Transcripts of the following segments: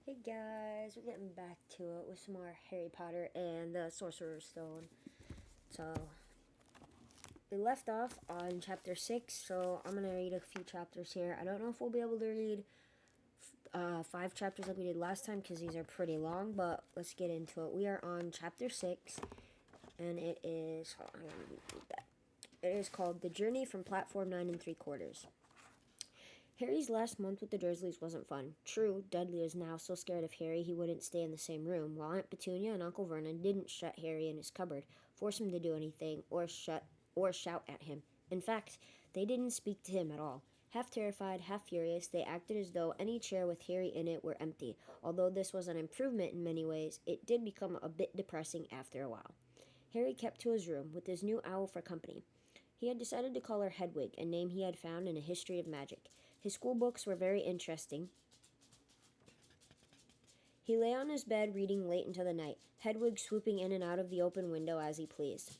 Hey guys, we're getting back to it with some more Harry Potter and the Sorcerer's Stone. So, we left off on chapter 6, so I'm gonna read a few chapters here. I don't know if we'll be able to read 5 chapters like we did last time because these are pretty long, but let's get into it. We are on chapter 6, and it is. Hold on, let me read that. It is called The Journey from Platform 9 and 3/4. Harry's last month with the Dursleys wasn't fun. True, Dudley was now so scared of Harry he wouldn't stay in the same room, while Aunt Petunia and Uncle Vernon didn't shut Harry in his cupboard, force him to do anything, or shout at him. In fact, they didn't speak to him at all. Half terrified, half furious, they acted as though any chair with Harry in it were empty. Although this was an improvement in many ways, it did become a bit depressing after a while. Harry kept to his room, with his new owl for company. He had decided to call her Hedwig, a name he had found in a history of magic. His school books were very interesting. He lay on his bed reading late into the night, Hedwig swooping in and out of the open window as he pleased.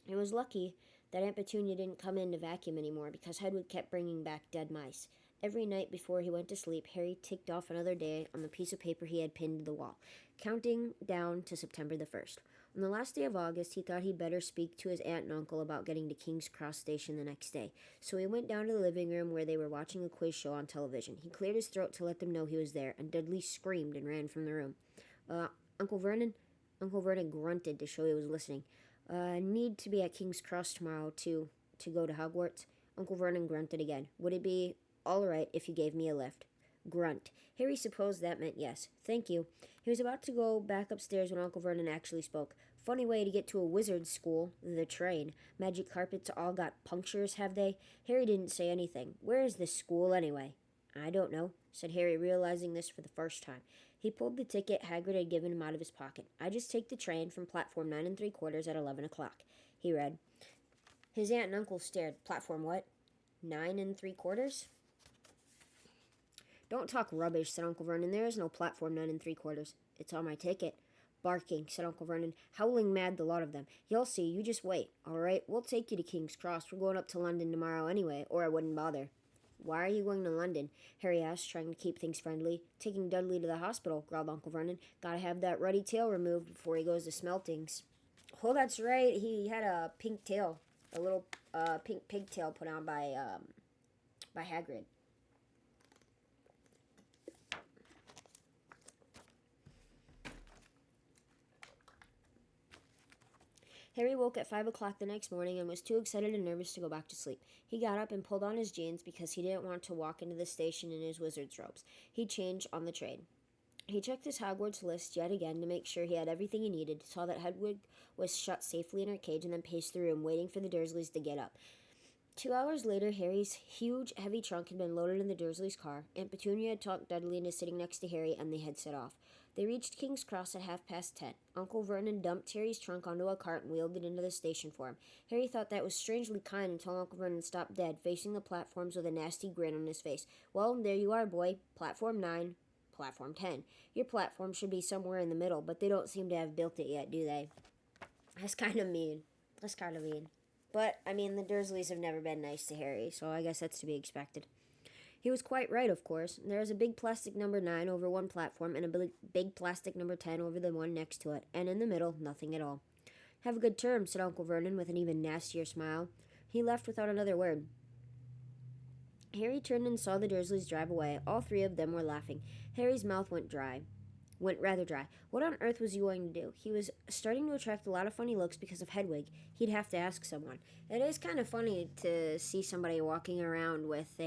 It was lucky that Aunt Petunia didn't come in to vacuum anymore because Hedwig kept bringing back dead mice. Every night before he went to sleep, Harry ticked off another day on the piece of paper he had pinned to the wall, counting down to September the 1st. On the last day of August, he thought he'd better speak to his aunt and uncle about getting to King's Cross Station the next day, so he went down to the living room where they were watching a quiz show on television. He cleared his throat to let them know he was there, and Dudley screamed and ran from the room. Uncle Vernon? Uncle Vernon grunted to show he was listening. Need to be at King's Cross tomorrow to go to Hogwarts. Uncle Vernon grunted again. Would it be all right if you gave me a lift? Grunt. Harry supposed that meant yes. Thank you. He was about to go back upstairs when Uncle Vernon actually spoke. Funny way to get to a wizard's school, the train. Magic carpets all got punctures, have they? Harry didn't say anything. Where is this school, anyway? I don't know, said Harry, realizing this for the first time. He pulled the ticket Hagrid had given him out of his pocket. I just take the train from platform 9 3/4 at 11 o'clock, he read. His aunt and uncle stared. Platform what? 9 3/4? Don't talk rubbish, said Uncle Vernon. There is no platform 9 3/4. It's on my ticket. Barking, said Uncle Vernon. Howling mad, the lot of them. You'll see, you just wait. All right, we'll take you to King's Cross. We're going up to London tomorrow anyway, or I wouldn't bother. Why are you going to London? Harry asked, trying to keep things friendly. Taking Dudley to the hospital, growled Uncle Vernon. Gotta have that ruddy tail removed before he goes to Smeltings. Oh, that's right. He had a pink tail. A little pink pigtail put on by Hagrid. Harry woke at 5 o'clock the next morning and was too excited and nervous to go back to sleep. He got up and pulled on his jeans because he didn't want to walk into the station in his wizard's robes. He'd change on the train. He checked his Hogwarts list yet again to make sure he had everything he needed, saw that Hedwig was shut safely in her cage, and then paced the room, waiting for the Dursleys to get up. 2 hours later, Harry's huge, heavy trunk had been loaded in the Dursleys' car. Aunt Petunia had talked Dudley into sitting next to Harry, and they had set off. They reached King's Cross at 10:30. Uncle Vernon dumped Harry's trunk onto a cart and wheeled it into the station for him. Harry thought that was strangely kind until Uncle Vernon stopped dead, facing the platforms with a nasty grin on his face. Well, there you are, boy. Platform 9. Platform 10. Your platform should be somewhere in the middle, but they don't seem to have built it yet, do they? That's kind of mean. But, I mean, the Dursleys have never been nice to Harry, so I guess that's to be expected. He was quite right, of course. There is a big plastic number 9 over one platform and a big plastic number 10 over the one next to it, and in the middle, nothing at all. Have a good term, said Uncle Vernon with an even nastier smile. He left without another word. Harry turned and saw the Dursleys drive away. All three of them were laughing. Harry's mouth went rather dry. What on earth was he going to do? He was starting to attract a lot of funny looks because of Hedwig. He'd have to ask someone. It is kind of funny to see somebody walking around with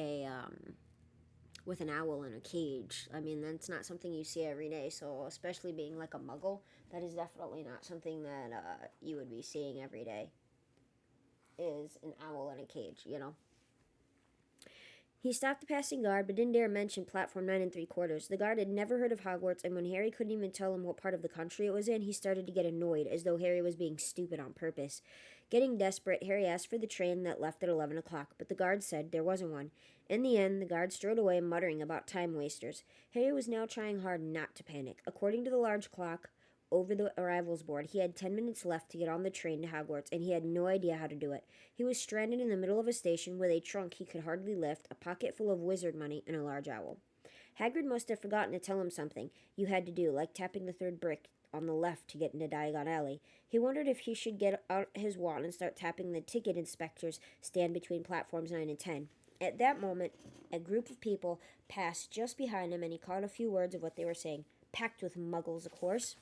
with an owl in a cage. I mean, that's not something you see every day, so especially being like a muggle, that is definitely not something that you would be seeing every day, is an owl in a cage, you know? He stopped the passing guard, but didn't dare mention platform 9 3/4. The guard had never heard of Hogwarts, and when Harry couldn't even tell him what part of the country it was in, he started to get annoyed, as though Harry was being stupid on purpose. Getting desperate, Harry asked for the train that left at 11 o'clock, but the guard said there wasn't one. In the end, the guard strode away, muttering about time wasters. Harry was now trying hard not to panic. According to the large clock over the arrivals board, he had 10 minutes left to get on the train to Hogwarts, and he had no idea how to do it. He was stranded in the middle of a station with a trunk he could hardly lift, a pocket full of wizard money, and a large owl. Hagrid must have forgotten to tell him something you had to do, like tapping the third brick on the left to get into Diagon Alley. He wondered if he should get out his wand and start tapping the ticket inspector's stand between platforms 9 and 10. At that moment, a group of people passed just behind him, and he caught a few words of what they were saying. Packed with muggles, of course.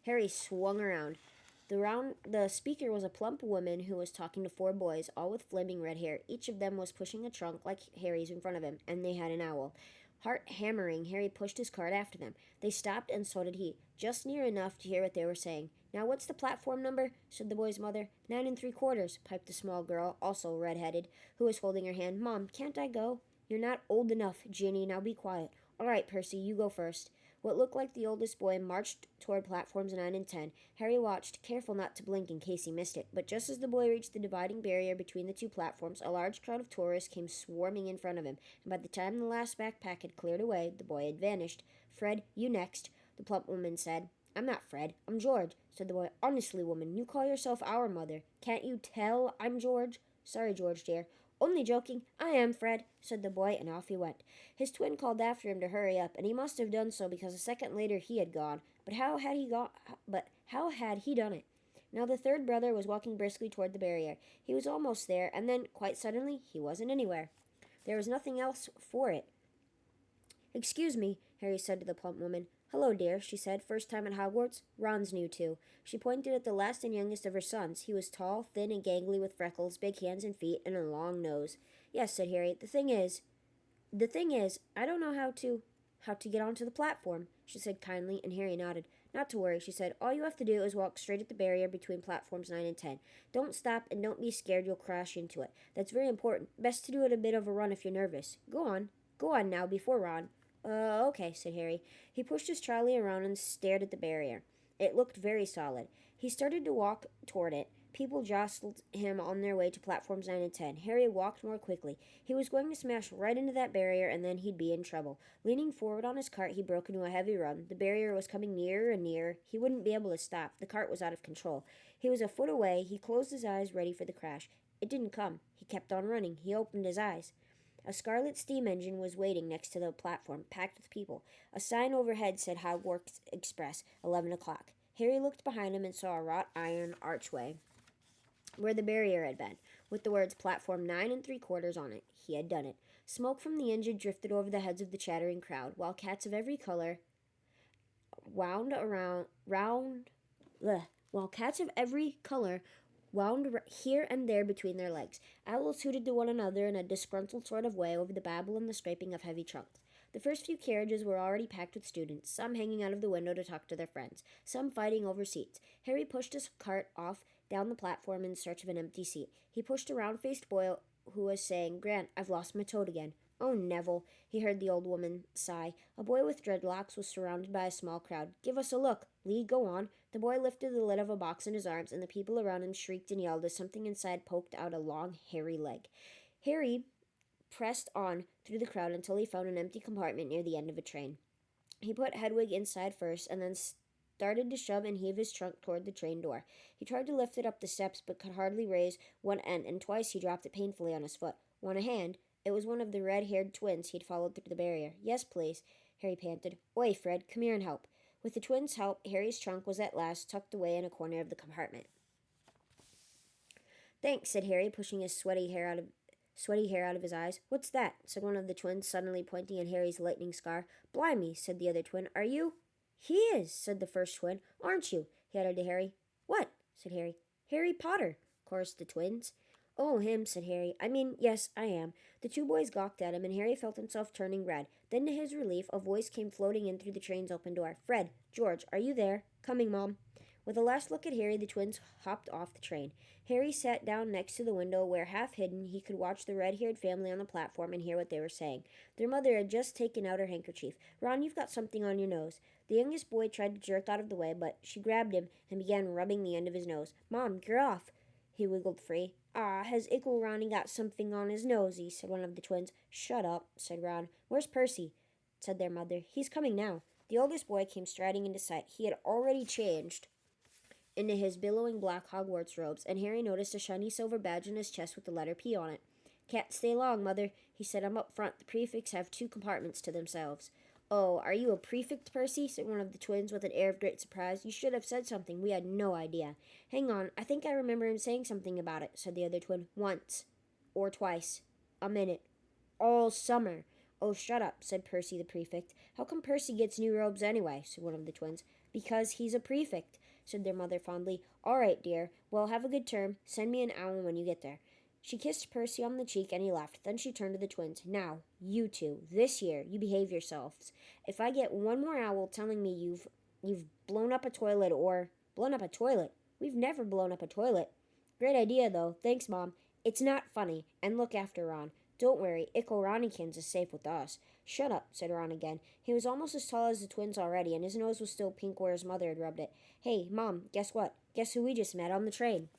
Harry swung around. The speaker was a plump woman who was talking to 4 boys, all with flaming red hair. Each of them was pushing a trunk like Harry's in front of him, and they had an owl. Heart hammering, Harry pushed his cart after them. They stopped, and so did he, just near enough to hear what they were saying. "Now what's the platform number?" said the boy's mother. 9 3/4, piped the small girl, also red-headed, who was holding her hand. "Mom, can't I go?" "You're not old enough, Ginny. Now be quiet." "All right, Percy, you go first." What looked like the oldest boy marched toward platforms 9 and 10. Harry watched, careful not to blink in case he missed it. But just as the boy reached the dividing barrier between the 2 platforms, a large crowd of tourists came swarming in front of him, and by the time the last backpack had cleared away, the boy had vanished. "Fred, you next," the plump woman said. "I'm not Fred. I'm George," said the boy. "Honestly, woman, you call yourself our mother. Can't you tell I'm George?" "Sorry, George, dear." "Only joking. I am Fred," said the boy, and off he went. His twin called after him to hurry up, and he must have done so because a second later he had gone. But how had he done it? Now the third brother was walking briskly toward the barrier. He was almost there, and then, quite suddenly, he wasn't anywhere. There was nothing else for it. "Excuse me," Harry said to the plump woman. "Hello, dear," she said. "First time at Hogwarts?" Ron's new, too. She pointed at the last and youngest of her sons. He was tall, thin, and gangly with freckles, big hands and feet, and a long nose. "Yes," said Harry. The thing is, I don't know how to get onto the platform," she said kindly, and Harry nodded. "Not to worry," she said. "All you have to do is walk straight at the barrier between platforms 9 and 10. Don't stop, and don't be scared you'll crash into it. That's very important. Best to do it a bit of a run if you're nervous. Go on. Go on now, before Ron." Okay," said Harry. He pushed his trolley around and stared at the barrier. It looked very solid. He started to walk toward it. People jostled him on their way to platforms 9 and 10. Harry walked more quickly. He was going to smash right into that barrier, and then he'd be in trouble. Leaning forward on his cart, he broke into a heavy run. The barrier was coming nearer and nearer. He wouldn't be able to stop. The cart was out of control. He was a foot away. He closed his eyes, ready for the crash. It didn't come. He kept on running. He opened his eyes. A scarlet steam engine was waiting next to the platform, packed with people. A sign overhead said Hogwarts Express, 11 o'clock. Harry looked behind him and saw a wrought iron archway where the barrier had been, with the words "Platform 9 3/4" on it. He had done it. Smoke from the engine drifted over the heads of the chattering crowd, while cats of every color wound around round bleh, while cats of every color wound here and there between their legs. Owls hooted to one another in a disgruntled sort of way over the babble and the scraping of heavy trunks. The first few carriages were already packed with students, some hanging out of the window to talk to their friends, some fighting over seats. Harry pushed his cart off down the platform in search of an empty seat. He pushed a round-faced boy who was saying, "Grant, I've lost my toad again." "Oh, Neville," he heard the old woman sigh. A boy with dreadlocks was surrounded by a small crowd. "Give us a look." "Lee, go on." The boy lifted the lid of a box in his arms, and the people around him shrieked and yelled as something inside poked out a long, hairy leg. Harry pressed on through the crowd until he found an empty compartment near the end of a train. He put Hedwig inside first, and then started to shove and heave his trunk toward the train door. He tried to lift it up the steps, but could hardly raise one end, and twice he dropped it painfully on his foot. Want a hand? It was one of the red-haired twins he'd followed through the barrier. "Yes, please," Harry panted. "Oi, Fred, come here and help." With the twins' help, Harry's trunk was at last tucked away in a corner of the compartment. "Thanks," said Harry, pushing his sweaty hair out of his eyes. "What's that?" said one of the twins, suddenly pointing at Harry's lightning scar. "Blimey," said the other twin. "Are you—" "He is," said the first twin. "Aren't you?" he added to Harry. "What?" said Harry. "Harry Potter," chorused the twins. "Oh, him," said Harry. "I mean, yes, I am." The two boys gawked at him, and Harry felt himself turning red. Then, to his relief, a voice came floating in through the train's open door. "Fred, George, are you there?" "Coming, Mom." With a last look at Harry, the twins hopped off the train. Harry sat down next to the window where, half hidden, he could watch the red-haired family on the platform and hear what they were saying. Their mother had just taken out her handkerchief. "Ron, you've got something on your nose." The youngest boy tried to jerk out of the way, but she grabbed him and began rubbing the end of his nose. "Mom, get off." He wiggled free. "Ah, has Ickle Ronnie got something on his nosey?" said one of the twins. "Shut up," said Ron. "Where's Percy?" said their mother. "He's coming now." The oldest boy came striding into sight. He had already changed into his billowing black Hogwarts robes, and Harry noticed a shiny silver badge on his chest with the letter P on it. Can't stay long, Mother. He said, I'm up front. The prefects have 2 compartments to themselves. Oh, are you a prefect, Percy? Said one of the twins with an air of great surprise. You should have said something. We had no idea. Hang on. I think I remember him saying something about it, said the other twin. Once. Or twice. A minute. All summer. Oh, shut up, said Percy the prefect. How come Percy gets new robes anyway? Said one of the twins. Because he's a prefect, said their mother fondly. All right, dear. Well, have a good term. Send me an owl when you get there. She kissed Percy on the cheek and he left. Then she turned to the twins. Now, you two, this year, you behave yourselves. If I get one more owl telling me you've blown up a toilet or blown up a toilet. We've never blown up a toilet. Great idea though. Thanks, Mom. It's not funny. And look after Ron. Don't worry, Ickle Ronnikins is safe with us. Shut up, said Ron again. He was almost as tall as the twins already, and his nose was still pink where his mother had rubbed it. Hey, Mom, guess what? Guess who we just met on the train?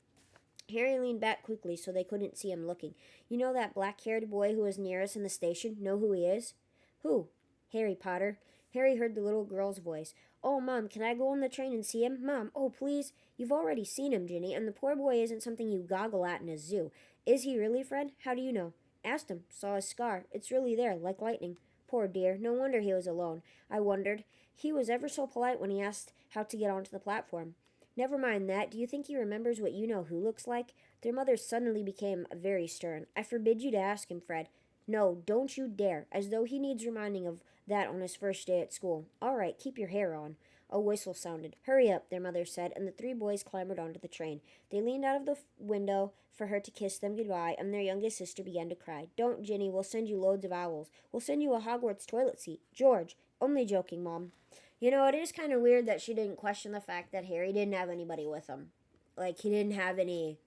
Harry leaned back quickly so they couldn't see him looking. You know that black-haired boy who was near us in the station? Know who he is? Who? Harry Potter. Harry heard the little girl's voice. Oh, Mom, can I go on the train and see him? Mom, oh, please. You've already seen him, Ginny, and the poor boy isn't something you goggle at in a zoo. Is he really, Fred? How do you know? Asked him. Saw his scar. It's really there, like lightning. Poor dear. No wonder he was alone. I wondered. He was ever so polite when he asked how to get onto the platform. Never mind that. Do you think he remembers what you-know-who looks like? Their mother suddenly became very stern. I forbid you to ask him, Fred. No, don't you dare. As though he needs reminding of that on his first day at school. All right, keep your hair on. A whistle sounded. Hurry up, their mother said, and the 3 boys clambered onto the train. They leaned out of the window for her to kiss them goodbye, and their youngest sister began to cry. Don't, Ginny. We'll send you loads of owls. We'll send you a Hogwarts toilet seat. George. Only joking, Mom. You know, it is kind of weird that she didn't question the fact that Harry didn't have anybody with him. Like, he didn't have any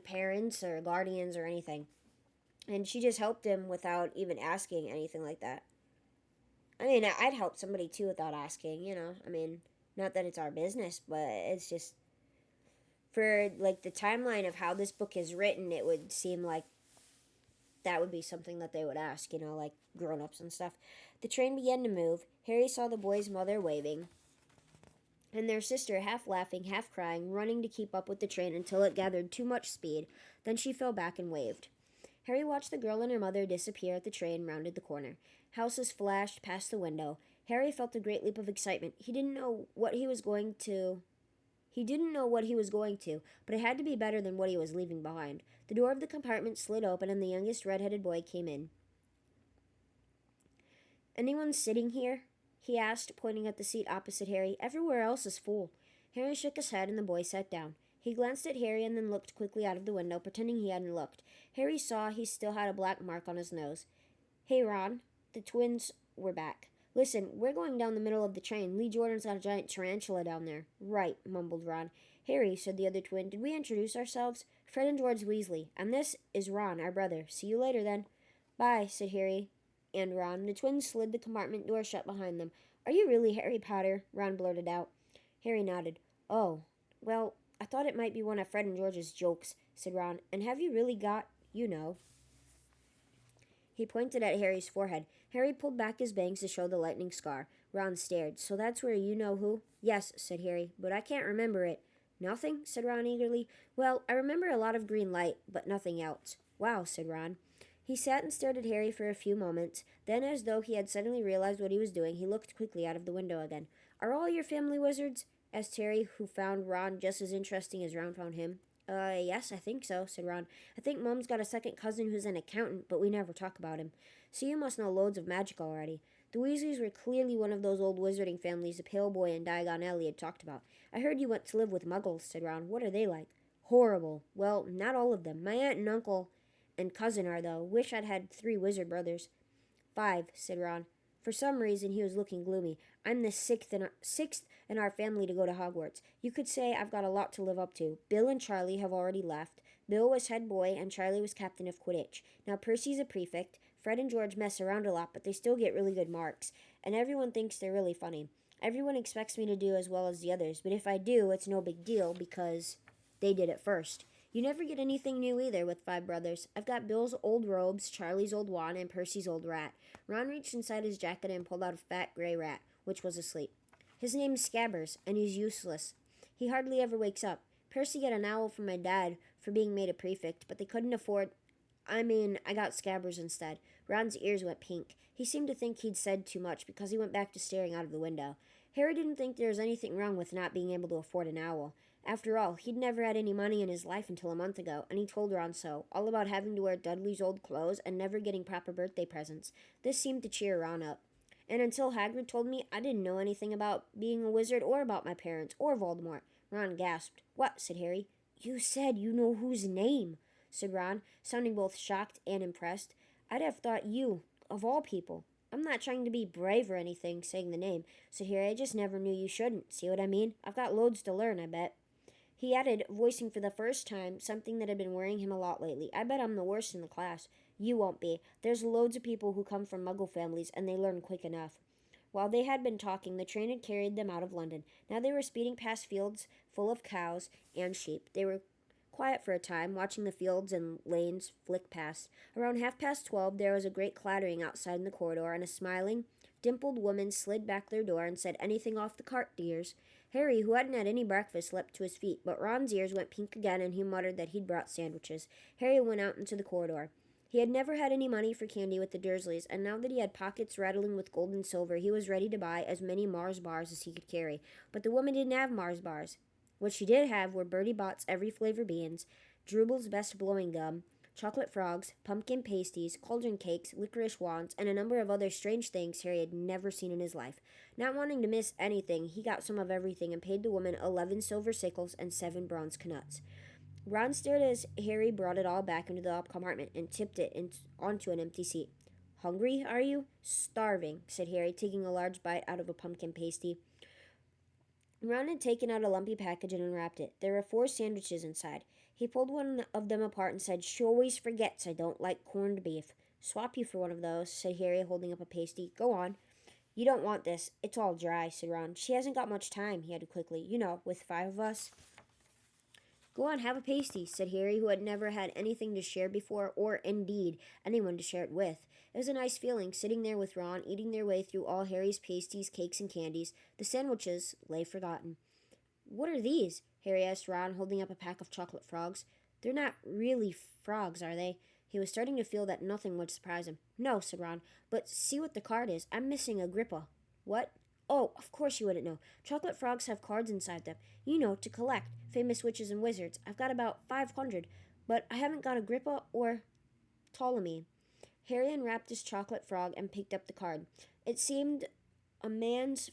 parents or guardians or anything. And she just helped him without even asking anything like that. I mean, I'd help somebody too without asking, you know. I mean, not that it's our business, but it's just for like the timeline of how this book is written, it would seem like that would be something that they would ask, you know, like grown-ups and stuff. The train began to move. Harry saw the boy's mother waving, and their sister, half laughing, half crying, running to keep up with the train until it gathered too much speed. Then she fell back and waved. Harry watched the girl and her mother disappear as the train rounded the corner. Houses flashed past the window. Harry felt a great leap of excitement. He didn't know what he was going to, but it had to be better than what he was leaving behind. The door of the compartment slid open and the youngest red-headed boy came in. Anyone sitting here? He asked, pointing at the seat opposite Harry. Everywhere else is full. Harry shook his head and the boy sat down. He glanced at Harry and then looked quickly out of the window, pretending he hadn't looked. Harry saw he still had a black mark on his nose. Hey, Ron. The twins were back. Listen, we're going down the middle of the train. Lee Jordan's got a giant tarantula down there. Right, mumbled Ron. Harry, said the other twin, did we introduce ourselves? Fred and George Weasley. And this is Ron, our brother. See you later, then. Bye, said Harry and Ron. The twins slid the compartment door shut behind them. Are you really Harry Potter? Ron blurted out. Harry nodded. Oh, well, I thought it might be one of Fred and George's jokes, said Ron. And have you really got, you know? He pointed at Harry's forehead. Harry pulled back his bangs to show the lightning scar. Ron stared. So that's where you-know-who? Yes, said Harry, but I can't remember it. Nothing? Said Ron eagerly. Well, I remember a lot of green light, but nothing else. Wow, said Ron. He sat and stared at Harry for a few moments. Then, as though he had suddenly realized what he was doing, he looked quickly out of the window again. Are all your family wizards? Asked Harry, who found Ron just as interesting as Ron found him. Yes, I think so, said Ron. I think Mom's got a second cousin who's an accountant, but we never talk about him. So you must know loads of magic already. The Weasleys were clearly one of those old wizarding families the Pale Boy and Diagon Alley had talked about. I heard you went to live with Muggles, said Ron. What are they like? Horrible. Well, not all of them. My aunt and uncle and cousin are, though. Wish I'd had 3 wizard brothers. 5, said Ron. For some reason, he was looking gloomy. I'm the sixth in our family to go to Hogwarts. You could say I've got a lot to live up to. Bill and Charlie have already left. Bill was head boy, and Charlie was captain of Quidditch. Now Percy's a prefect. Fred and George mess around a lot, but they still get really good marks. And everyone thinks they're really funny. Everyone expects me to do as well as the others, but if I do, it's no big deal because they did it first. You never get anything new either with 5 brothers. I've got Bill's old robes, Charlie's old wand, and Percy's old rat. Ron reached inside his jacket and pulled out a fat gray rat, which was asleep. His name's Scabbers, and he's useless. He hardly ever wakes up. Percy got an owl from my dad for being made a prefect, but they couldn't afford I got Scabbers instead. Ron's ears went pink. He seemed to think he'd said too much because he went back to staring out of the window. Harry didn't think there was anything wrong with not being able to afford an owl. After all, he'd never had any money in his life until a month ago, and he told Ron so, all about having to wear Dudley's old clothes and never getting proper birthday presents. This seemed to cheer Ron up. And until Hagrid told me, I didn't know anything about being a wizard or about my parents or Voldemort. Ron gasped. What? Said Harry. You said you know whose name, said Ron, sounding both shocked and impressed. I'd have thought you, of all people. I'm not trying to be brave or anything, saying the name, said Harry. I just never knew you shouldn't. See what I mean? I've got loads to learn, I bet. He added, voicing for the first time something that had been worrying him a lot lately. I bet I'm the worst in the class. You won't be. There's loads of people who come from Muggle families, and they learn quick enough. While they had been talking, the train had carried them out of London. Now they were speeding past fields full of cows and sheep. They were quiet for a time, watching the fields and lanes flick past. Around 12:30, there was a great clattering outside in the corridor, and a smiling, dimpled woman slid back their door and said, Anything off the cart, dears? Harry, who hadn't had any breakfast, leapt to his feet, but Ron's ears went pink again, and he muttered that he'd brought sandwiches. Harry went out into the corridor. He had never had any money for candy with the Dursleys, and now that he had pockets rattling with gold and silver, he was ready to buy as many Mars bars as he could carry. But the woman didn't have Mars bars. What she did have were Bertie Bott's every flavor beans, Drubel's best blowing gum, chocolate frogs, pumpkin pasties, cauldron cakes, licorice wands, and a number of other strange things Harry had never seen in his life. Not wanting to miss anything, he got some of everything and paid the woman 11 silver sickles and 7 bronze knuts. Ron stared as Harry brought it all back into the up compartment and tipped it onto an empty seat. Hungry, are you? Starving, said Harry, taking a large bite out of a pumpkin pasty. Ron had taken out a lumpy package and unwrapped it. There were 4 sandwiches inside. He pulled one of them apart and said, She always forgets I don't like corned beef. Swap you for one of those, said Harry, holding up a pasty. Go on. You don't want this. It's all dry, said Ron. She hasn't got much time, he added quickly. You know, with 5 of us. Go on, have a pasty, said Harry, who had never had anything to share before, or, indeed, anyone to share it with. It was a nice feeling, sitting there with Ron, eating their way through all Harry's pasties, cakes, and candies. The sandwiches lay forgotten. What are these? Harry asked Ron, holding up a pack of chocolate frogs. They're not really frogs, are they? He was starting to feel that nothing would surprise him. No, said Ron, but see what the card is. I'm missing a grippa. What? Oh, of course you wouldn't know. Chocolate frogs have cards inside them. You know, to collect. Famous witches and wizards. I've got about 500, but I haven't got Agrippa or Ptolemy. Harry unwrapped his chocolate frog and picked up the card. It seemed a man's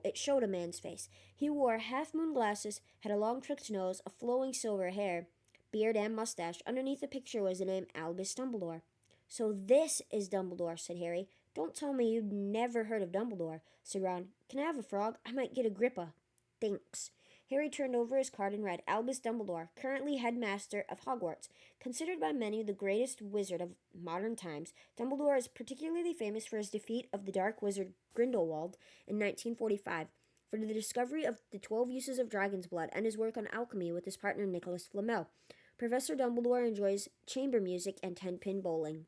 it showed a man's face. He wore half-moon glasses, had a long crooked nose, a flowing silver hair, beard, and mustache. Underneath the picture was the name Albus Dumbledore. So this is Dumbledore, said Harry. Don't tell me you'd never heard of Dumbledore, said Ron. Can I have a frog? I might get Agrippa. Thanks. Harry turned over his card and read, Albus Dumbledore, currently headmaster of Hogwarts. Considered by many the greatest wizard of modern times, Dumbledore is particularly famous for his defeat of the dark wizard Grindelwald in 1945, for the discovery of the 12 uses of dragon's blood, and his work on alchemy with his partner Nicholas Flamel. Professor Dumbledore enjoys chamber music and 10-pin bowling.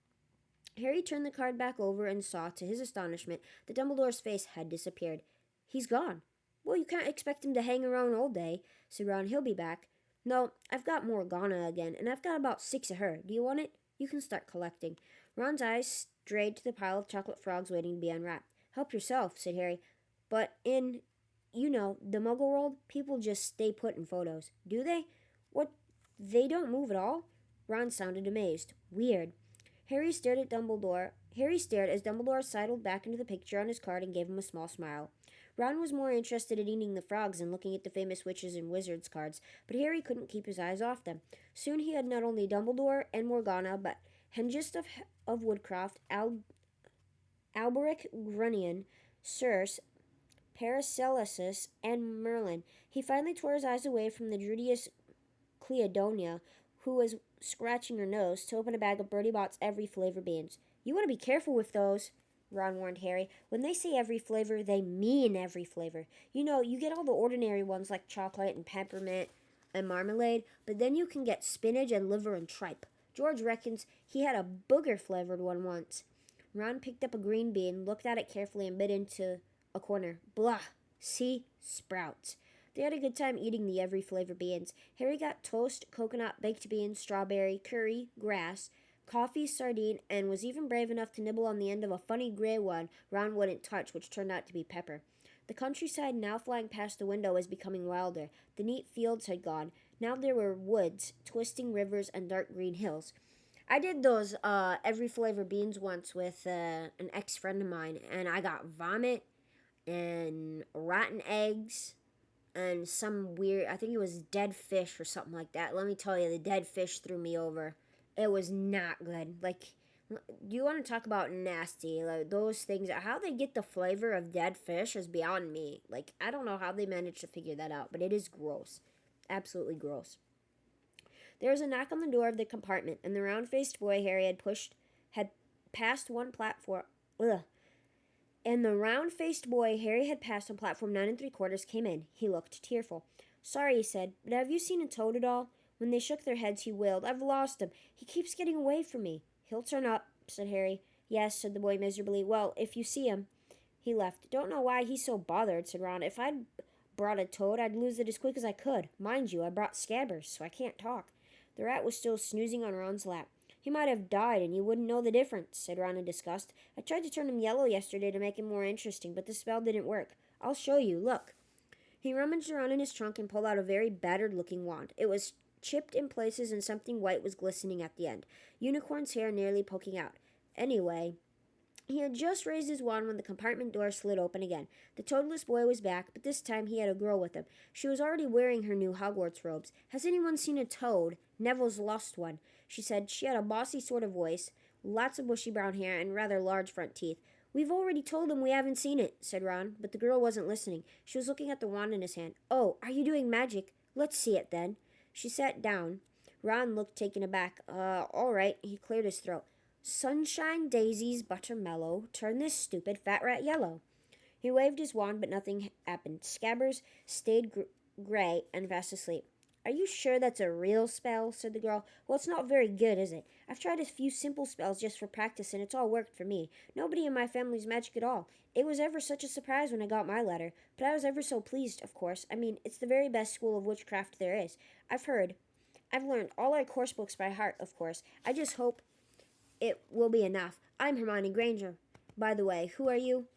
Harry turned the card back over and saw, to his astonishment, that Dumbledore's face had disappeared. He's gone. Well, you can't expect him to hang around all day, said Ron. He'll be back. No, I've got Morgana again, and I've got about 6 of her. Do you want it? You can start collecting. Ron's eyes strayed to the pile of chocolate frogs waiting to be unwrapped. Help yourself, said Harry. But in, the Muggle world, people just stay put in photos. Do they? What, they don't move at all? Ron sounded amazed. Weird. Harry stared as Dumbledore sidled back into the picture on his card and gave him a small smile. Ron was more interested in eating the frogs than looking at the famous witches and wizards cards, but Harry couldn't keep his eyes off them. Soon he had not only Dumbledore and Morgana, but Hengist of Woodcroft, Alberic Grunion, Circe, Paracelsus, and Merlin. He finally tore his eyes away from the Drudius Cleodonia, who was scratching her nose, to open a bag of Bertie Bott's every flavor beans. You want to be careful with those, Ron warned Harry. When they say every flavor, they mean every flavor. You get all the ordinary ones like chocolate and peppermint and marmalade, but then you can get spinach and liver and tripe. George reckons he had a booger-flavored one once. Ron picked up a green bean, looked at it carefully, and bit into a corner. Blah! See? Sprouts. They had a good time eating the every flavor beans. Harry got toast, coconut, baked beans, strawberry, curry, grass, coffee, sardine, and was even brave enough to nibble on the end of a funny gray one Ron wouldn't touch, which turned out to be pepper. The countryside now flying past the window was becoming wilder. The neat fields had gone. Now there were woods, twisting rivers, and dark green hills. I did those every flavor beans once with an ex friend of mine, and I got vomit and rotten eggs and some weird, I think it was dead fish or something like that. Let me tell you, the dead fish threw me over. It was not good. Like, you want to talk about nasty? Like, those things, how they get the flavor of dead fish is beyond me. Like, I don't know how they managed to figure that out, but it is gross. Absolutely gross. There was a knock on the door of the compartment, and the round-faced boy Harry had passed one platform. Ugh. And the round-faced boy Harry had passed on platform 9 3/4 came in. He looked tearful. "Sorry," he said, "but have you seen a toad at all?" When they shook their heads, he wailed, "I've lost him. He keeps getting away from me." "He'll turn up," said Harry. "Yes," said the boy miserably. "Well, if you see him." He left. "Don't know why he's so bothered," said Ron. "If I'd brought a toad, I'd lose it as quick as I could. Mind you, I brought Scabbers, so I can't talk." The rat was still snoozing on Ron's lap. "He might have died, and you wouldn't know the difference," said Ron in disgust. "I tried to turn him yellow yesterday to make him more interesting, but the spell didn't work. I'll show you. Look." He rummaged around in his trunk and pulled out a very battered-looking wand. It was chipped in places, and something white was glistening at the end. Unicorn's hair nearly poking out. Anyway, he had just raised his wand when the compartment door slid open again. The toadless boy was back, but this time he had a girl with him. She was already wearing her new Hogwarts robes. "Has anyone seen a toad? Neville's lost one," she said. She had a bossy sort of voice, lots of bushy brown hair, and rather large front teeth. "We've already told him we haven't seen it," said Ron, but the girl wasn't listening. She was looking at the wand in his hand. "Oh, are you doing magic? Let's see it, then." She sat down. Ron looked taken aback. All right." He cleared his throat. "Sunshine, daisies, buttermellow, turn this stupid fat rat yellow." He waved his wand, but nothing happened. Scabbers stayed gray and fast asleep. "Are you sure that's a real spell?" said the girl. "Well, it's not very good, is it? I've tried a few simple spells just for practice, and it's all worked for me. Nobody in my family's magic at all. It was ever such a surprise when I got my letter, but I was ever so pleased, of course. I mean, it's the very best school of witchcraft there is. I've learned all our course books by heart, of course. I just hope it will be enough. I'm Hermione Granger. By the way, who are you?"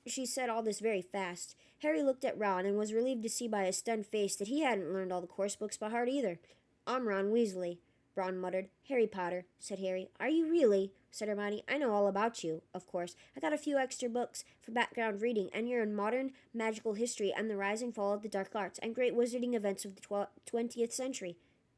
She said all this very fast. Harry looked at Ron and was relieved to see by his stunned face that he hadn't learned all the course books by heart either. "I'm Ron Weasley," Ron muttered. "Harry Potter," said Harry. "Are you really?" said Hermione. "I know all about you, of course. I got a few extra books for background reading, and you're in modern magical history and the rise and fall of the dark arts and great wizarding events of the 20th century.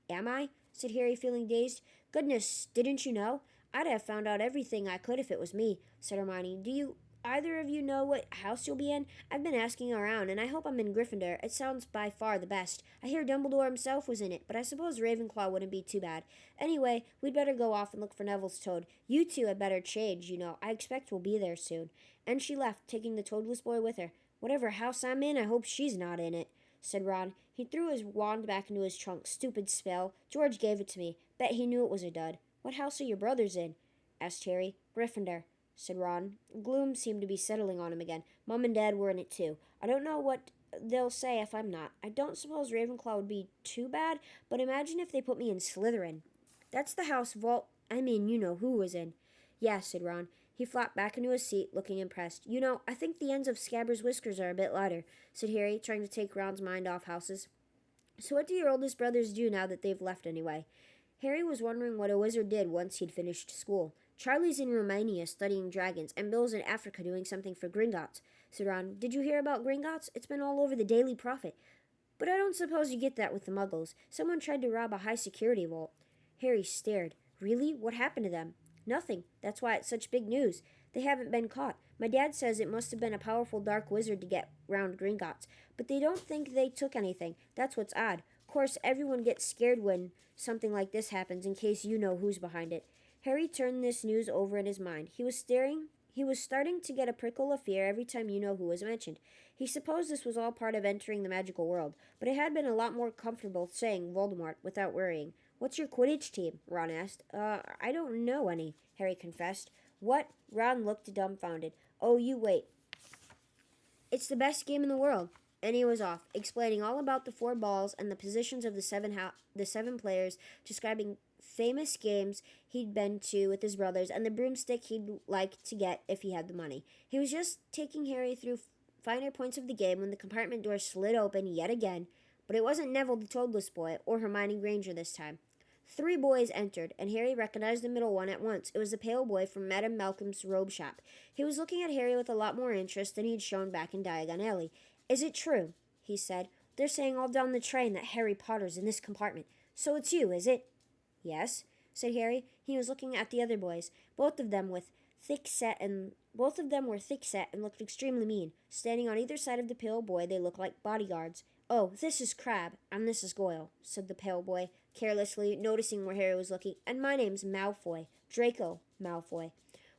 "Am I?" said Harry, feeling dazed. "Goodness, didn't you know? I'd have found out everything I could if it was me," said Hermione. "Do you either of you know what house you'll be in? I've been asking around, and I hope I'm in Gryffindor. It sounds by far the best. I hear Dumbledore himself was in it, but I suppose Ravenclaw wouldn't be too bad. Anyway, we'd better go off and look for Neville's toad. You two had better change, you know. I expect we'll be there soon." And she left, taking the toadless boy with her. "Whatever house I'm in, I hope she's not in it," said Ron. He threw his wand back into his trunk. "Stupid spell. George gave it to me. Bet he knew it was a dud." "What house are your brothers in?" asked Harry. "Gryffindor," said Ron. Gloom seemed to be settling on him again. "Mom and Dad were in it too. I don't know what they'll say if I'm not. I don't suppose Ravenclaw would be too bad, but imagine if they put me in Slytherin." "That's the house you know who was in." "Yeah," said Ron. He flopped back into his seat, looking impressed. "You know, I think the ends of Scabbers' whiskers are a bit lighter," said Harry, trying to take Ron's mind off houses. "So what do your oldest brothers do now that they've left anyway?" Harry was wondering what a wizard did once he'd finished school. "Charlie's in Romania studying dragons, and Bill's in Africa doing something for Gringotts," said Ron. "Did you hear about Gringotts? It's been all over the Daily Prophet." "But I don't suppose you get that with the Muggles. Someone tried to rob a high-security vault." Harry stared. "Really? What happened to them?" "Nothing. That's why it's such big news. They haven't been caught. My dad says it must have been a powerful dark wizard to get round Gringotts, but they don't think they took anything. That's what's odd. Of course, everyone gets scared when something like this happens, in case you know who's behind it." Harry turned this news over in his mind. He was starting to get a prickle of fear every time you know who was mentioned. He supposed this was all part of entering the magical world, but it had been a lot more comfortable saying Voldemort without worrying. "What's your Quidditch team?" Ron asked. I don't know any," Harry confessed. "What?" Ron looked dumbfounded. "Oh, you wait. It's the best game in the world." And he was off, explaining all about the 4 balls and the positions of the seven players, describing famous games he'd been to with his brothers and the broomstick he'd like to get if he had the money. He was just taking Harry through finer points of the game when the compartment door slid open yet again, but it wasn't Neville the Toadless Boy or Hermione Granger this time. 3 boys entered, and Harry recognized the middle one at once. It was the pale boy from Madame Malcolm's robe shop. He was looking at Harry with a lot more interest than he'd shown back in Diagon Alley. "Is it true?" he said. "They're saying all down the train that Harry Potter's in this compartment. So it's you, is it?" "Yes," said Harry. He was looking at the other boys. Both of them were thick set and looked extremely mean. Standing on either side of the pale boy, they looked like bodyguards. "Oh, this is Crabbe, and this is Goyle," said the pale boy, carelessly, noticing where Harry was looking. "And my name's Malfoy, Draco Malfoy."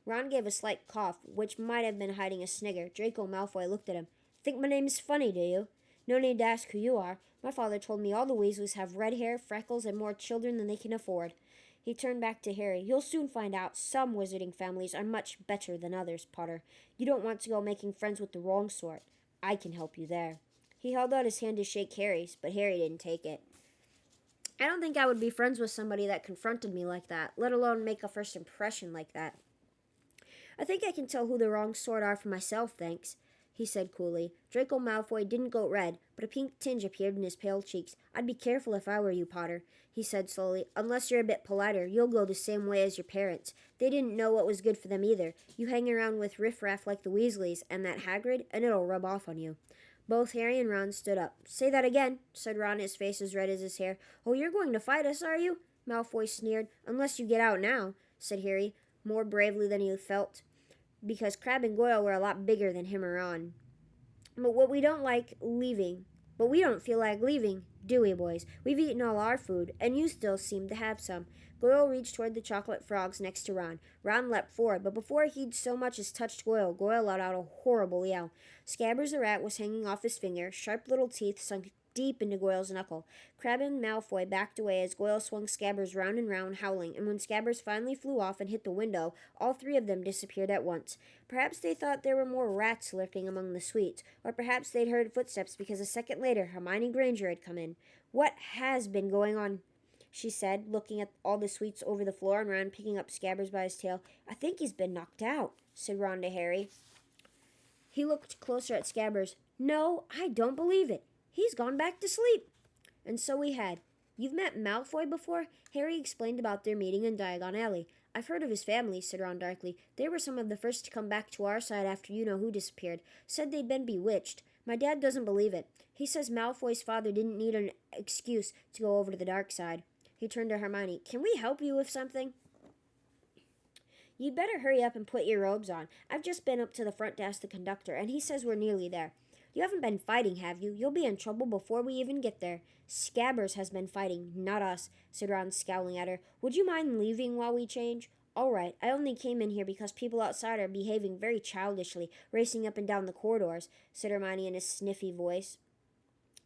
Ron gave a slight cough, which might have been hiding a snigger. Draco Malfoy looked at him. "Think my name's funny, do you? No need to ask who you are. My father told me all the Weasleys have red hair, freckles, and more children than they can afford." He turned back to Harry. "You'll soon find out. Some wizarding families are much better than others, Potter. You don't want to go making friends with the wrong sort. I can help you there." He held out his hand to shake Harry's, but Harry didn't take it. "I don't think I would be friends with somebody that confronted me like that, let alone make a first impression like that." "I think I can tell who the wrong sort are for myself, thanks," he said coolly. Draco Malfoy didn't go red, but a pink tinge appeared in his pale cheeks. "I'd be careful if I were you, Potter," he said slowly. "Unless you're a bit politer, you'll go the same way as your parents. They didn't know what was good for them either. You hang around with riffraff like the Weasleys and that Hagrid, and it'll rub off on you." Both Harry and Ron stood up. "Say that again," said Ron, his face as red as his hair. "Oh, you're going to fight us, are you?" Malfoy sneered. "Unless you get out now," said Harry, more bravely than he felt, because Crabbe and Goyle were a lot bigger than him or Ron. But we don't feel like leaving, do we, boys? We've eaten all our food, and you still seem to have some." Goyle reached toward the chocolate frogs next to Ron. Ron leapt forward, but before he'd so much as touched Goyle, Goyle let out a horrible yell. Scabbers the rat was hanging off his finger, sharp little teeth sunk deep into Goyle's knuckle. Crabbe and Malfoy backed away as Goyle swung Scabbers round and round, howling, and when Scabbers finally flew off and hit the window, all 3 of them disappeared at once. Perhaps they thought there were more rats lurking among the sweets, or perhaps they'd heard footsteps because a second later Hermione Granger had come in. "What has been going on?" she said, looking at all the sweets over the floor and Ron picking up Scabbers by his tail. "I think he's been knocked out," said Ron to Harry. He looked closer at Scabbers. "No, I don't believe it. He's gone back to sleep." And so he had. "You've met Malfoy before?" Harry explained about their meeting in Diagon Alley. "I've heard of his family," said Ron darkly. "They were some of the first to come back to our side after you-know-who disappeared. Said they'd been bewitched. My dad doesn't believe it. He says Malfoy's father didn't need an excuse to go over to the dark side." He turned to Hermione. "Can we help you with something?" "You'd better hurry up and put your robes on. I've just been up to the front to ask the conductor, and he says we're nearly there." "You haven't been fighting, have you? You'll be in trouble before we even get there." "Scabbers has been fighting, not us," said Ron, scowling at her. "Would you mind leaving while we change?" "All right. I only came in here because people outside are behaving very childishly, racing up and down the corridors," said Hermione in a sniffy voice.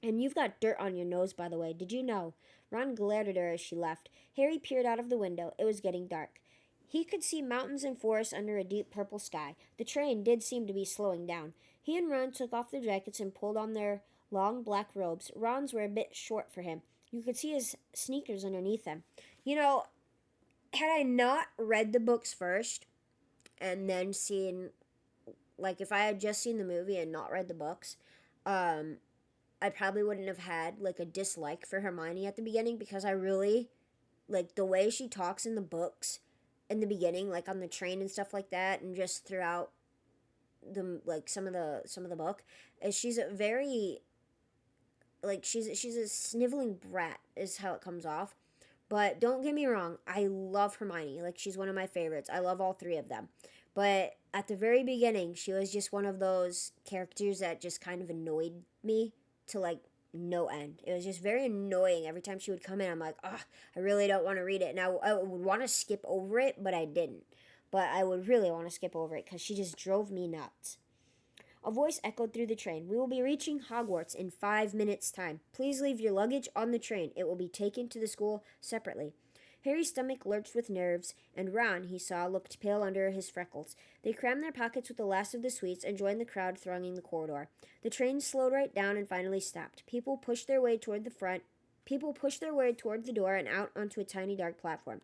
"And you've got dirt on your nose, by the way. Did you know?" Ron glared at her as she left. Harry peered out of the window. It was getting dark. He could see mountains and forests under a deep purple sky. The train did seem to be slowing down. He and Ron took off their jackets and pulled on their long black robes. Ron's were a bit short for him. You could see his sneakers underneath them. Had I not read the books first and then seen, if I had just seen the movie and not read the books, I probably wouldn't have had, a dislike for Hermione at the beginning because I really, the way she talks in the books in the beginning, on the train and stuff like that, and just throughout the some of the book, is she's a very she's a sniveling brat is how it comes off. But don't get me wrong, I love Hermione. She's one of my favorites. I love all 3 of them. But at the very beginning, she was just one of those characters that just kind of annoyed me to no end. It was just very annoying every time she would come in. I'm like, ugh, I really don't want to read it. And I would want to skip over it, but I didn't. But I would really want to skip over it because she just drove me nuts. A voice echoed through the train. "We will be reaching Hogwarts in 5 minutes' time. Please leave your luggage on the train. It will be taken to the school separately." Harry's stomach lurched with nerves, and Ron, he saw, looked pale under his freckles. They crammed their pockets with the last of the sweets and joined the crowd thronging the corridor. The train slowed right down and finally stopped. People pushed their way toward the front People pushed their way toward the door and out onto a tiny dark platform.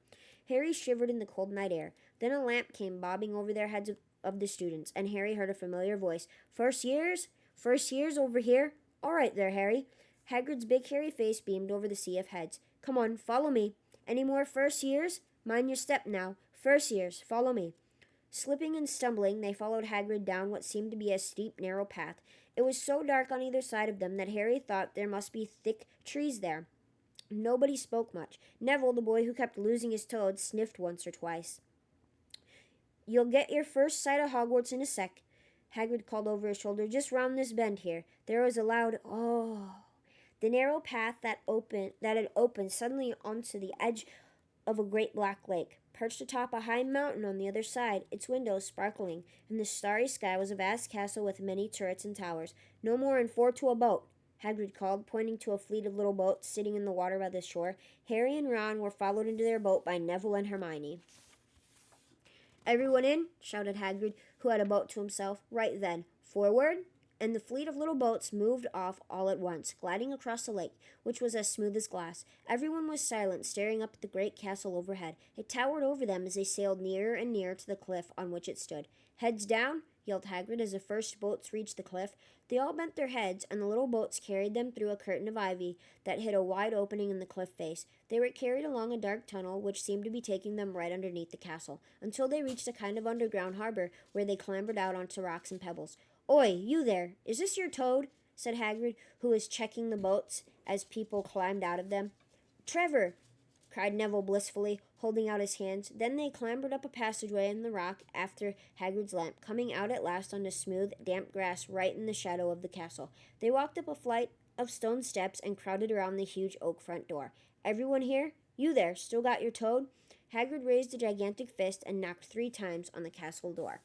Harry shivered in the cold night air. Then a lamp came bobbing over their heads of the students, and Harry heard a familiar voice. First years? First years over here? All right there, Harry. Hagrid's big hairy face beamed over the sea of heads. Come on, follow me. Any more first years? Mind your step now. First years, follow me. Slipping and stumbling, they followed Hagrid down what seemed to be a steep, narrow path. It was so dark on either side of them that Harry thought there must be thick trees there. Nobody spoke much. Neville, the boy who kept losing his toad, sniffed once or twice. You'll get your first sight of Hogwarts in a sec, Hagrid called over his shoulder. Just round this bend here. There was a loud "oh." The narrow path that had opened suddenly onto the edge of a great black lake. Perched atop a high mountain on the other side, its windows sparkling in the starry sky, was a vast castle with many turrets and towers. No more than 4 to a boat, Hagrid called, pointing to a fleet of little boats sitting in the water by the shore. Harry and Ron were followed into their boat by Neville and Hermione. Everyone in, shouted Hagrid, who had a boat to himself. Right then. Forward! And the fleet of little boats moved off all at once, gliding across the lake, which was as smooth as glass. Everyone was silent, staring up at the great castle overhead. It towered over them as they sailed nearer and nearer to the cliff on which it stood. Heads down, yelled Hagrid as the first boats reached the cliff. They all bent their heads, and the little boats carried them through a curtain of ivy that hid a wide opening in the cliff face. They were carried along a dark tunnel which seemed to be taking them right underneath the castle, until they reached a kind of underground harbor where they clambered out onto rocks and pebbles. Oi, you there! Is this your toad? Said Hagrid, who was checking the boats as people climbed out of them. Trevor! Cried Neville blissfully, holding out his hands. Then they clambered up a passageway in the rock after Hagrid's lamp, coming out at last onto smooth, damp grass right in the shadow of the castle. They walked up a flight of stone steps and crowded around the huge oak front door. Everyone here? You there, still got your toad? Hagrid raised a gigantic fist and knocked 3 times on the castle door.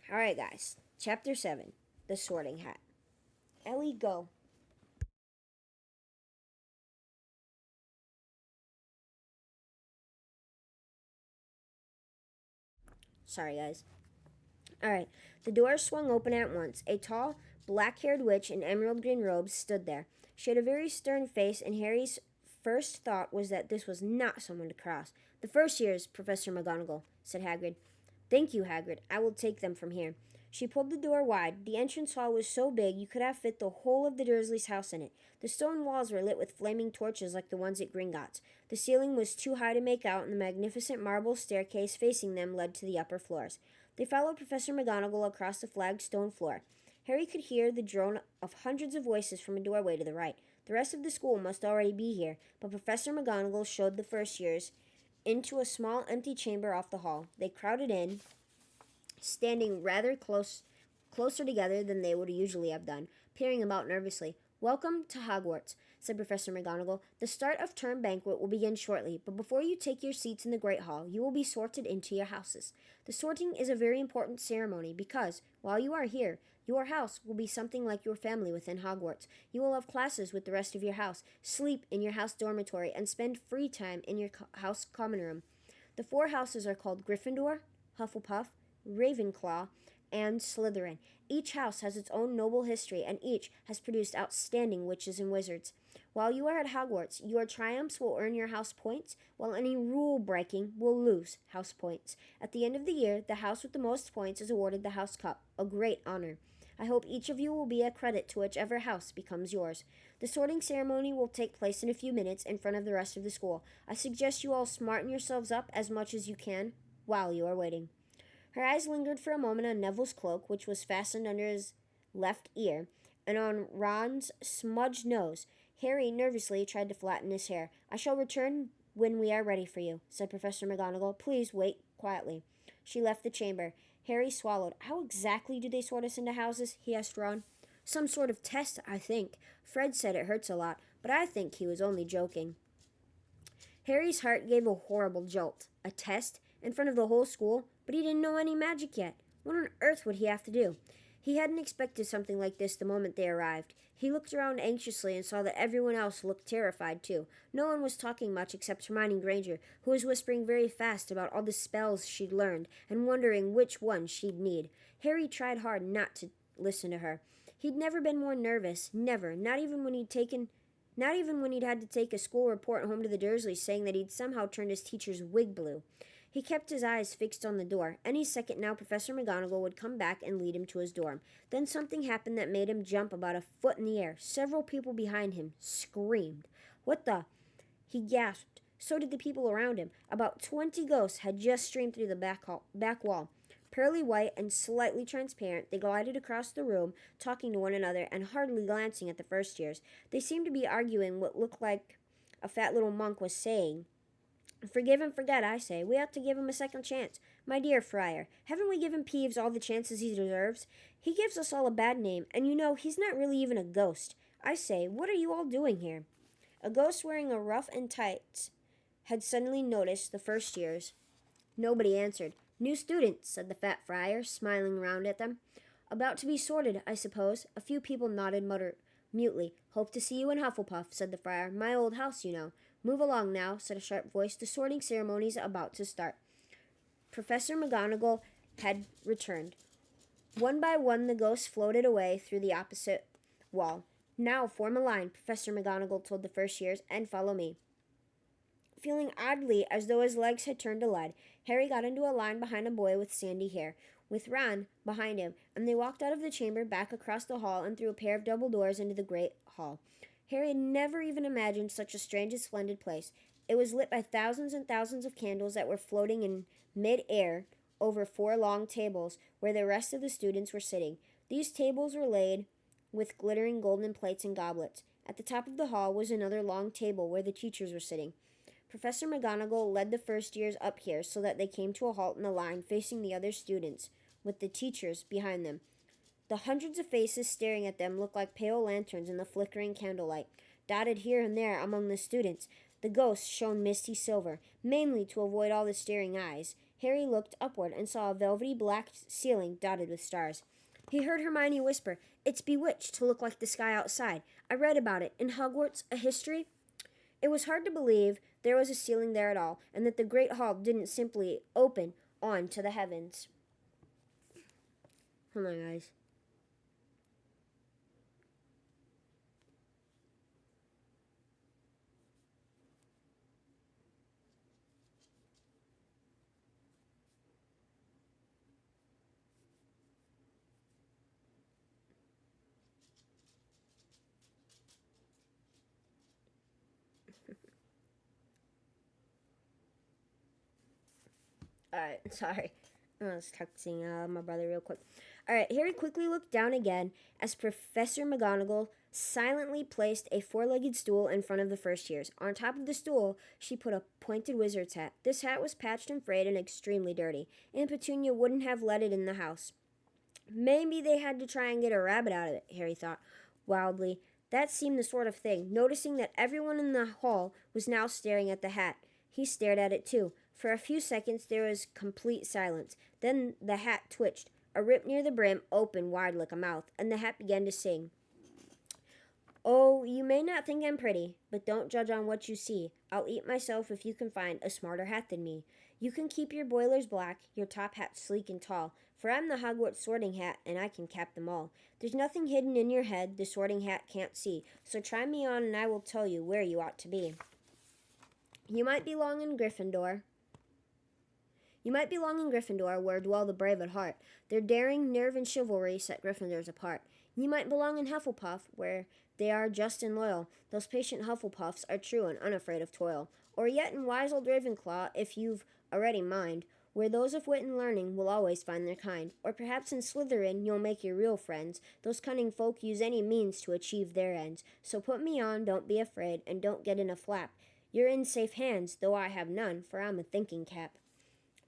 Alright, guys. Chapter 7. The Sorting Hat. Ellie, go. Sorry, guys. Alright. The door swung open at once. A tall, black-haired witch in emerald green robes stood there. She had a very stern face, and Harry's first thought was that this was not someone to cross. The first years, Professor McGonagall, said Hagrid. Thank you, Hagrid. I will take them from here. She pulled the door wide. The entrance hall was so big you could have fit the whole of the Dursleys' house in it. The stone walls were lit with flaming torches like the ones at Gringotts. The ceiling was too high to make out, and the magnificent marble staircase facing them led to the upper floors. They followed Professor McGonagall across the flagged stone floor. Harry could hear the drone of hundreds of voices from a doorway to the right. The rest of the school must already be here, but Professor McGonagall showed the first years into a small empty chamber off the hall. They crowded in, standing rather closer together than they would usually have done, peering about nervously. Welcome to Hogwarts, said Professor McGonagall. The start of term banquet will begin shortly, but before you take your seats in the Great Hall, you will be sorted into your houses. The sorting is a very important ceremony because, while you are here, your house will be something like your family within Hogwarts. You will have classes with the rest of your house, sleep in your house dormitory, and spend free time in your house common room. The 4 houses are called Gryffindor, Hufflepuff, Ravenclaw, and Slytherin. Each house has its own noble history, and each has produced outstanding witches and wizards. While you are at Hogwarts, your triumphs will earn your house points, while any rule breaking will lose house points. At the end of the year, the house with the most points is awarded the House Cup, a great honor. I hope each of you will be a credit to whichever house becomes yours. The sorting ceremony will take place in a few minutes in front of the rest of the school. I suggest you all smarten yourselves up as much as you can while you are waiting. Her eyes lingered for a moment on Neville's cloak, which was fastened under his left ear, and on Ron's smudged nose. Harry nervously tried to flatten his hair. I shall return when we are ready for you, said Professor McGonagall. Please wait quietly. She left the chamber. Harry swallowed. How exactly do they sort us into houses? He asked Ron. Some sort of test, I think. Fred said it hurts a lot, but I think he was only joking. Harry's heart gave a horrible jolt. A test? In front of the whole school? But he didn't know any magic yet. What on earth would he have to do? He hadn't expected something like this the moment they arrived. He looked around anxiously and saw that everyone else looked terrified, too. No one was talking much except Hermione Granger, who was whispering very fast about all the spells she'd learned and wondering which one she'd need. Harry tried hard not to listen to her. He'd never been more nervous, never, not even when he'd had to take a school report home to the Dursleys saying that he'd somehow turned his teacher's wig blue. He kept his eyes fixed on the door. Any second now, Professor McGonagall would come back and lead him to his dorm. Then something happened that made him jump about a foot in the air. Several people behind him screamed. "What the?" He gasped. So did the people around him. About 20 ghosts had just streamed through the back wall. Pearly white and slightly transparent, they glided across the room, talking to one another and hardly glancing at the first years. They seemed to be arguing what looked like a fat little monk was saying. "Forgive and forget, I say. We ought to give him a second chance. My dear Friar, haven't we given Peeves all the chances he deserves? He gives us all a bad name, and you know he's not really even a ghost. I say, what are you all doing here?" A ghost wearing a ruff and tights had suddenly noticed the first years. Nobody answered. "New students," said the fat friar, smiling round at them. "About to be sorted, I suppose." A few people nodded mutely. "Hope to see you in Hufflepuff," said the friar. "My old house, you know." "Move along now," said a sharp voice. "The sorting ceremony's about to start." Professor McGonagall had returned. One by one, the ghosts floated away through the opposite wall. "Now, form a line," Professor McGonagall told the first years, "and follow me." Feeling oddly as though his legs had turned to lead, Harry got into a line behind a boy with sandy hair, with Ron behind him, and they walked out of the chamber, back across the hall, and through a pair of double doors into the great hall. Harry had never even imagined such a strange and splendid place. It was lit by thousands and thousands of candles that were floating in mid-air over 4 long tables where the rest of the students were sitting. These tables were laid with glittering golden plates and goblets. At the top of the hall was another long table where the teachers were sitting. Professor McGonagall led the first years up here so that they came to a halt in a line facing the other students, with the teachers behind them. The hundreds of faces staring at them looked like pale lanterns in the flickering candlelight. Dotted here and there among the students, the ghosts shone misty silver, mainly to avoid all the staring eyes. Harry looked upward and saw a velvety black ceiling dotted with stars. He heard Hermione whisper, "It's bewitched to look like the sky outside. I read about it in Hogwarts, a history." It was hard to believe there was a ceiling there at all, and that the great hall didn't simply open on to the heavens. Hold on, guys. Alright, sorry. I was texting my brother real quick. Alright, Harry quickly looked down again as Professor McGonagall silently placed a 4-legged stool in front of the first years. On top of the stool, she put a pointed wizard's hat. This hat was patched and frayed and extremely dirty. Aunt Petunia wouldn't have let it in the house. Maybe they had to try and get a rabbit out of it, Harry thought wildly. That seemed the sort of thing. Noticing that everyone in the hall was now staring at the hat, he stared at it too. For a few seconds there was complete silence. Then the hat twitched. A rip near the brim opened wide like a mouth, and the hat began to sing. "Oh, you may not think I'm pretty, but don't judge on what you see. I'll eat myself if you can find a smarter hat than me. You can keep your boilers black, your top hat sleek and tall, for I'm the Hogwarts sorting hat, and I can cap them all. There's nothing hidden in your head the sorting hat can't see, so try me on and I will tell you where you ought to be. You might belong in Gryffindor. Where dwell the brave at heart. Their daring, nerve, and chivalry set Gryffindors apart. You might belong in Hufflepuff, where they are just and loyal. Those patient Hufflepuffs are true and unafraid of toil. Or yet in wise old Ravenclaw, if you've a ready mind, where those of wit and learning will always find their kind. Or perhaps in Slytherin you'll make your real friends. Those cunning folk use any means to achieve their ends. So put me on, don't be afraid, and don't get in a flap. You're in safe hands, though I have none, for I'm a thinking cap."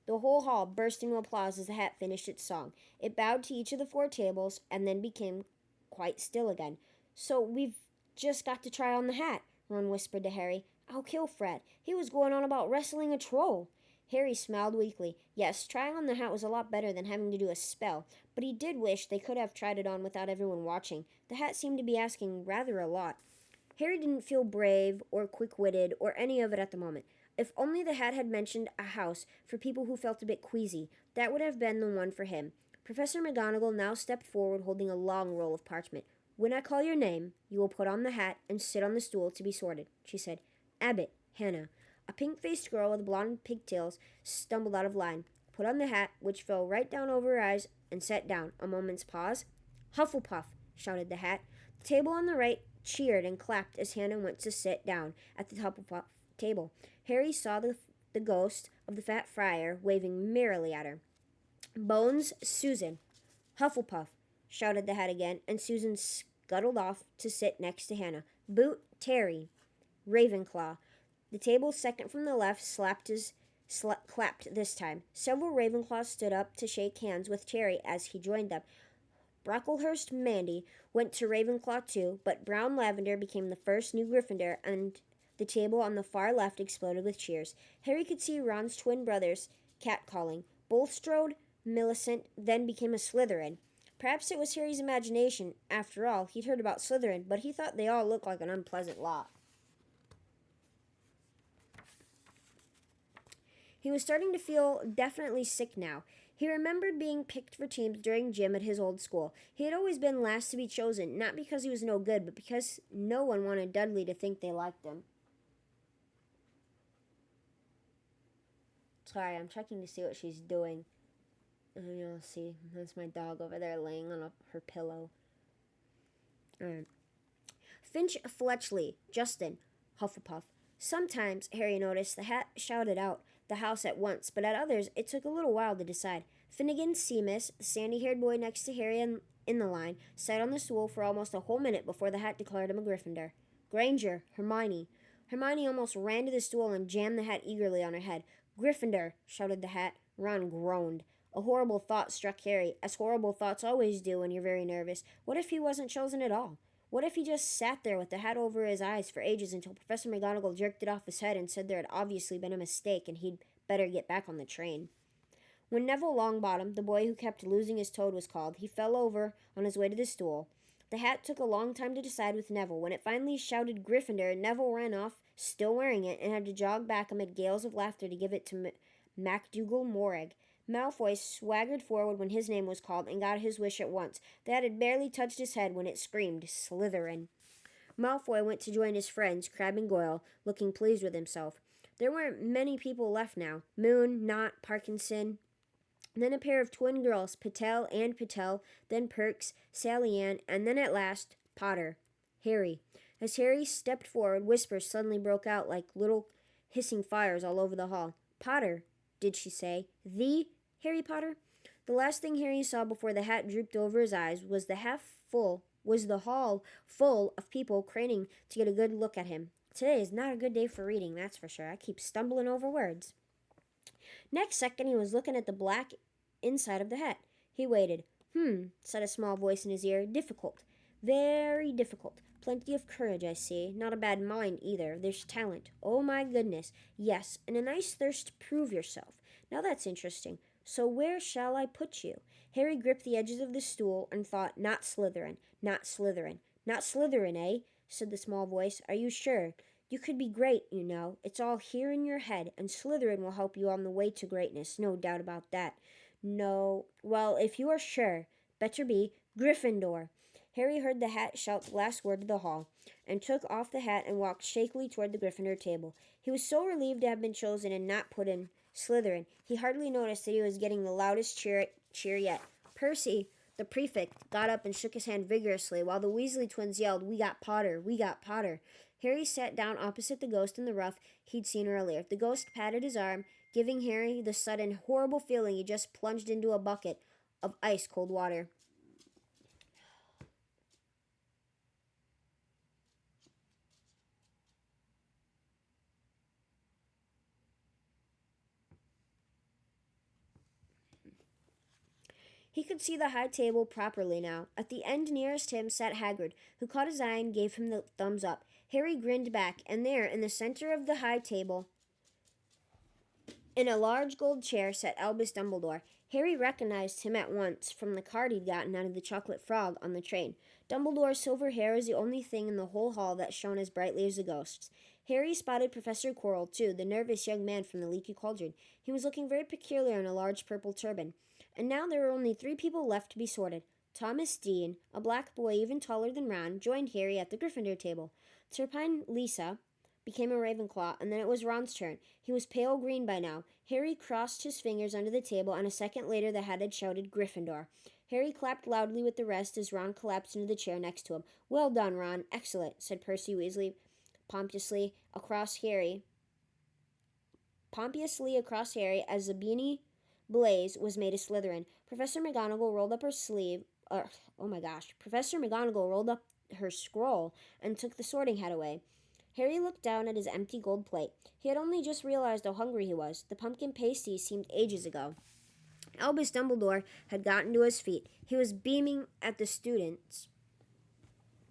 The whole hall burst into applause as the hat finished its song. It bowed to each of the 4 tables, and then became quite still again. "So we've just got to try on the hat," Ron whispered to Harry. "I'll kill Fred. He was going on about wrestling a troll." Harry smiled weakly. Yes, trying on the hat was a lot better than having to do a spell, but he did wish they could have tried it on without everyone watching. The hat seemed to be asking rather a lot. Harry didn't feel brave or quick-witted or any of it at the moment. If only the hat had mentioned a house for people who felt a bit queasy, that would have been the one for him. Professor McGonagall now stepped forward holding a long roll of parchment. When I call your name, you will put on the hat and sit on the stool to be sorted, she said. Abbott, Hannah. A pink-faced girl with blonde pigtails stumbled out of line, put on the hat, which fell right down over her eyes, and sat down. A moment's pause. Hufflepuff, shouted the hat. The table on the right cheered and clapped as Hannah went to sit down at the Hufflepuff table. Harry saw the ghost of the fat friar waving merrily at her. Bones, Susan. Hufflepuff, shouted the hat again, and Susan scuttled off to sit next to Hannah. Boot, Terry. Ravenclaw. The table second from the left clapped this time. Several Ravenclaws stood up to shake hands with Terry as he joined them. Brocklehurst Mandy went to Ravenclaw too, but Brown Lavender became the first new Gryffindor, and the table on the far left exploded with cheers. Harry could see Ron's twin brothers catcalling. Bulstrode Millicent then became a Slytherin. Perhaps it was Harry's imagination. After all, he'd heard about Slytherin, but he thought they all looked like an unpleasant lot. He was starting to feel definitely sick now. He remembered being picked for teams during gym at his old school. He had always been last to be chosen, not because he was no good, but because no one wanted Dudley to think they liked him. Sorry, I'm checking to see what she's doing. You'll see, that's my dog over there laying on her pillow. Finch Fletchley, Justin, Hufflepuff. Sometimes, Harry noticed, the hat shouted out the house at once, but at others it took a little while to decide. Finnegan Seamus, the sandy-haired boy next to Harry in the line, sat on the stool for almost a whole minute before the hat declared him a Gryffindor. Granger, Hermione. Hermione almost ran to the stool and jammed the hat eagerly on her head. Gryffindor, shouted the hat. Ron groaned. A horrible thought struck Harry, as horrible thoughts always do when you're very nervous. What if he wasn't chosen at all? What if he just sat there with the hat over his eyes for ages until Professor McGonagall jerked it off his head and said there had obviously been a mistake and he'd better get back on the train? When Neville Longbottom, the boy who kept losing his toad, was called, he fell over on his way to the stool. The hat took a long time to decide with Neville. When it finally shouted Gryffindor, Neville ran off, still wearing it, and had to jog back amid gales of laughter to give it to MacDougal Morag. Malfoy swaggered forward when his name was called and got his wish at once. The hat had barely touched his head when it screamed, Slytherin. Malfoy went to join his friends, Crabbe and Goyle, looking pleased with himself. There weren't many people left now. Moon, Knott, Parkinson, then a pair of twin girls, Patel and Patel, then Perks, Sally Ann, and then at last, Potter. Harry. As Harry stepped forward, whispers suddenly broke out like little hissing fires all over the hall. Potter, did she say? The Harry Potter? The last thing Harry saw before the hat drooped over his eyes was the hall full of people craning to get a good look at him. Today is not a good day for reading, that's for sure. I keep stumbling over words. Next second, he was looking at the black inside of the hat. He waited. Said a small voice in his ear. Difficult. Very difficult. Plenty of courage, I see. Not a bad mind, either. There's talent. Oh, my goodness. Yes, and a nice thirst to prove yourself. Now that's interesting. So where shall I put you? Harry gripped the edges of the stool and thought, not Slytherin, not Slytherin. Not Slytherin, eh? Said the small voice. Are you sure? You could be great, you know. It's all here in your head, and Slytherin will help you on the way to greatness. No doubt about that. No. Well, if you are sure, better be Gryffindor. Harry heard the hat shout the last word to the hall, and took off the hat and walked shakily toward the Gryffindor table. He was so relieved to have been chosen and not put in Slytherin, he hardly noticed that he was getting the loudest cheer yet. Percy, the prefect, got up and shook his hand vigorously, while the Weasley twins yelled, We got Potter! We got Potter! Harry sat down opposite the ghost in the ruff he'd seen earlier. The ghost patted his arm, giving Harry the sudden, horrible feeling he just plunged into a bucket of ice-cold water. He could see the high table properly now. At the end nearest him sat Hagrid, who caught his eye and gave him the thumbs up. Harry grinned back, and there, in the center of the high table, in a large gold chair, sat Albus Dumbledore. Harry recognized him at once from the card he'd gotten out of the chocolate frog on the train. Dumbledore's silver hair was the only thing in the whole hall that shone as brightly as the ghost's. Harry spotted Professor Quirrell, too, the nervous young man from the Leaky Cauldron. He was looking very peculiar in a large purple turban. And now there were only 3 people left to be sorted. Thomas Dean, a black boy even taller than Ron, joined Harry at the Gryffindor table. Turpine Lisa became a Ravenclaw, and then it was Ron's turn. He was pale green by now. Harry crossed his fingers under the table, and a second later the head had shouted Gryffindor. Harry clapped loudly with the rest as Ron collapsed into the chair next to him. "Well done, Ron. Excellent," said Percy Weasley pompously across Harry as the beanie Blaze was made a Slytherin. Professor McGonagall rolled up her sleeve. Professor McGonagall rolled up her scroll and took the sorting hat away. Harry looked down at his empty gold plate. He had only just realized how hungry he was. The pumpkin pasties seemed ages ago. Albus Dumbledore had gotten to his feet. He was beaming at the students,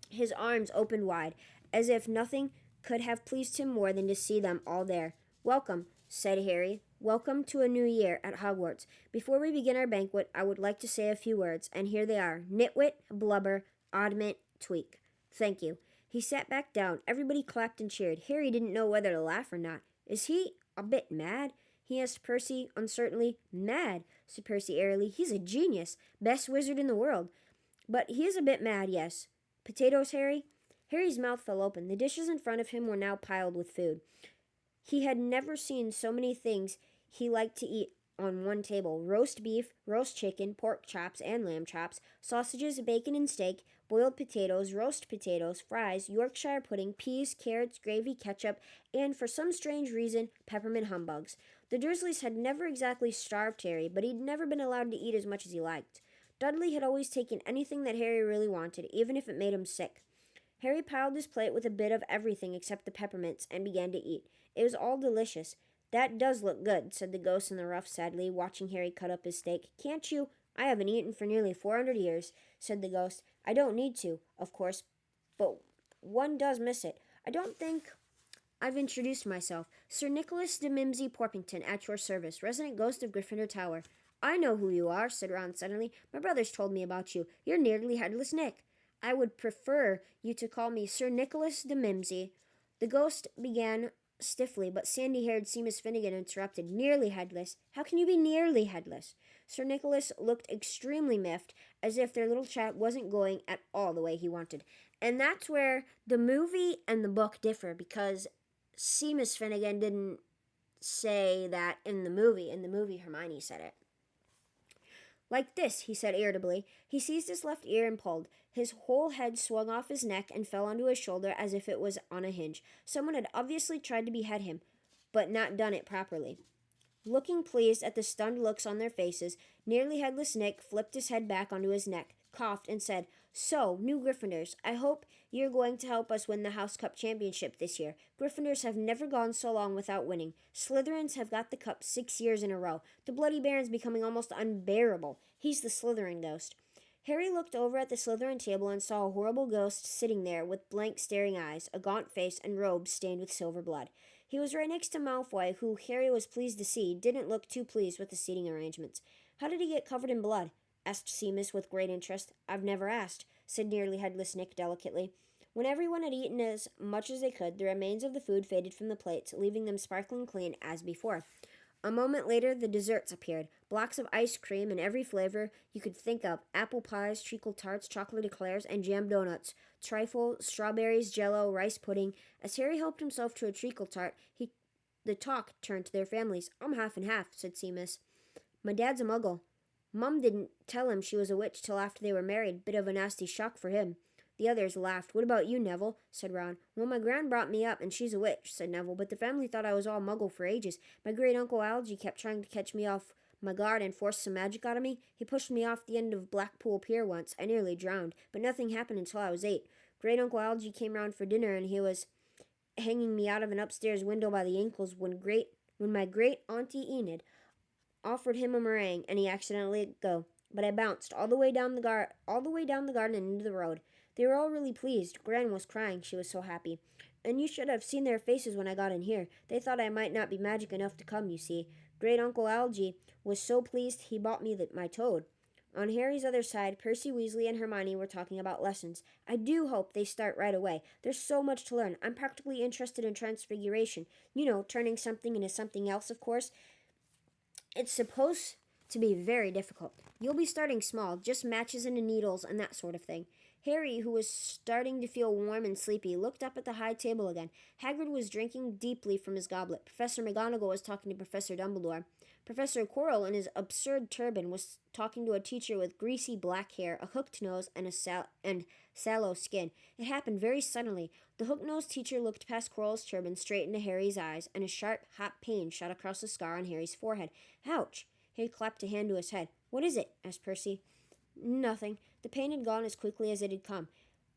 his arms opened wide, as if nothing could have pleased him more than to see them all there. "Welcome," said Harry. "Welcome to a new year at Hogwarts. Before we begin our banquet, I would like to say a few words, and here they are. Nitwit, Blubber, Oddment, Tweak. Thank you." He sat back down. Everybody clapped and cheered. Harry didn't know whether to laugh or not. "Is he a bit mad?" he asked Percy uncertainly. "Mad," said Percy airily. "He's a genius. Best wizard in the world. But he is a bit mad, yes. Potatoes, Harry?" Harry's mouth fell open. The dishes in front of him were now piled with food. He had never seen so many things he liked to eat on one table: roast beef, roast chicken, pork chops and lamb chops, sausages, bacon and steak, boiled potatoes, roast potatoes, fries, Yorkshire pudding, peas, carrots, gravy, ketchup, and, for some strange reason, peppermint humbugs. The Dursleys had never exactly starved Harry, but he'd never been allowed to eat as much as he liked. Dudley had always taken anything that Harry really wanted, even if it made him sick. Harry piled his plate with a bit of everything except the peppermints and began to eat. It was all delicious. "That does look good," said the ghost in the ruff sadly, watching Harry cut up his steak. "Can't you?" "I haven't eaten for nearly 400 years, said the ghost. "I don't need to, of course, but one does miss it. I don't think I've introduced myself. Sir Nicholas de Mimsy Porpington, at your service, resident ghost of Gryffindor Tower." "I know who you are," said Ron suddenly. "My brothers told me about you. You're Nearly Headless Nick." "I would prefer you to call me Sir Nicholas de Mimsy." The ghost began stiffly, but sandy-haired Seamus Finnegan interrupted. "Nearly headless? How can you be nearly headless?" Sir Nicholas looked extremely miffed, as if their little chat wasn't going at all the way he wanted. And that's where the movie and the book differ, because Seamus Finnegan didn't say that in the movie. In the movie, Hermione said it. "Like this," he said irritably. He seized his left ear and pulled. His whole head swung off his neck and fell onto his shoulder as if it was on a hinge. Someone had obviously tried to behead him, but not done it properly. Looking pleased at the stunned looks on their faces, Nearly Headless Nick flipped his head back onto his neck, coughed, and said, "So, new Gryffindors, I hope you're going to help us win the House Cup Championship this year. Gryffindors have never gone so long without winning. Slytherins have got the cup 6 years in a row. The Bloody Baron's becoming almost unbearable. He's the Slytherin ghost." Harry looked over at the Slytherin table and saw a horrible ghost sitting there with blank staring eyes, a gaunt face, and robes stained with silver blood. He was right next to Malfoy, who Harry was pleased to see didn't look too pleased with the seating arrangements. "How did he get covered in blood?" asked Seamus with great interest. "I've never asked," said Nearly Headless Nick delicately. When everyone had eaten as much as they could, the remains of the food faded from the plates, leaving them sparkling clean as before. A moment later, the desserts appeared. Blocks of ice cream in every flavor you could think of: apple pies, treacle tarts, chocolate eclairs, and jam donuts, trifle, strawberries, jello, rice pudding. As Harry helped himself to a treacle tart, the talk turned to their families. "I'm half and half," said Seamus. "My dad's a muggle. Mum didn't tell him she was a witch till after they were married. Bit of a nasty shock for him." The others laughed. "What about you, Neville?" said Ron. "Well, my gran brought me up, and she's a witch," said Neville, "but the family thought I was all muggle for ages. My great-uncle Algy kept trying to catch me off my guard and force some magic out of me. He pushed me off the end of Blackpool Pier once. I nearly drowned, but nothing happened until I was 8. Great-uncle Algy came round for dinner, and he was hanging me out of an upstairs window by the ankles when my great-auntie Enid offered him a meringue, and he accidentally let go. But I bounced all the way down the garden and into the road. They were all really pleased. Gran was crying, she was so happy. And you should have seen their faces when I got in here. They thought I might not be magic enough to come, you see. Great-uncle Algy was so pleased he bought me my toad." On Harry's other side, Percy Weasley and Hermione were talking about lessons. "I do hope they start right away. There's so much to learn. I'm practically interested in transfiguration. You know, turning something into something else, of course. It's supposed to be very difficult. You'll be starting small, just matches and needles and that sort of thing. Harry, who was starting to feel warm and sleepy, looked up at the high table again. Hagrid was drinking deeply from his goblet. Professor McGonagall was talking to Professor Dumbledore. Professor Quirrell, in his absurd turban, was talking to a teacher with greasy black hair, a hooked nose, and sallow skin. It happened very suddenly. The hook-nosed teacher looked past Quirrell's turban straight into Harry's eyes, and a sharp, hot pain shot across the scar on Harry's forehead. Ouch! Harry clapped a hand to his head. What is it? Asked Percy. Nothing. The pain had gone as quickly as it had come.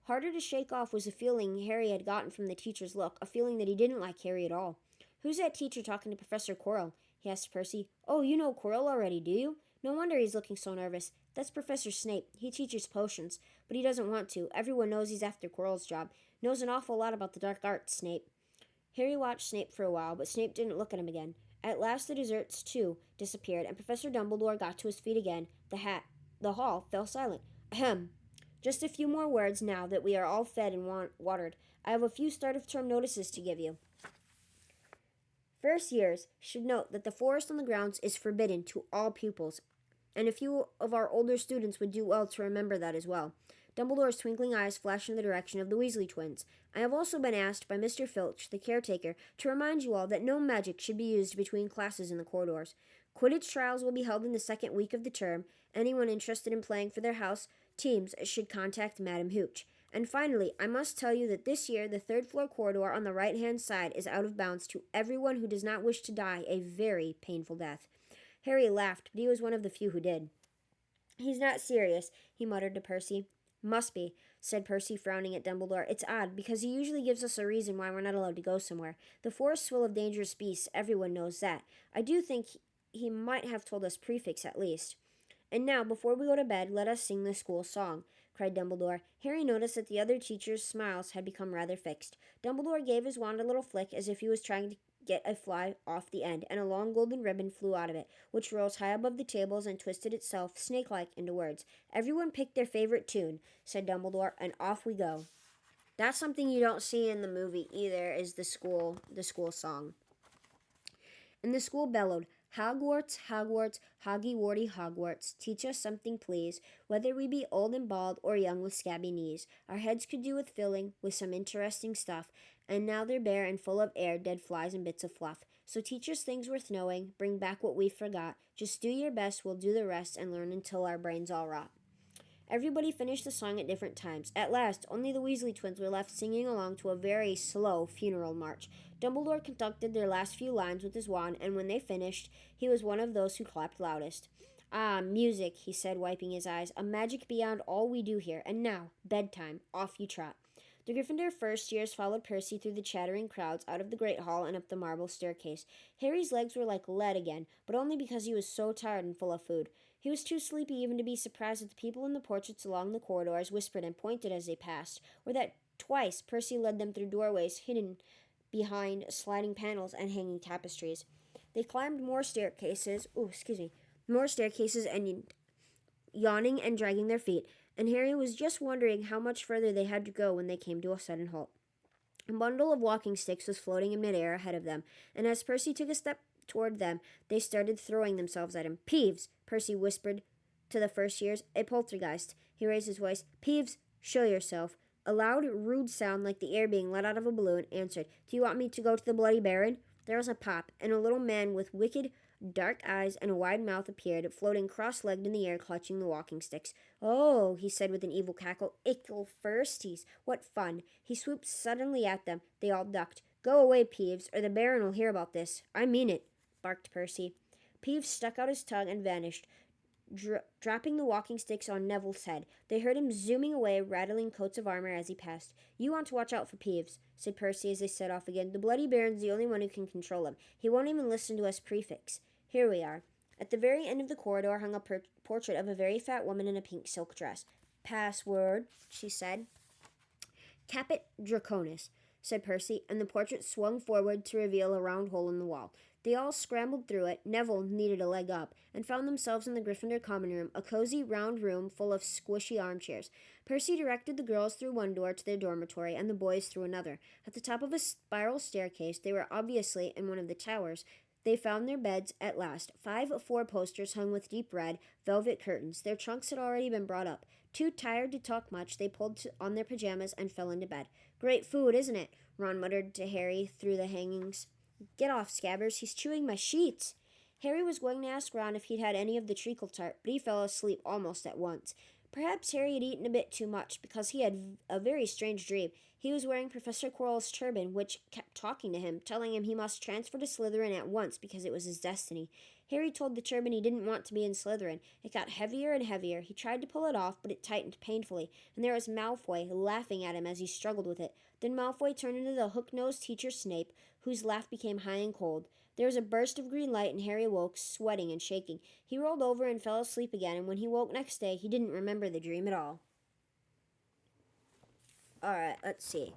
Harder to shake off was a feeling Harry had gotten from the teacher's look, a feeling that he didn't like Harry at all. Who's that teacher talking to Professor Quirrell? He asked Percy. Oh, you know Quirrell already, do you? No wonder he's looking so nervous. That's Professor Snape. He teaches potions, but he doesn't want to. Everyone knows he's after Quirrell's job. Knows an awful lot about the dark arts, Snape. Harry watched Snape for a while, but Snape didn't look at him again. At last the desserts, too, disappeared, and Professor Dumbledore got to his feet again. The hall fell silent. Ahem. Just a few more words now that we are all fed and watered. I have a few start-of-term notices to give you. First years should note that the forest on the grounds is forbidden to all pupils, and a few of our older students would do well to remember that as well. Dumbledore's twinkling eyes flashed in the direction of the Weasley twins. I have also been asked by Mr. Filch, the caretaker, to remind you all that no magic should be used between classes in the corridors. Quidditch trials will be held in the second week of the term. Anyone interested in playing for their house teams should contact Madam Hooch. And finally, I must tell you that this year the third-floor corridor on the right-hand side is out of bounds to everyone who does not wish to die a very painful death. Harry laughed, but he was one of the few who did. He's not serious, he muttered to Percy. Must be, said Percy, frowning at Dumbledore. It's odd, because he usually gives us a reason why we're not allowed to go somewhere. The forest's full of dangerous beasts, everyone knows that. I do think he might have told us prefects at least. And now, before we go to bed, let us sing the school song, cried Dumbledore. Harry noticed that the other teachers' smiles had become rather fixed. Dumbledore gave his wand a little flick as if he was trying to get a fly off the end, and a long golden ribbon flew out of it, which rose high above the tables and twisted itself, snake-like, into words. Everyone picked their favorite tune, said Dumbledore, and off we go. That's something you don't see in the movie either, is the school song. And the school bellowed, Hogwarts, Hogwarts, Hoggy-Warty Hogwarts, teach us something, please, whether we be old and bald or young with scabby knees. Our heads could do with filling with some interesting stuff, and now they're bare and full of air, dead flies and bits of fluff. So teach us things worth knowing, bring back what we forgot. Just do your best, we'll do the rest, and learn until our brains all rot. Everybody finished the song at different times. At last, only the Weasley twins were left singing along to a very slow funeral march. Dumbledore conducted their last few lines with his wand, and when they finished, he was one of those who clapped loudest. Ah, music, he said, wiping his eyes, a magic beyond all we do here. And now, bedtime, off you trot. The Gryffindor first years followed Percy through the chattering crowds, out of the great hall and up the marble staircase. Harry's legs were like lead again, but only because he was so tired and full of food. He was too sleepy even to be surprised that the people in the portraits along the corridors whispered and pointed as they passed, or that twice Percy led them through doorways hidden behind sliding panels and hanging tapestries. They climbed more staircases and yawning and dragging their feet, and Harry was just wondering how much further they had to go when they came to a sudden halt. A bundle of walking sticks was floating in midair ahead of them, and as Percy took a step toward them, they started throwing themselves at him. Peeves, Percy whispered to the first years, a poltergeist. He raised his voice. Peeves, show yourself. A loud, rude sound like the air being let out of a balloon answered. Do you want me to go to the Bloody Baron? There was a pop, and a little man with wicked, dark eyes and a wide mouth appeared, floating cross-legged in the air, clutching the walking sticks. Oh, he said with an evil cackle, ickle firsties, what fun. He swooped suddenly at them. They all ducked. Go away, Peeves, or the Baron will hear about this. I mean it, barked Percy. Peeves stuck out his tongue and vanished, dropping the walking sticks on Neville's head. They heard him zooming away, rattling coats of armor as he passed. You want to watch out for Peeves, said Percy as they set off again. The Bloody Baron's the only one who can control him. He won't even listen to us prefects. Here we are. At the very end of the corridor hung a portrait of a very fat woman in a pink silk dress. Password, she said. Caput Draconis, said Percy, and the portrait swung forward to reveal a round hole in the wall. They all scrambled through it. Neville needed a leg up, and found themselves in the Gryffindor common room, a cozy, round room full of squishy armchairs. Percy directed the girls through one door to their dormitory, and the boys through another. At the top of a spiral staircase, they were obviously in one of the towers. They found their beds at last, 5 four-posters hung with deep red velvet curtains. Their trunks had already been brought up. Too tired to talk much, they pulled on their pajamas and fell into bed. "Great food, isn't it?" Ron muttered to Harry through the hangings. "Get off, Scabbers, he's chewing my sheets." Harry was going to ask Ron if he'd had any of the treacle tart, but he fell asleep almost at once. Perhaps Harry had eaten a bit too much, because he had a very strange dream. He was wearing Professor Quirrell's turban, which kept talking to him, telling him he must transfer to Slytherin at once because it was his destiny. Harry told the turban he didn't want to be in Slytherin. It got heavier and heavier. He tried to pull it off, but it tightened painfully, and there was Malfoy laughing at him as he struggled with it. Then Malfoy turned into the hook-nosed teacher Snape, whose laugh became high and cold. There was a burst of green light, and Harry awoke, sweating and shaking. He rolled over and fell asleep again, and when he woke next day, he didn't remember the dream at all. Alright, let's see.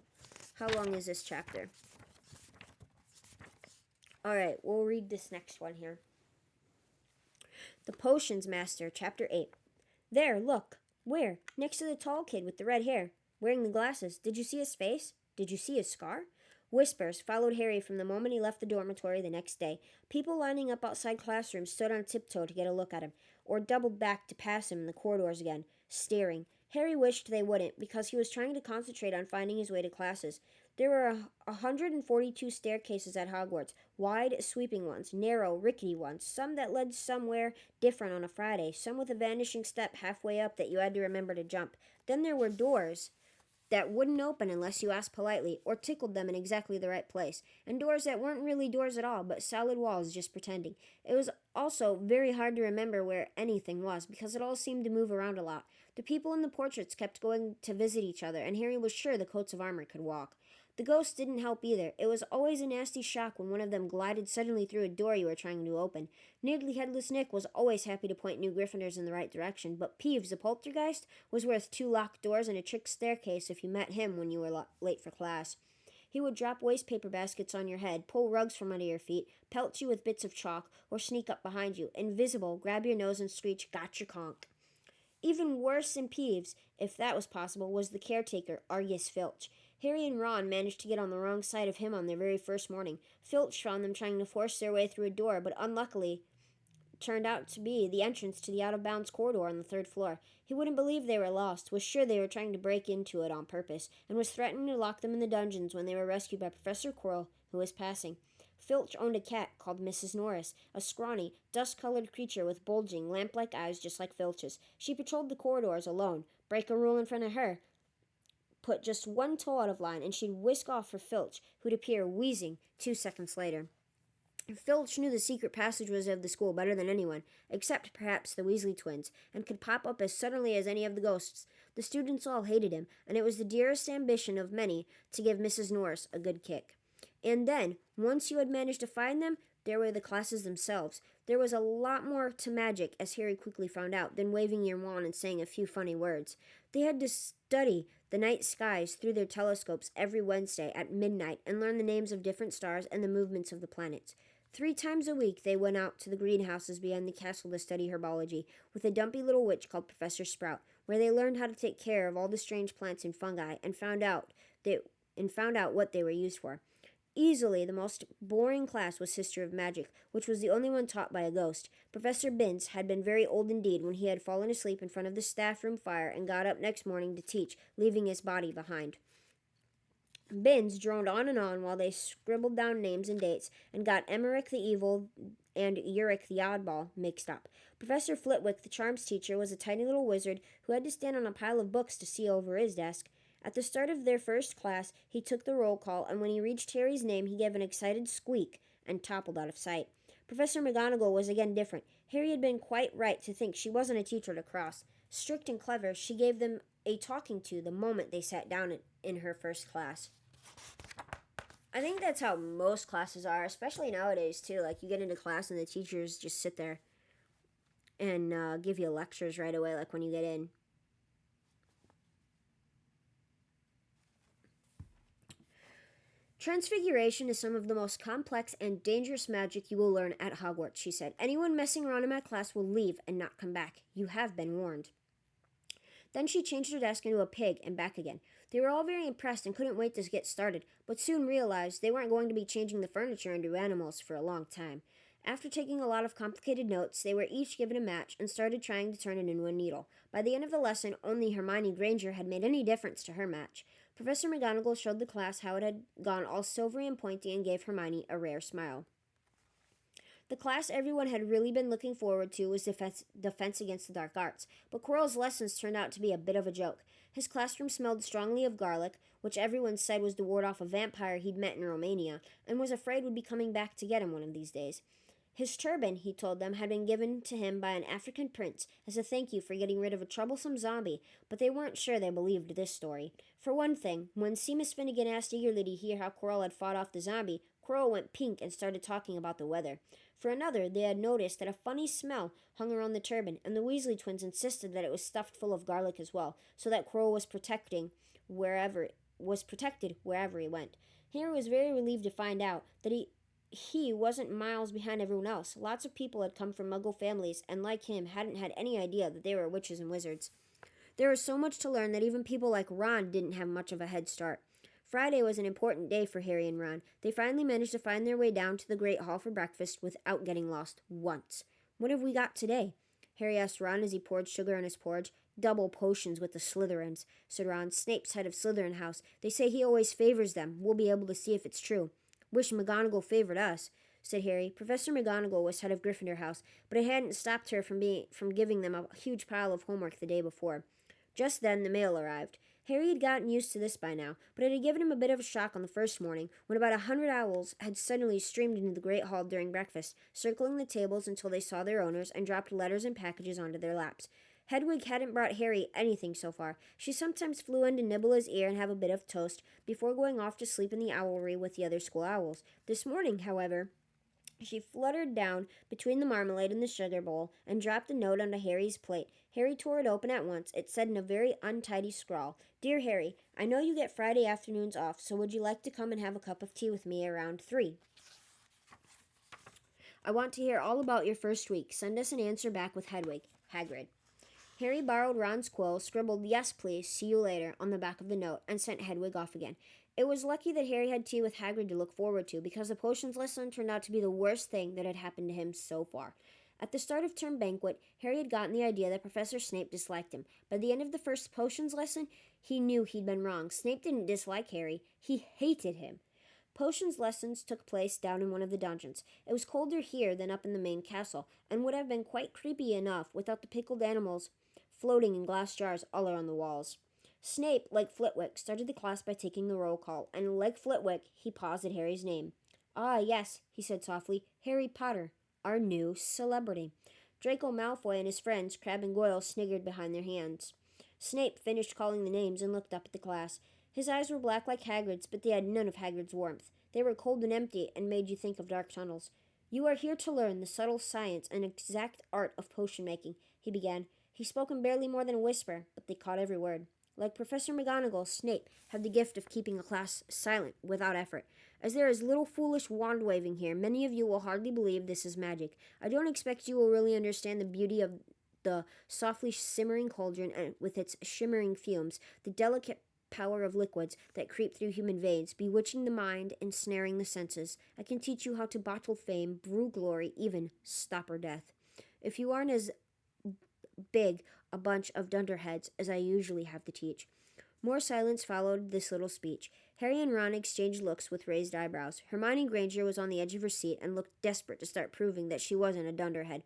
How long is this chapter? Alright, we'll read this next one here. The Potions Master, Chapter 8. "There, look." "Where?" "Next to the tall kid with the red hair, wearing the glasses. Did you see his face? Did you see his scar?" Whispers followed Harry from the moment he left the dormitory the next day. People lining up outside classrooms stood on tiptoe to get a look at him, or doubled back to pass him in the corridors again, staring. Harry wished they wouldn't, because he was trying to concentrate on finding his way to classes. There were 142 staircases at Hogwarts, wide, sweeping ones, narrow, rickety ones, some that led somewhere different on a Friday, some with a vanishing step halfway up that you had to remember to jump. Then there were doors that wouldn't open unless you asked politely, or tickled them in exactly the right place, and doors that weren't really doors at all, but solid walls just pretending. It was also very hard to remember where anything was, because it all seemed to move around a lot. The people in the portraits kept going to visit each other, and Harry was sure the coats of armor could walk. The ghosts didn't help either. It was always a nasty shock when one of them glided suddenly through a door you were trying to open. Nearly Headless Nick was always happy to point new Gryffindors in the right direction, but Peeves, the poltergeist, was worth 2 locked doors and a trick staircase if you met him when you were late for class. He would drop waste paper baskets on your head, pull rugs from under your feet, pelt you with bits of chalk, or sneak up behind you, invisible, grab your nose and screech, "Gotcha, conk." Even worse than Peeves, if that was possible, was the caretaker, Argus Filch. Harry and Ron managed to get on the wrong side of him on their very first morning. Filch found them trying to force their way through a door, but unluckily turned out to be the entrance to the out-of-bounds corridor on the 3rd floor. He wouldn't believe they were lost, was sure they were trying to break into it on purpose, and was threatening to lock them in the dungeons when they were rescued by Professor Quirrell, who was passing. Filch owned a cat called Mrs. Norris, a scrawny, dust-colored creature with bulging, lamp-like eyes just like Filch's. She patrolled the corridors alone. Break a rule in front of her, put just one toe out of line, and she'd whisk off for Filch, who'd appear wheezing 2 seconds later. Filch knew the secret passageways of the school better than anyone, except perhaps the Weasley twins, and could pop up as suddenly as any of the ghosts. The students all hated him, and it was the dearest ambition of many to give Mrs. Norris a good kick. And then, once you had managed to find them, there were the classes themselves. There was a lot more to magic, as Harry quickly found out, than waving your wand and saying a few funny words. They had to study the night skies through their telescopes every Wednesday at midnight and learn the names of different stars and the movements of the planets. 3 times a week they went out to the greenhouses behind the castle to study herbology with a dumpy little witch called Professor Sprout, where they learned how to take care of all the strange plants and fungi and found out what they were used for. Easily the most boring class was History of Magic, which was the only one taught by a ghost. Professor Binns had been very old indeed when he had fallen asleep in front of the staff room fire and got up next morning to teach, leaving his body behind. Binns droned on and on while they scribbled down names and dates and got Emmerich the Evil and Uric the Oddball mixed up. Professor Flitwick, the charms teacher, was a tiny little wizard who had to stand on a pile of books to see over his desk. At the start of their first class, he took the roll call, and when he reached Harry's name, he gave an excited squeak and toppled out of sight. Professor McGonagall was again different. Harry had been quite right to think she wasn't a teacher to cross. Strict and clever, she gave them a talking to the moment they sat down in her first class. I think that's how most classes are, especially nowadays, too. Like, you get into class and the teachers just sit there and give you lectures right away, like when you get in. Transfiguration is some of the most complex and dangerous magic you will learn at Hogwarts, she said. Anyone messing around in my class will leave and not come back. You have been warned. Then she changed her desk into a pig and back again. They were all very impressed and couldn't wait to get started, but soon realized they weren't going to be changing the furniture into animals for a long time. After taking a lot of complicated notes, they were each given a match and started trying to turn it into a needle. By the end of the lesson, only Hermione Granger had made any difference to her match. Professor McGonagall showed the class how it had gone all silvery and pointy and gave Hermione a rare smile. The class everyone had really been looking forward to was Defense Against the Dark Arts, but Quirrell's lessons turned out to be a bit of a joke. His classroom smelled strongly of garlic, which everyone said was to ward off a vampire he'd met in Romania, and was afraid would be coming back to get him one of these days. His turban, he told them, had been given to him by an African prince as a thank you for getting rid of a troublesome zombie, but they weren't sure they believed this story. For one thing, when Seamus Finnegan asked eagerly to hear how Quirrell had fought off the zombie, Quirrell went pink and started talking about the weather. For another, they had noticed that a funny smell hung around the turban, and the Weasley twins insisted that it was stuffed full of garlic as well, so that Quirrell was protected wherever he went. Harry was very relieved to find out that he wasn't miles behind everyone else. Lots of people had come from Muggle families, and like him, hadn't had any idea that they were witches and wizards. There was so much to learn that even people like Ron didn't have much of a head start. Friday was an important day for Harry and Ron. They finally managed to find their way down to the Great Hall for breakfast without getting lost once. "What have we got today?" Harry asked Ron as he poured sugar on his porridge. "Double potions with the Slytherins," said Ron. "Snape's head of Slytherin House. They say he always favors them. We'll be able to see if it's true." "Wish McGonagall favored us," said Harry. Professor McGonagall was head of Gryffindor House, but it hadn't stopped her from giving them a huge pile of homework the day before. Just then, the mail arrived. Harry had gotten used to this by now, but it had given him a bit of a shock on the first morning, when about 100 owls had suddenly streamed into the Great Hall during breakfast, circling the tables until they saw their owners and dropped letters and packages onto their laps. Hedwig hadn't brought Harry anything so far. She sometimes flew in to nibble his ear and have a bit of toast before going off to sleep in the owlry with the other school owls. This morning, however, she fluttered down between the marmalade and the sugar bowl and dropped a note onto Harry's plate. Harry tore it open at once. It said in a very untidy scrawl, "Dear Harry, I know you get Friday afternoons off, so would you like to come and have a cup of tea with me around 3? I want to hear all about your first week. Send us an answer back with Hedwig, Hagrid." Harry borrowed Ron's quill, scribbled "Yes, please, see you later" on the back of the note, and sent Hedwig off again. It was lucky that Harry had tea with Hagrid to look forward to, because the potions lesson turned out to be the worst thing that had happened to him so far. At the start of term banquet, Harry had gotten the idea that Professor Snape disliked him. By the end of the first potions lesson, he knew he'd been wrong. Snape didn't dislike Harry. He hated him. Potions lessons took place down in one of the dungeons. It was colder here than up in the main castle, and would have been quite creepy enough without the pickled animals floating in glass jars all around the walls. Snape, like Flitwick, started the class by taking the roll call, and like Flitwick, he paused at Harry's name. "Ah, yes," he said softly, "Harry Potter, our new celebrity." Draco Malfoy and his friends, Crabbe and Goyle, sniggered behind their hands. Snape finished calling the names and looked up at the class. His eyes were black like Hagrid's, but they had none of Hagrid's warmth. They were cold and empty, and made you think of dark tunnels. "You are here to learn the subtle science and exact art of potion making," he began. He spoke in barely more than a whisper, but they caught every word. Like Professor McGonagall, Snape had the gift of keeping a class silent without effort. "As there is little foolish wand-waving here, many of you will hardly believe this is magic. I don't expect you will really understand the beauty of the softly simmering cauldron with its shimmering fumes, the delicate power of liquids that creep through human veins, bewitching the mind, ensnaring the senses. I can teach you how to bottle fame, brew glory, even stopper death. If you aren't as big a bunch of dunderheads as I usually have to teach." More silence followed this little speech. Harry and Ron exchanged looks with raised eyebrows. Hermione Granger was on the edge of her seat and looked desperate to start proving that she wasn't a dunderhead.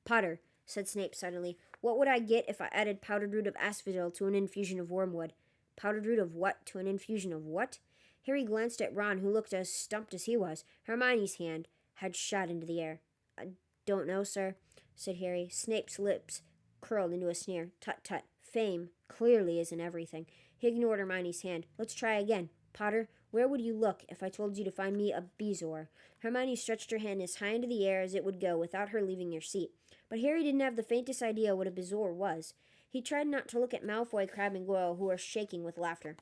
"Potter," said Snape suddenly, "what would I get if I added powdered root of asphodel to an infusion of wormwood?" "Powdered root of what to an infusion of what?" Harry glanced at Ron, who looked as stumped as he was. Hermione's hand had shot into the air. "I don't know, sir," said Harry. Snape's lips curled into a sneer. "Tut, tut. Fame clearly isn't everything." He ignored Hermione's hand. "Let's try again. Potter, where would you look if I told you to find me a bezoar?" Hermione stretched her hand as high into the air as it would go without her leaving her seat. But Harry didn't have the faintest idea what a bezoar was. He tried not to look at Malfoy, Crabbe, and Goyle, who were shaking with laughter.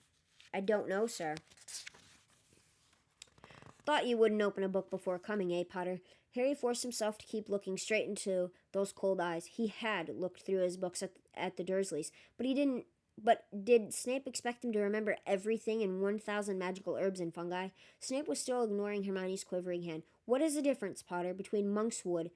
"I don't know, sir." "Thought you wouldn't open a book before coming, eh, Potter?" Harry forced himself to keep looking straight into those cold eyes. He had looked through his books at the Dursleys, but he didn't. But did Snape expect him to remember everything in 1,000 magical herbs and fungi? Snape was still ignoring Hermione's quivering hand. What is the difference, Potter, between monkshood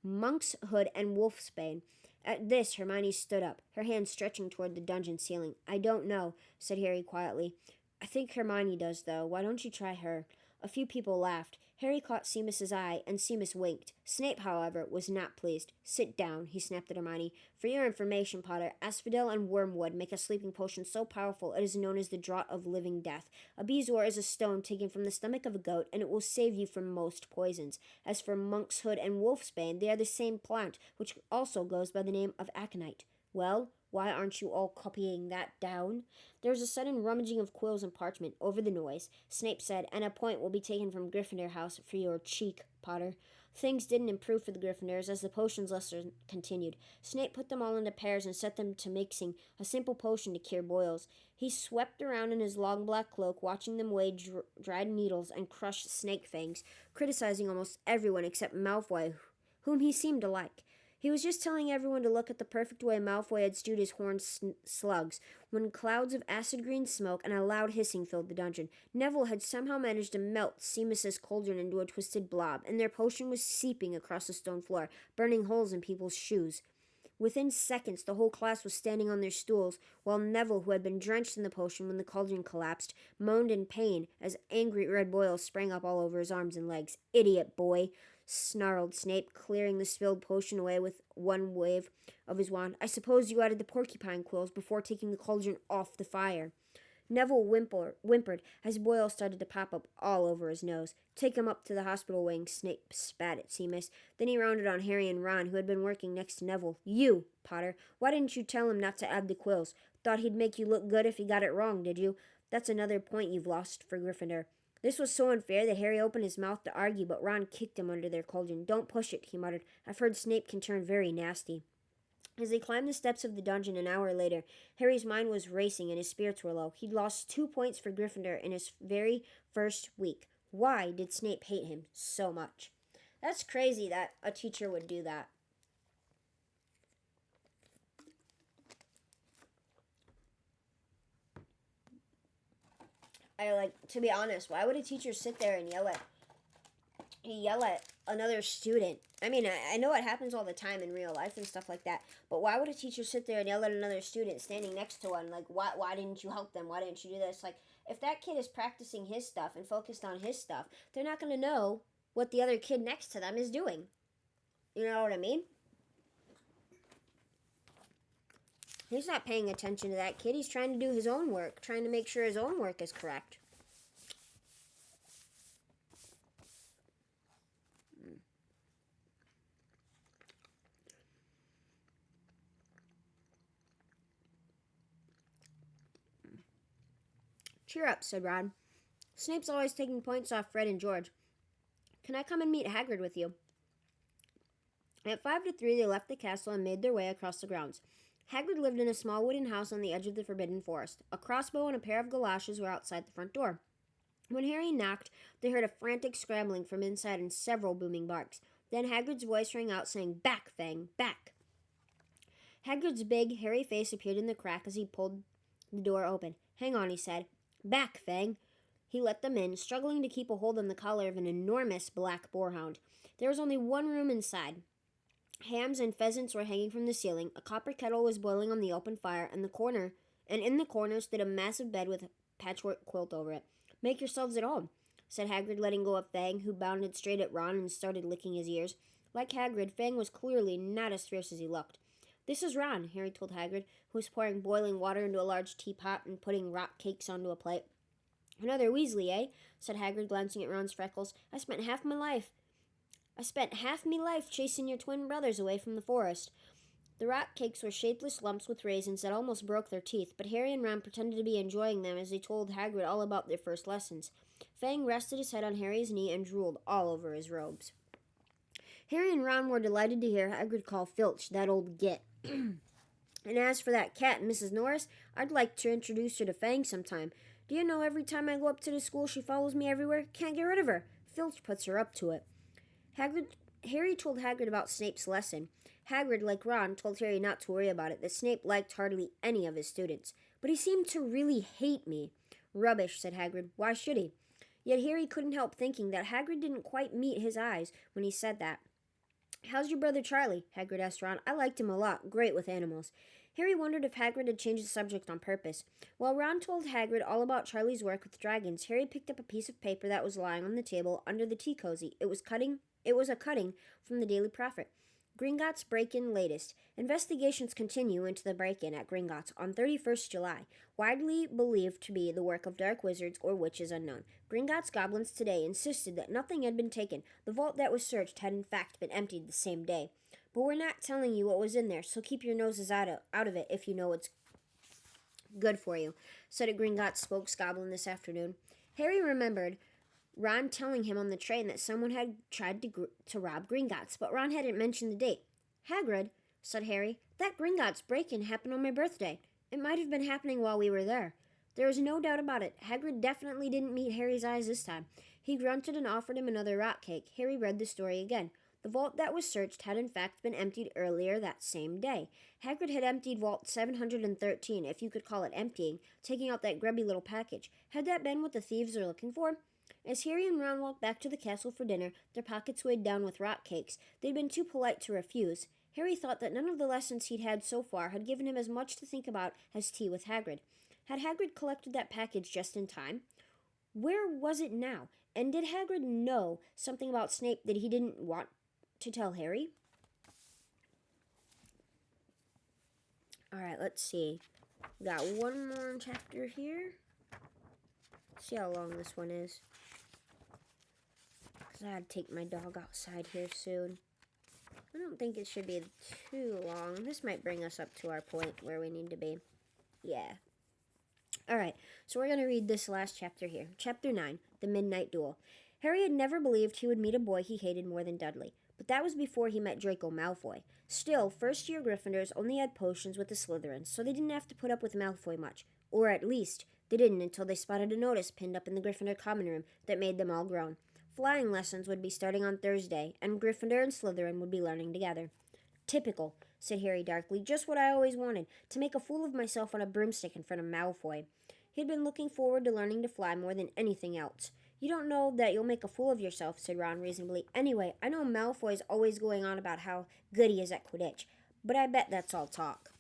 and wolfsbane? At this, Hermione stood up, her hand stretching toward the dungeon ceiling. I don't know, said Harry quietly. I think Hermione does, though. Why don't you try her? A few people laughed. Harry caught Seamus's eye, and Seamus winked. Snape, however, was not pleased. Sit down, he snapped at Hermione. For your information, Potter, asphodel and wormwood make a sleeping potion so powerful it is known as the Draught of Living Death. A bezoar is a stone taken from the stomach of a goat, and it will save you from most poisons. As for monkshood and wolfsbane, they are the same plant, which also goes by the name of aconite. Well, why aren't you all copying that down? There was a sudden rummaging of quills and parchment over the noise. Snape said, and a point will be taken from Gryffindor House for your cheek, Potter. Things didn't improve for the Gryffindors as the potions lesson continued. Snape put them all into pairs and set them to mixing a simple potion to cure boils. He swept around in his long black cloak, watching them weigh dried needles and crush snake fangs, criticizing almost everyone except Malfoy, whom he seemed to like. He was just telling everyone to look at the perfect way Malfoy had stewed his horned slugs, when clouds of acid-green smoke and a loud hissing filled the dungeon. Neville had somehow managed to melt Seamus's cauldron into a twisted blob, and their potion was seeping across the stone floor, burning holes in people's shoes. Within seconds, the whole class was standing on their stools, while Neville, who had been drenched in the potion when the cauldron collapsed, moaned in pain as angry red boils sprang up all over his arms and legs. "Idiot boy!" snarled Snape, clearing the spilled potion away with one wave of his wand. "I suppose you added the porcupine quills before taking the cauldron off the fire." Neville whimpered as boils started to pop up all over his nose. "Take him up to the hospital wing," Snape spat at Seamus. Then he rounded on Harry and Ron, who had been working next to Neville. "You, Potter, why didn't you tell him not to add the quills? Thought he'd make you look good if he got it wrong, did you? That's another point you've lost for Gryffindor." This was so unfair that Harry opened his mouth to argue, but Ron kicked him under their cauldron. "Don't push it," he muttered. "I've heard Snape can turn very nasty." As they climbed the steps of the dungeon an hour later, Harry's mind was racing and his spirits were low. He'd lost 2 points for Gryffindor in his very first week. Why did Snape hate him so much? That's crazy that a teacher would do that. To be honest, why would a teacher sit there and yell at another student? I mean, I know it happens all the time in real life and stuff like that, but why would a teacher sit there and yell at another student standing next to one? Like, why didn't you help them? Why didn't you do this? Like, if that kid is practicing his stuff and focused on his stuff, they're not going to know what the other kid next to them is doing. You know what I mean? He's not paying attention to that kid. He's trying to do his own work, trying to make sure his own work is correct. "Cheer up," said Ron. "Snape's always taking points off Fred and George. Can I come and meet Hagrid with you?" At 5 to 3, they left the castle and made their way across the grounds. Hagrid lived in a small wooden house on the edge of the Forbidden Forest. A crossbow and a pair of galoshes were outside the front door. When Harry knocked, they heard a frantic scrambling from inside and several booming barks. Then Hagrid's voice rang out, saying, "Back, Fang, back!" Hagrid's big, hairy face appeared in the crack as he pulled the door open. "Hang on," he said. "Back, Fang." He let them in, struggling to keep a hold on the collar of an enormous black boarhound. There was only one room inside. Hams and pheasants were hanging from the ceiling. A copper kettle was boiling on the open fire, and in the corner stood a massive bed with a patchwork quilt over it. "Make yourselves at home," said Hagrid, letting go of Fang, who bounded straight at Ron and started licking his ears. Like Hagrid, Fang was clearly not as fierce as he looked. "This is Ron," Harry told Hagrid, who was pouring boiling water into a large teapot and putting rock cakes onto a plate. "Another Weasley, eh?" said Hagrid, glancing at Ron's freckles. I spent half me life chasing your twin brothers away from the forest." The rock cakes were shapeless lumps with raisins that almost broke their teeth, but Harry and Ron pretended to be enjoying them as they told Hagrid all about their first lessons. Fang rested his head on Harry's knee and drooled all over his robes. Harry and Ron were delighted to hear Hagrid call Filch that old git. "And as for that cat, Mrs. Norris, I'd like to introduce her to Fang sometime. Do you know every time I go up to the school she follows me everywhere? Can't get rid of her. Filch puts her up to it." Harry told Hagrid about Snape's lesson. Hagrid, like Ron, told Harry not to worry about it, that Snape liked hardly any of his students. "But he seemed to really hate me." "Rubbish," said Hagrid. "Why should he?" Yet Harry couldn't help thinking that Hagrid didn't quite meet his eyes when he said that. "How's your brother Charlie?" Hagrid asked Ron. "I liked him a lot. Great with animals." Harry wondered if Hagrid had changed the subject on purpose. While Ron told Hagrid all about Charlie's work with dragons, Harry picked up a piece of paper that was lying on the table under the tea cozy. It was a cutting from the Daily Prophet. Gringotts break-in latest. Investigations continue into the break-in at Gringotts on 31st July, widely believed to be the work of dark wizards or witches unknown. Gringotts goblins today insisted that nothing had been taken. The vault that was searched had in fact been emptied the same day. "But we're not telling you what was in there, so keep your noses out of it if you know it's good for you," said a Gringotts spokesgoblin this afternoon. Harry remembered Ron telling him on the train that someone had tried to rob Gringotts, but Ron hadn't mentioned the date. "Hagrid," said Harry, "that Gringotts break-in happened on my birthday. It might have been happening while we were there." There was no doubt about it. Hagrid definitely didn't meet Harry's eyes this time. He grunted and offered him another rock cake. Harry read the story again. The vault that was searched had in fact been emptied earlier that same day. Hagrid had emptied Vault 713, if you could call it emptying, taking out that grubby little package. Had that been what the thieves were looking for? As Harry and Ron walked back to the castle for dinner, their pockets weighed down with rock cakes. They'd been too polite to refuse. Harry thought that none of the lessons he'd had so far had given him as much to think about as tea with Hagrid. Had Hagrid collected that package just in time? Where was it now? And did Hagrid know something about Snape that he didn't want to tell Harry? Alright, let's see. We got one more chapter here. See how long this one is. Because I had to take my dog outside here soon. I don't think it should be too long. This might bring us up to our point where we need to be. Yeah. Alright, so we're going to read this last chapter here. Chapter 9, The Midnight Duel. Harry had never believed he would meet a boy he hated more than Dudley. But that was before he met Draco Malfoy. Still, first-year Gryffindors only had potions with the Slytherins, so they didn't have to put up with Malfoy much. Or at least, they didn't until they spotted a notice pinned up in the Gryffindor common room that made them all groan. Flying lessons would be starting on Thursday, and Gryffindor and Slytherin would be learning together. "Typical," said Harry darkly. "Just what I always wanted, to make a fool of myself on a broomstick in front of Malfoy." He had been looking forward to learning to fly more than anything else. "You don't know that you'll make a fool of yourself," said Ron reasonably. "Anyway, I know Malfoy's always going on about how good he is at Quidditch, but I bet that's all talk."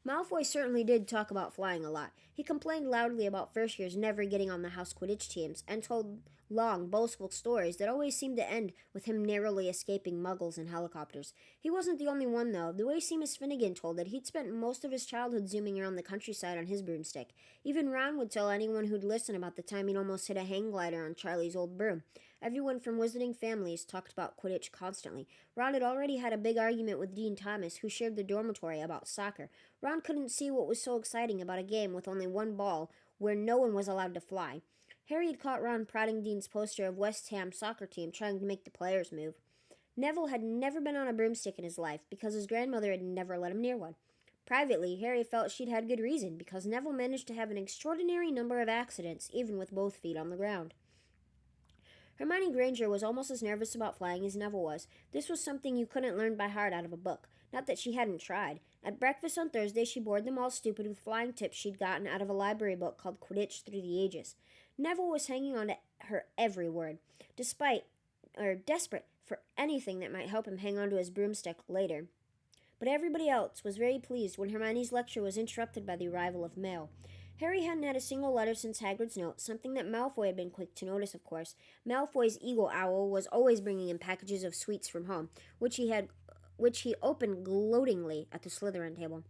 Malfoy certainly did talk about flying a lot. He complained loudly about first years never getting on the house Quidditch teams, and told long, boastful stories that always seemed to end with him narrowly escaping muggles and helicopters. He wasn't the only one, though. The way Seamus Finnegan told it, he'd spent most of his childhood zooming around the countryside on his broomstick. Even Ron would tell anyone who'd listen about the time he'd almost hit a hang glider on Charlie's old broom. Everyone from wizarding families talked about Quidditch constantly. Ron had already had a big argument with Dean Thomas, who shared the dormitory, about soccer. Ron couldn't see what was so exciting about a game with only one ball where no one was allowed to fly. Harry had caught Ron prodding Dean's poster of West Ham's soccer team, trying to make the players move. Neville had never been on a broomstick in his life, because his grandmother had never let him near one. Privately, Harry felt she'd had good reason, because Neville managed to have an extraordinary number of accidents, even with both feet on the ground. Hermione Granger was almost as nervous about flying as Neville was. This was something you couldn't learn by heart out of a book. Not that she hadn't tried. At breakfast on Thursday, she bored them all stupid with flying tips she'd gotten out of a library book called Quidditch Through the Ages. Neville was hanging on to her every word, desperate for anything that might help him hang on to his broomstick later. But everybody else was very pleased when Hermione's lecture was interrupted by the arrival of mail. Harry hadn't had a single letter since Hagrid's note, something that Malfoy had been quick to notice, of course. Malfoy's eagle owl was always bringing him packages of sweets from home, which he opened gloatingly at the Slytherin table.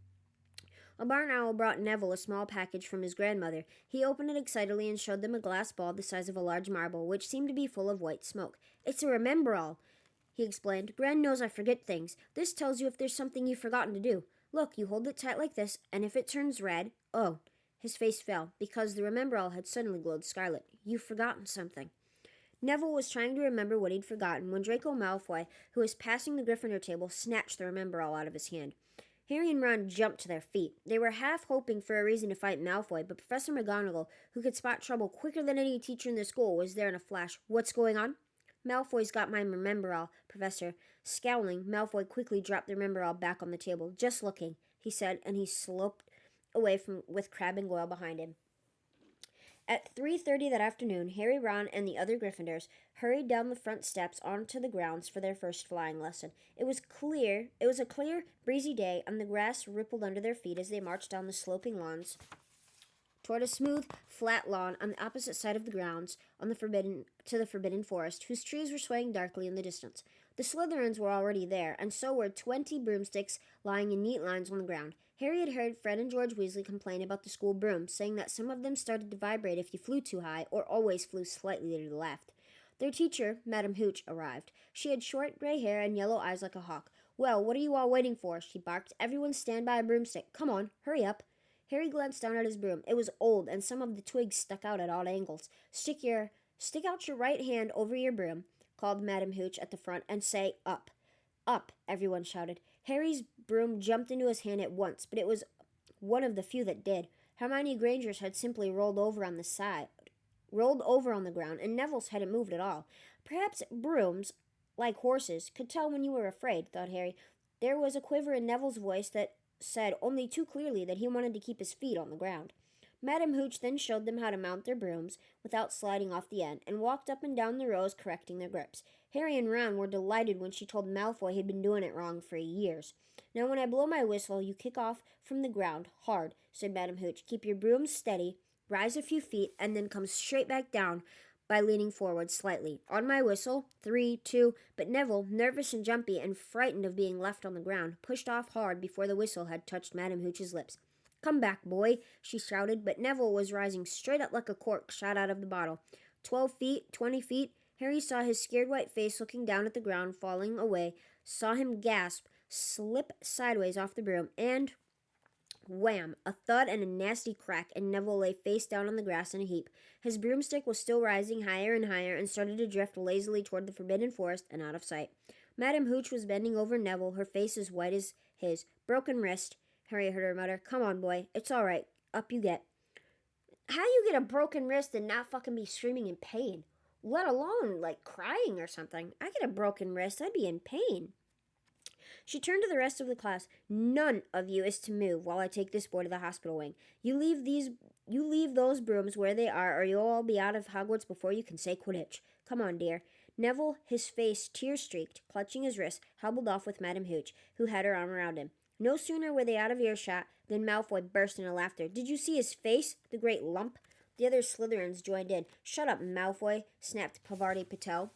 A barn owl brought Neville a small package from his grandmother. He opened it excitedly and showed them a glass ball the size of a large marble, which seemed to be full of white smoke. "It's a Remembrall," he explained. "Gran knows I forget things. This tells you if there's something you've forgotten to do. Look, you hold it tight like this, and if it turns red—" "Oh." His face fell, because the Remembrall had suddenly glowed scarlet. "You've forgotten something." Neville was trying to remember what he'd forgotten when Draco Malfoy, who was passing the Gryffindor table, snatched the Remembrall out of his hand. Harry and Ron jumped to their feet. They were half hoping for a reason to fight Malfoy, but Professor McGonagall, who could spot trouble quicker than any teacher in the school, was there in a flash. "What's going on?" "Malfoy's got my Remembrall, Professor." Scowling, Malfoy quickly dropped the Remembrall back on the table. "Just looking," he said, and he sloped away with Crabbe and Goyle behind him. At 3:30 that afternoon, Harry, Ron, and the other Gryffindors hurried down the front steps onto the grounds for their first flying lesson. It was a clear, breezy day, and the grass rippled under their feet as they marched down the sloping lawns toward a smooth, flat lawn on the opposite side of the grounds to the forbidden forest, whose trees were swaying darkly in the distance. The Slytherins were already there, and so were 20 broomsticks lying in neat lines on the ground. Harry had heard Fred and George Weasley complain about the school brooms, saying that some of them started to vibrate if you flew too high, or always flew slightly to the left. Their teacher, Madam Hooch, arrived. She had short gray hair and yellow eyes like a hawk. "Well, what are you all waiting for?" she barked. "Everyone stand by a broomstick. Come on, hurry up." Harry glanced down at his broom. It was old, and some of the twigs stuck out at odd angles. Stick out your right hand over your broom," called Madam Hooch at the front, "and say, 'up.'" "Up," everyone shouted. Harry's broom jumped into his hand at once, but it was one of the few that did. Hermione Granger's had simply rolled over on the ground, and Neville's hadn't moved at all. Perhaps brooms, like horses, could tell when you were afraid, thought Harry. There was a quiver in Neville's voice that said only too clearly that he wanted to keep his feet on the ground. Madam Hooch then showed them how to mount their brooms without sliding off the end, and walked up and down the rows correcting their grips. Harry and Ron were delighted when she told Malfoy he'd been doing it wrong for years. "Now when I blow my whistle, you kick off from the ground, hard," said Madam Hooch. "Keep your brooms steady, rise a few feet, and then come straight back down by leaning forward slightly. On my whistle, 3, 2, but Neville, nervous and jumpy and frightened of being left on the ground, pushed off hard before the whistle had touched Madam Hooch's lips. "Come back, boy," she shouted, but Neville was rising straight up like a cork shot out of the bottle. 12 feet, 20 feet. Harry saw his scared white face looking down at the ground, falling away, saw him gasp, slip sideways off the broom, and wham! A thud and a nasty crack, and Neville lay face down on the grass in a heap. His broomstick was still rising higher and higher and started to drift lazily toward the forbidden forest and out of sight. Madam Hooch was bending over Neville, her face as white as his. "Broken wrist," Harry heard her mutter. "Come on, boy. It's all right. Up you get." How you get a broken wrist and not fucking be screaming in pain? Let alone, like, crying or something. I get a broken wrist, I'd be in pain. She turned to the rest of the class. "None of you is to move while I take this boy to the hospital wing. You leave those brooms where they are, or you'll all be out of Hogwarts before you can say Quidditch. Come on, dear." Neville, his face tear-streaked, clutching his wrist, hobbled off with Madam Hooch, who had her arm around him. No sooner were they out of earshot than Malfoy burst into laughter. "Did you see his face? The great lump?" The other Slytherins joined in. "Shut up, Malfoy," snapped Pavarti Patel.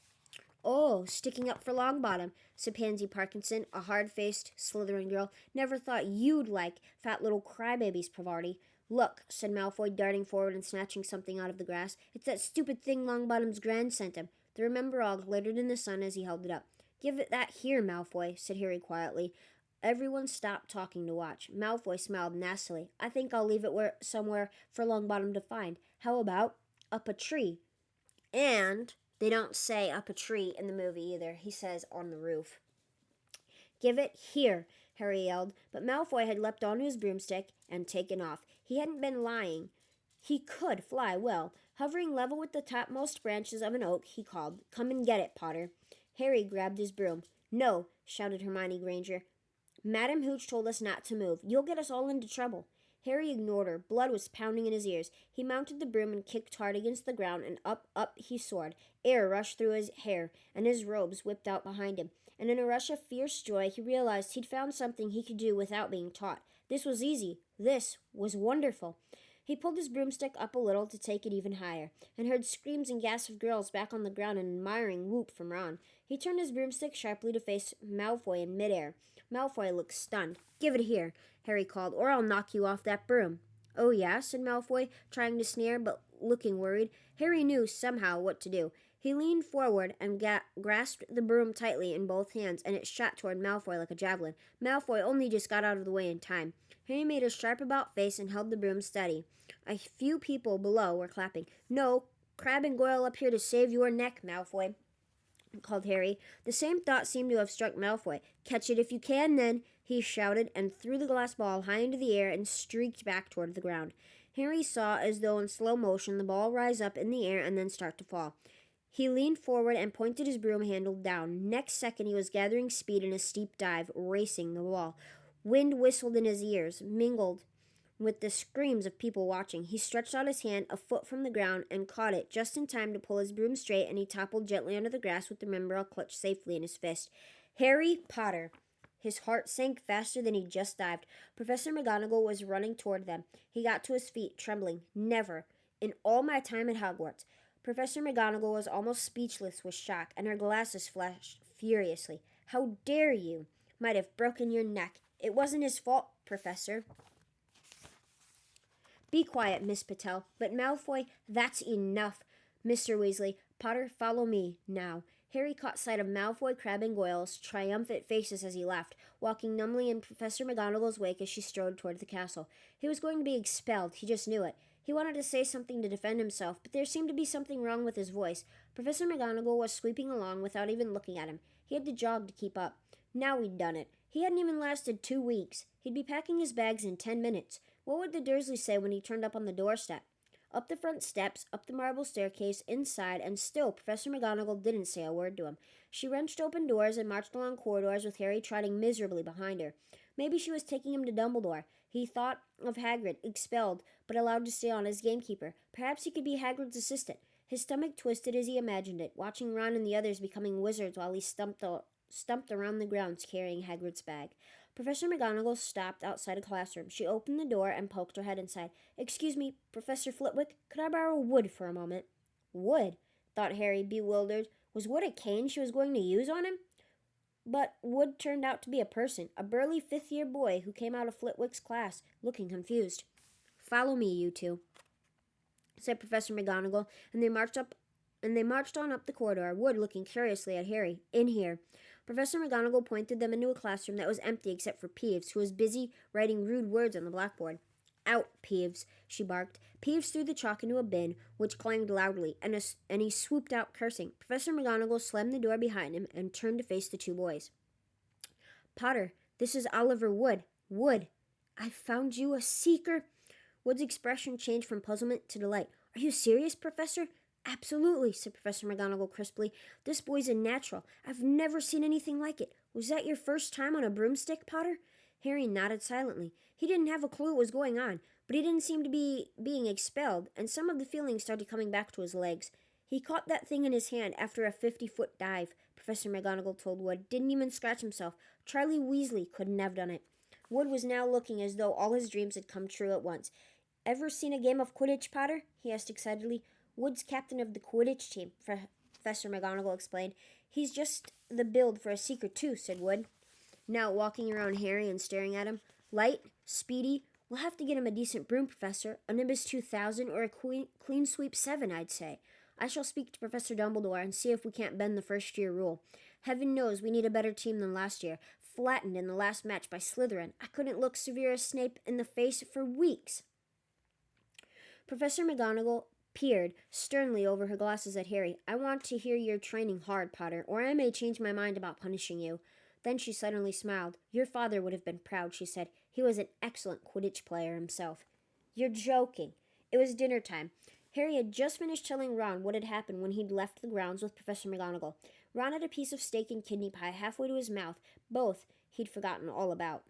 "Oh, sticking up for Longbottom," said Pansy Parkinson, a hard-faced Slytherin girl. "Never thought you'd like fat little crybabies, Pavarti." "Look," said Malfoy, darting forward and snatching something out of the grass. "It's that stupid thing Longbottom's Gran sent him." The Rememberall glittered in the sun as he held it up. "Give it that here, Malfoy," said Harry quietly. Everyone stopped talking to watch. Malfoy smiled nastily. "I think I'll leave it somewhere for Longbottom to find. How about up a tree?" And they don't say up a tree in the movie either. He says on the roof. "Give it here," Harry yelled, but Malfoy had leapt onto his broomstick and taken off. He hadn't been lying. He could fly well. Hovering level with the topmost branches of an oak, he called, "Come and get it, Potter." Harry grabbed his broom. "No," shouted Hermione Granger. "Madam Hooch told us not to move. You'll get us all into trouble." Harry ignored her. Blood was pounding in his ears. He mounted the broom and kicked hard against the ground, and up he soared. Air rushed through his hair, and his robes whipped out behind him. And in a rush of fierce joy, he realized he'd found something he could do without being taught. This was easy. This was wonderful. He pulled his broomstick up a little to take it even higher, and heard screams and gasps of girls back on the ground and an admiring whoop from Ron. He turned his broomstick sharply to face Malfoy in midair. Malfoy looked stunned. "Give it here," Harry called, "or I'll knock you off that broom." "Oh, yeah?" said Malfoy, trying to sneer, but looking worried. Harry knew somehow what to do. He leaned forward and grasped the broom tightly in both hands, and it shot toward Malfoy like a javelin. Malfoy only just got out of the way in time. Harry made a sharp-about face and held the broom steady. A few people below were clapping. "No, Crabbe and Goyle up here to save your neck, Malfoy," called Harry. The same thought seemed to have struck Malfoy. "Catch it if you can, then," he shouted, and threw the glass ball high into the air and streaked back toward the ground. Harry saw, as though in slow motion, the ball rise up in the air and then start to fall. He leaned forward and pointed his broom handle down. Next second, he was gathering speed in a steep dive, racing the wall. Wind whistled in his ears, mingled with the screams of people watching. He stretched out his hand a foot from the ground and caught it just in time to pull his broom straight, and he toppled gently under the grass with the membrel clutched safely in his fist. Harry Potter! His heart sank faster than he just dived. Professor McGonagall was running toward them. He got to his feet, trembling. Never, in all my time at Hogwarts. Professor McGonagall was almost speechless with shock, and her glasses flashed furiously. How dare you? Might have broken your neck. It wasn't his fault, Professor. Be quiet, Miss Patel. But Malfoy, that's enough. Mr. Weasley, Potter, follow me, now. Harry caught sight of Malfoy, Crabbe, and Goyle's triumphant faces as he left, walking numbly in Professor McGonagall's wake as she strode toward the castle. He was going to be expelled, he just knew it. He wanted to say something to defend himself, but there seemed to be something wrong with his voice. Professor McGonagall was sweeping along without even looking at him. He had to jog to keep up. Now he'd done it. He hadn't even lasted 2 weeks. He'd be packing his bags in 10 minutes. What would the Dursleys say when he turned up on the doorstep? Up the front steps, up the marble staircase, inside, and still Professor McGonagall didn't say a word to him. She wrenched open doors and marched along corridors with Harry trotting miserably behind her. Maybe she was taking him to Dumbledore. He thought of Hagrid, expelled, but allowed to stay on as gamekeeper. Perhaps he could be Hagrid's assistant. His stomach twisted as he imagined it, watching Ron and the others becoming wizards while he stumped around the grounds carrying Hagrid's bag. Professor McGonagall stopped outside a classroom. She opened the door and poked her head inside. Excuse me, Professor Flitwick, could I borrow wood for a moment? Wood? Thought Harry, bewildered. Was wood a cane she was going to use on him? But Wood turned out to be a person, a burly fifth-year boy who came out of Flitwick's class, looking confused. Follow me, you two, said Professor McGonagall, and they marched on up the corridor, Wood looking curiously at Harry. In here. Professor McGonagall pointed them into a classroom that was empty except for Peeves, who was busy writing rude words on the blackboard. Out, Peeves, she barked. Peeves threw the chalk into a bin, which clanged loudly, and he swooped out, cursing. Professor McGonagall slammed the door behind him and turned to face the two boys. Potter, this is Oliver Wood. Wood, I found you a seeker. Wood's expression changed from puzzlement to delight. Are you serious, Professor? Absolutely, said Professor McGonagall crisply. This boy's a natural. I've never seen anything like it. Was that your first time on a broomstick, Potter? Harry nodded silently. He didn't have a clue what was going on, but he didn't seem to be being expelled, and some of the feeling started coming back to his legs. He caught that thing in his hand after a 50-foot dive, Professor McGonagall told Wood. Didn't even scratch himself. Charlie Weasley couldn't have done it. Wood was now looking as though all his dreams had come true at once. Ever seen a game of Quidditch, Potter? He asked excitedly. Wood's captain of the Quidditch team, Professor McGonagall explained. He's just the build for a seeker, too, said Wood, now walking around Harry and staring at him. Light, speedy. We'll have to get him a decent broom, Professor. A Nimbus 2000 or a Clean Sweep 7, I'd say. I shall speak to Professor Dumbledore and see if we can't bend the first-year rule. Heaven knows we need a better team than last year. Flattened in the last match by Slytherin. I couldn't look Severus Snape in the face for weeks. Professor McGonagall peered sternly over her glasses at Harry. I want to hear you're training hard, Potter, or I may change my mind about punishing you. Then she suddenly smiled. Your father would have been proud, she said. He was an excellent Quidditch player himself. You're joking. It was dinner time. Harry had just finished telling Ron what had happened when he'd left the grounds with Professor McGonagall. Ron had a piece of steak and kidney pie halfway to his mouth. Both he'd forgotten all about.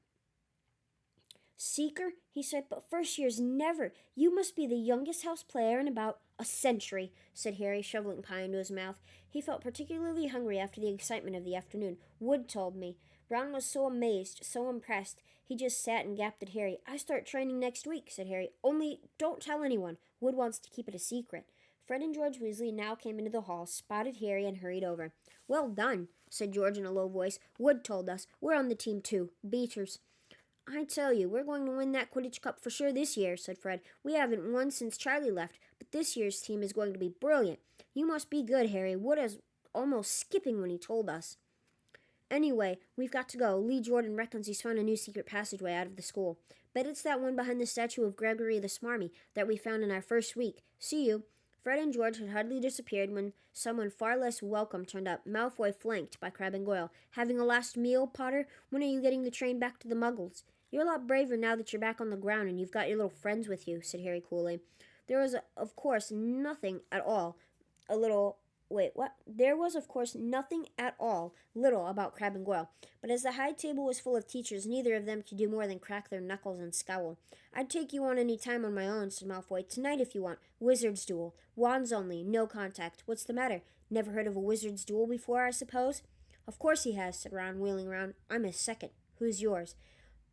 Seeker, he said, but first years never. You must be the youngest house player in about a century, said Harry, shoveling pie into his mouth. He felt particularly hungry after the excitement of the afternoon. Wood told me. Ron was so amazed, so impressed. He just sat and gaped at Harry. I start training next week, said Harry. Only don't tell anyone. Wood wants to keep it a secret. Fred and George Weasley now came into the hall, spotted Harry, and hurried over. Well done, said George in a low voice. Wood told us. We're on the team, too. Beaters. I tell you, we're going to win that Quidditch Cup for sure this year, said Fred. We haven't won since Charlie left, but this year's team is going to be brilliant. You must be good, Harry. Wood is almost skipping when he told us. Anyway, we've got to go. Lee Jordan reckons he's found a new secret passageway out of the school. Bet it's that one behind the statue of Gregory the Smarmy that we found in our first week. See you. Fred and George had hardly disappeared when someone far less welcome turned up, Malfoy flanked by Crabbe and Goyle. Having a last meal, Potter? When are you getting the train back to the Muggles? You're a lot braver now that you're back on the ground and you've got your little friends with you, said Harry coolly. There was, of course, nothing at all a little Wait, what? There was, of course, nothing at all little about Crab and Goyle, but as the high table was full of teachers, neither of them could do more than crack their knuckles and scowl. I'd take you on any time on my own, said Malfoy. Tonight, if you want. Wizard's duel. Wands only. No contact. What's the matter? Never heard of a wizard's duel before, I suppose? Of course he has, said Ron, wheeling around. I'm his second. Who's yours?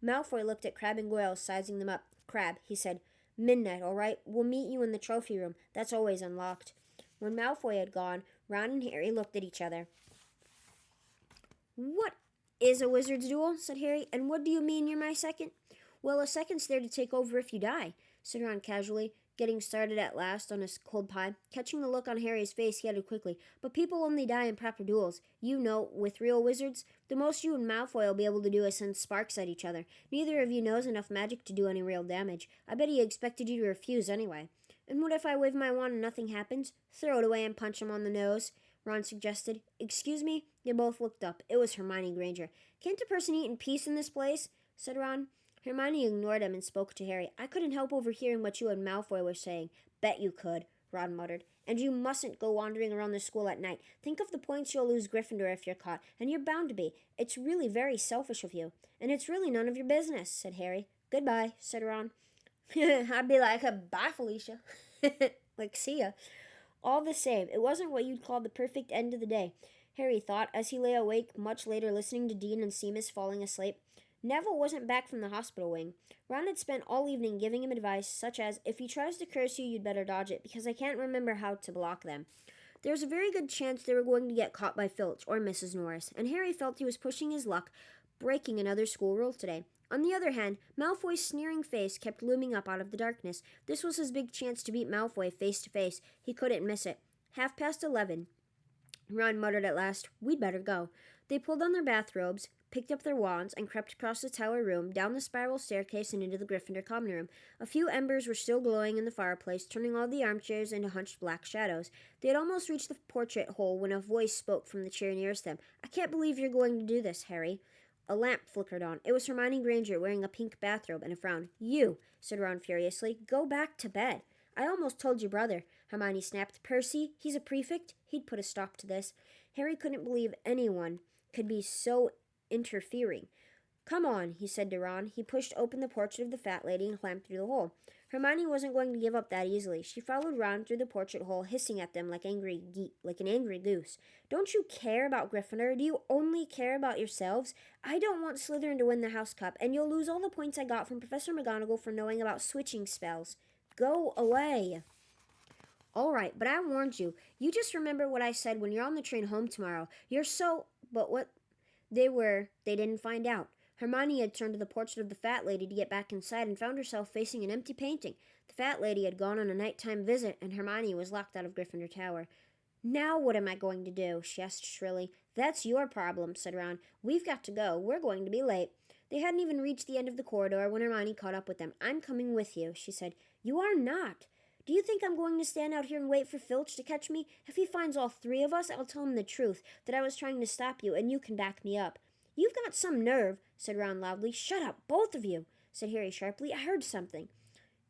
Malfoy looked at Crab and Goyle, sizing them up. Crab, he said. Midnight, all right? We'll meet you in the trophy room. That's always unlocked. When Malfoy had gone, Ron and Harry looked at each other. What is a wizard's duel? Said Harry. And what do you mean you're my second? Well, a second's there to take over if you die, said Ron casually, getting started at last on his cold pie. Catching the look on Harry's face, he added quickly, but people only die in proper duels. You know, with real wizards, the most you and Malfoy will be able to do is send sparks at each other. Neither of you knows enough magic to do any real damage. I bet he expected you to refuse anyway. And what if I wave my wand and nothing happens? Throw it away and punch him on the nose, Ron suggested. Excuse me? They both looked up. It was Hermione Granger. Can't a person eat in peace in this place? Said Ron. Hermione ignored him and spoke to Harry. I couldn't help overhearing what you and Malfoy were saying. Bet you could, Ron muttered. And you mustn't go wandering around the school at night. Think of the points you'll lose Gryffindor if you're caught, and you're bound to be. It's really very selfish of you. And it's really none of your business, said Harry. Goodbye, said Ron. I'd be like, bye, Felicia. Like, see ya. All the same, it wasn't what you'd call the perfect end of the day, Harry thought, as he lay awake much later listening to Dean and Seamus falling asleep. Neville wasn't back from the hospital wing. Ron had spent all evening giving him advice, such as, if he tries to curse you, you'd better dodge it, because I can't remember how to block them. There was a very good chance they were going to get caught by Filch or Mrs. Norris, and Harry felt he was pushing his luck, breaking another school rule today. On the other hand, Malfoy's sneering face kept looming up out of the darkness. This was his big chance to beat Malfoy face to face. He couldn't miss it. 11:30. Ron muttered at last, We'd better go. They pulled on their bathrobes, picked up their wands, and crept across the tower room, down the spiral staircase, and into the Gryffindor common room. A few embers were still glowing in the fireplace, turning all the armchairs into hunched black shadows. They had almost reached the portrait hole when a voice spoke from the chair nearest them. I can't believe you're going to do this, Harry. A lamp flickered on. It was Hermione Granger, wearing a pink bathrobe and a frown. You, said Ron furiously, go back to bed. I almost told your brother, Hermione snapped. Percy, he's a prefect. He'd put a stop to this. Harry couldn't believe anyone could be so interfering. Come on, he said to Ron. He pushed open the portrait of the fat lady and climbed through the hole. Hermione wasn't going to give up that easily. She followed Ron through the portrait hole, hissing at them like an angry goose. Don't you care about Gryffindor? Do you only care about yourselves? I don't want Slytherin to win the House Cup, and you'll lose all the points I got from Professor McGonagall for knowing about switching spells. Go away. All right, but I warned you. You just remember what I said when you're on the train home tomorrow. But what they didn't find out. Hermione had turned to the portrait of the fat lady to get back inside and found herself facing an empty painting. The fat lady had gone on a nighttime visit, and Hermione was locked out of Gryffindor Tower. Now what am I going to do? She asked shrilly. That's your problem, said Ron. We've got to go. We're going to be late. They hadn't even reached the end of the corridor when Hermione caught up with them. I'm coming with you, she said. You are not. Do you think I'm going to stand out here and wait for Filch to catch me? If he finds all three of us, I'll tell him the truth, that I was trying to stop you, and you can back me up. You've got some nerve, said Ron loudly. Shut up, both of you, said Harry sharply. I heard something.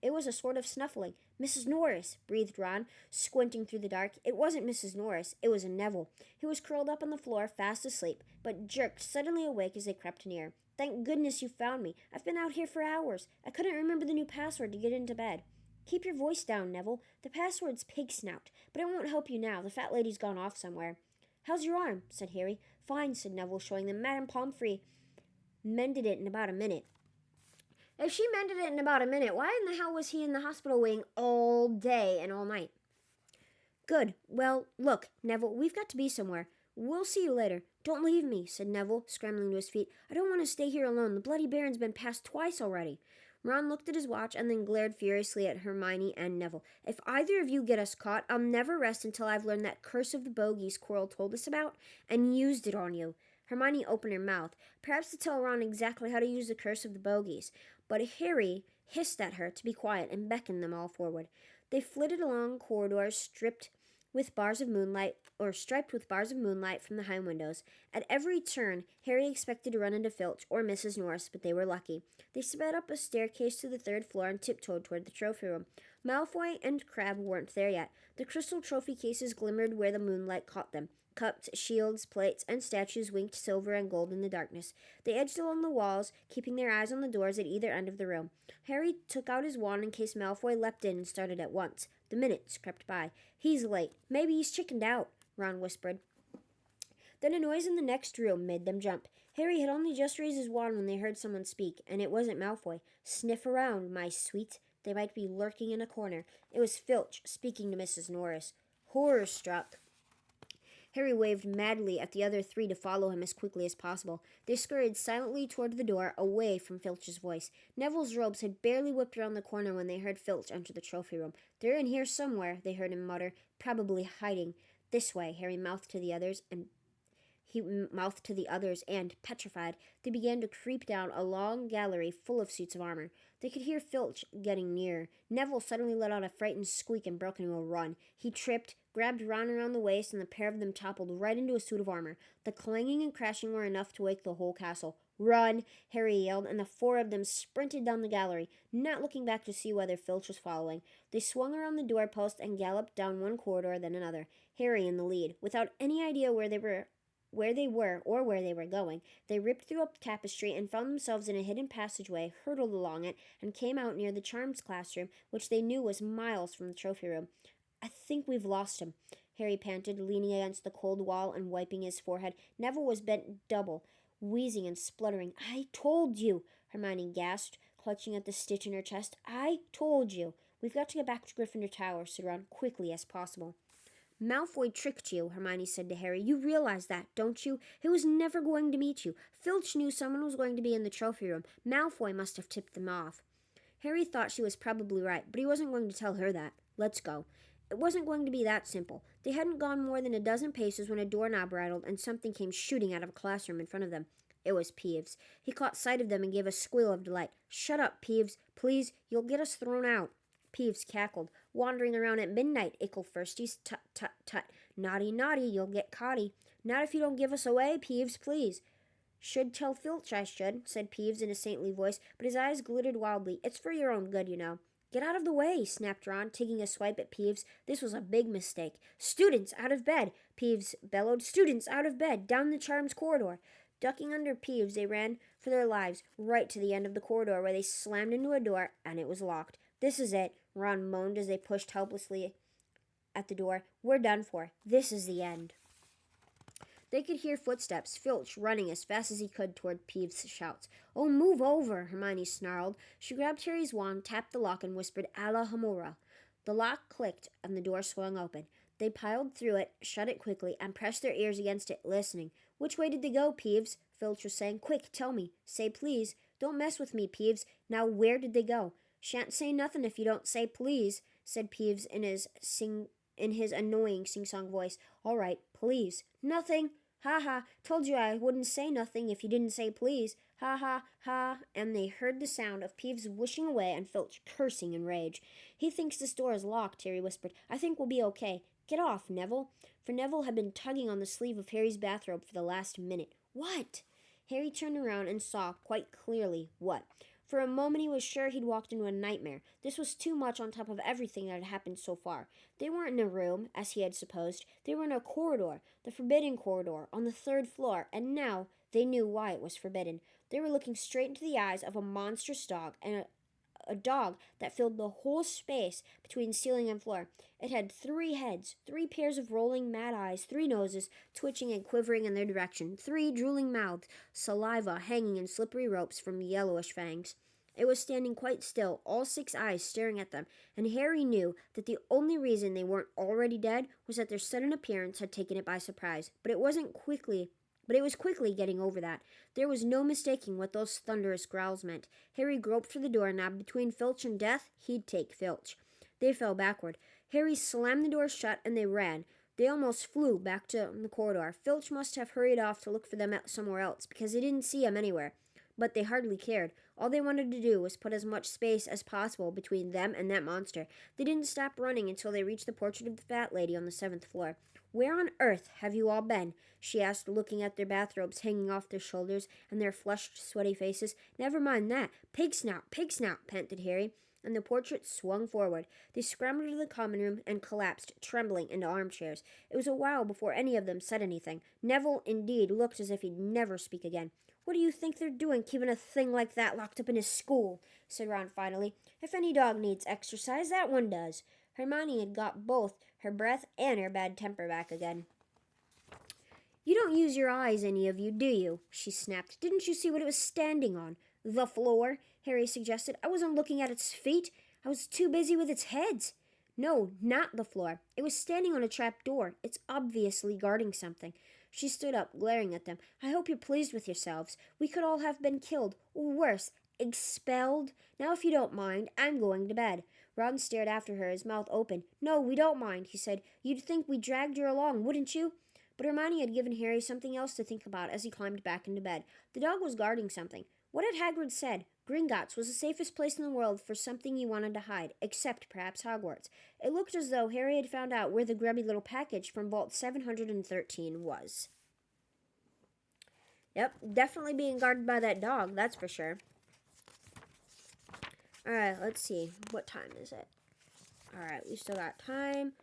It was a sort of snuffling. Mrs. Norris, breathed Ron, squinting through the dark. It wasn't Mrs. Norris. It was Neville. He was curled up on the floor, fast asleep, but jerked suddenly awake as they crept near. Thank goodness you found me. I've been out here for hours. I couldn't remember the new password to get into bed. Keep your voice down, Neville. The password's pig snout, but it won't help you now. The fat lady's gone off somewhere. How's your arm? Said Harry. Fine, said Neville, showing them. Madame Pomfrey mended it in about a minute. If she mended it in about a minute, why in the hell was he in the hospital wing all day and all night? Good. Well, look, Neville, we've got to be somewhere. We'll see you later. Don't leave me, said Neville, scrambling to his feet. I don't want to stay here alone. The Bloody Baron's been passed twice already. Ron looked at his watch and then glared furiously at Hermione and Neville. If either of you get us caught, I'll never rest until I've learned that curse of the bogies Quirrell told us about and used it on you. Hermione opened her mouth, perhaps to tell Ron exactly how to use the curse of the bogies, but Harry hissed at her to be quiet and beckoned them all forward. They flitted along corridors with bars of moonlight, or striped with bars of moonlight from the high windows. At every turn, Harry expected to run into Filch or Mrs. Norris, but they were lucky. They sped up a staircase to the third floor and tiptoed toward the trophy room. Malfoy and Crabbe weren't there yet. The crystal trophy cases glimmered where the moonlight caught them. Cups, shields, plates, and statues winked silver and gold in the darkness. They edged along the walls, keeping their eyes on the doors at either end of the room. Harry took out his wand in case Malfoy leapt in and started at once. The minutes crept by. "He's late. Maybe he's chickened out," Ron whispered. Then a noise in the next room made them jump. Harry had only just raised his wand when they heard someone speak, and it wasn't Malfoy. "Sniff around, my sweet. They might be lurking in a corner." It was Filch speaking to Mrs. Norris. Horror-struck, Harry waved madly at the other three to follow him as quickly as possible. They scurried silently toward the door, away from Filch's voice. Neville's robes had barely whipped around the corner when they heard Filch enter the trophy room. "They're in here somewhere," they heard him mutter, "probably hiding." "This way," Harry mouthed to the others, and, petrified, they began to creep down a long gallery full of suits of armor. They could hear Filch getting nearer. Neville suddenly let out a frightened squeak and broke into a run. He tripped, grabbed Ron around the waist, and the pair of them toppled right into a suit of armor. The clanging and crashing were enough to wake the whole castle. "Run!" Harry yelled, and the four of them sprinted down the gallery, not looking back to see whether Filch was following. They swung around the doorpost and galloped down one corridor, then another, Harry in the lead. Without any idea where they were or where they were going, they ripped through a tapestry and found themselves in a hidden passageway, hurtled along it, and came out near the Charms classroom, which they knew was miles from the trophy room. "I think we've lost him," Harry panted, leaning against the cold wall and wiping his forehead. Neville was bent double, wheezing and spluttering. "I told you," Hermione gasped, clutching at the stitch in her chest. "I told you." "We've got to get back to Gryffindor Tower," said Ron, "quickly as possible." "Malfoy tricked you," Hermione said to Harry. "You realize that, don't you? He was never going to meet you. Filch knew someone was going to be in the trophy room. Malfoy must have tipped them off." Harry thought she was probably right, but he wasn't going to tell her that. "Let's go." It wasn't going to be that simple. They hadn't gone more than a dozen paces when a doorknob rattled and something came shooting out of a classroom in front of them. It was Peeves. He caught sight of them and gave a squeal of delight. "Shut up, Peeves. Please, you'll get us thrown out." Peeves cackled. "Wandering around at midnight, ickle firsties. Tut, tut, tut. Naughty, naughty, you'll get caughty. Not if you don't give us away, Peeves, please." "Should tell Filch I should," said Peeves in a saintly voice, but his eyes glittered wildly. "It's for your own good, you know." "Get out of the way," snapped Ron, taking a swipe at Peeves. This was a big mistake. "Students, out of bed!" Peeves bellowed. "Students, out of bed! Down the Charms corridor!" Ducking under Peeves, they ran for their lives, right to the end of the corridor, where they slammed into a door, and it was locked. "This is it," Ron moaned as they pushed helplessly at the door. "We're done for. This is the end." They could hear footsteps, Filch running as fast as he could toward Peeves' shouts. "Oh, move over," Hermione snarled. She grabbed Harry's wand, tapped the lock, and whispered, "Allah Hamura." The lock clicked, and the door swung open. They piled through it, shut it quickly, and pressed their ears against it, listening. "Which way did they go, Peeves?" Filch was saying. "Quick, tell me. Say please. Don't mess with me, Peeves. Now, where did they go?" "Shan't say nothing if you don't say please," said Peeves in his annoying sing-song voice. "All right, please." "Nothing. Ha ha, told you I wouldn't say nothing if you didn't say please. Ha ha ha." And they heard the sound of Peeves whooshing away and Filch cursing in rage. "He thinks this door is locked," Harry whispered. "I think we'll be okay. Get off, Neville." For Neville had been tugging on the sleeve of Harry's bathrobe for the last minute. "What?" Harry turned around and saw, quite clearly, what. For a moment he was sure he'd walked into a nightmare. This was too much on top of everything that had happened so far. They weren't in a room, as he had supposed. They were in a corridor, the forbidden corridor, on the third floor, and now they knew why it was forbidden. They were looking straight into the eyes of a monstrous dog, and a dog that filled the whole space between ceiling and floor. It had 3 heads, 3 pairs of rolling mad eyes, 3 noses, twitching and quivering in their direction, 3 drooling mouths, saliva hanging in slippery ropes from yellowish fangs. It was standing quite still, all 6 eyes staring at them, and Harry knew that the only reason they weren't already dead was that their sudden appearance had taken it by surprise. But it was quickly getting over that. There was no mistaking what those thunderous growls meant. Harry groped for the doorknob. Between Filch and death, he'd take Filch. They fell backward. Harry slammed the door shut, and they ran. They almost flew back to the corridor. Filch must have hurried off to look for them somewhere else, because he didn't see him anywhere. but they hardly cared. All they wanted to do was put as much space as possible between them and that monster. They didn't stop running until they reached the portrait of the fat lady on the 7th floor. "Where on earth have you all been?" she asked, looking at their bathrobes hanging off their shoulders and their flushed, sweaty faces. "Never mind that. Pig snout, panted Harry, and the portrait swung forward. They scrambled to the common room and collapsed, trembling, into armchairs. It was a while before any of them said anything. Neville, indeed, looked as if he'd never speak again. "What do you think they're doing, keeping a thing like that locked up in his school?" said Ron finally. "If any dog needs exercise, that one does." Hermione had got both her breath and her bad temper back again. "You don't use your eyes, any of you, do you?" she snapped. "Didn't you see what it was standing on?" "The floor," Harry suggested. "I wasn't looking at its feet. I was too busy with its heads." "No, not the floor. It was standing on a trap door. It's obviously guarding something." She stood up, glaring at them. "I hope you're pleased with yourselves. We could all have been killed, or worse, expelled. Now, if you don't mind, I'm going to bed." Ron stared after her, his mouth open. "No, we don't mind," he said. "You'd think we dragged her along, wouldn't you?" But Hermione had given Harry something else to think about as he climbed back into bed. The dog was guarding something. What had Hagrid said? Gringotts was the safest place in the world for something you wanted to hide, except perhaps Hogwarts. It looked as though Harry had found out where the grubby little package from Vault 713 was. Yep, definitely being guarded by that dog, that's for sure. Alright, let's see. What time is it? Alright, we still got time.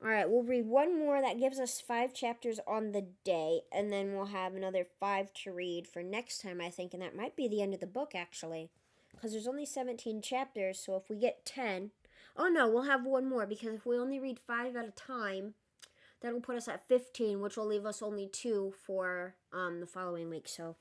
Alright, we'll read one more that gives us 5 chapters on the day, and then we'll have another 5 to read for next time, I think, and that might be the end of the book, actually. Because there's only 17 chapters, so if we get 10... Oh, no, we'll have one more, because if we only read 5 at a time, that'll put us at 15, which will leave us only 2 for the following week, so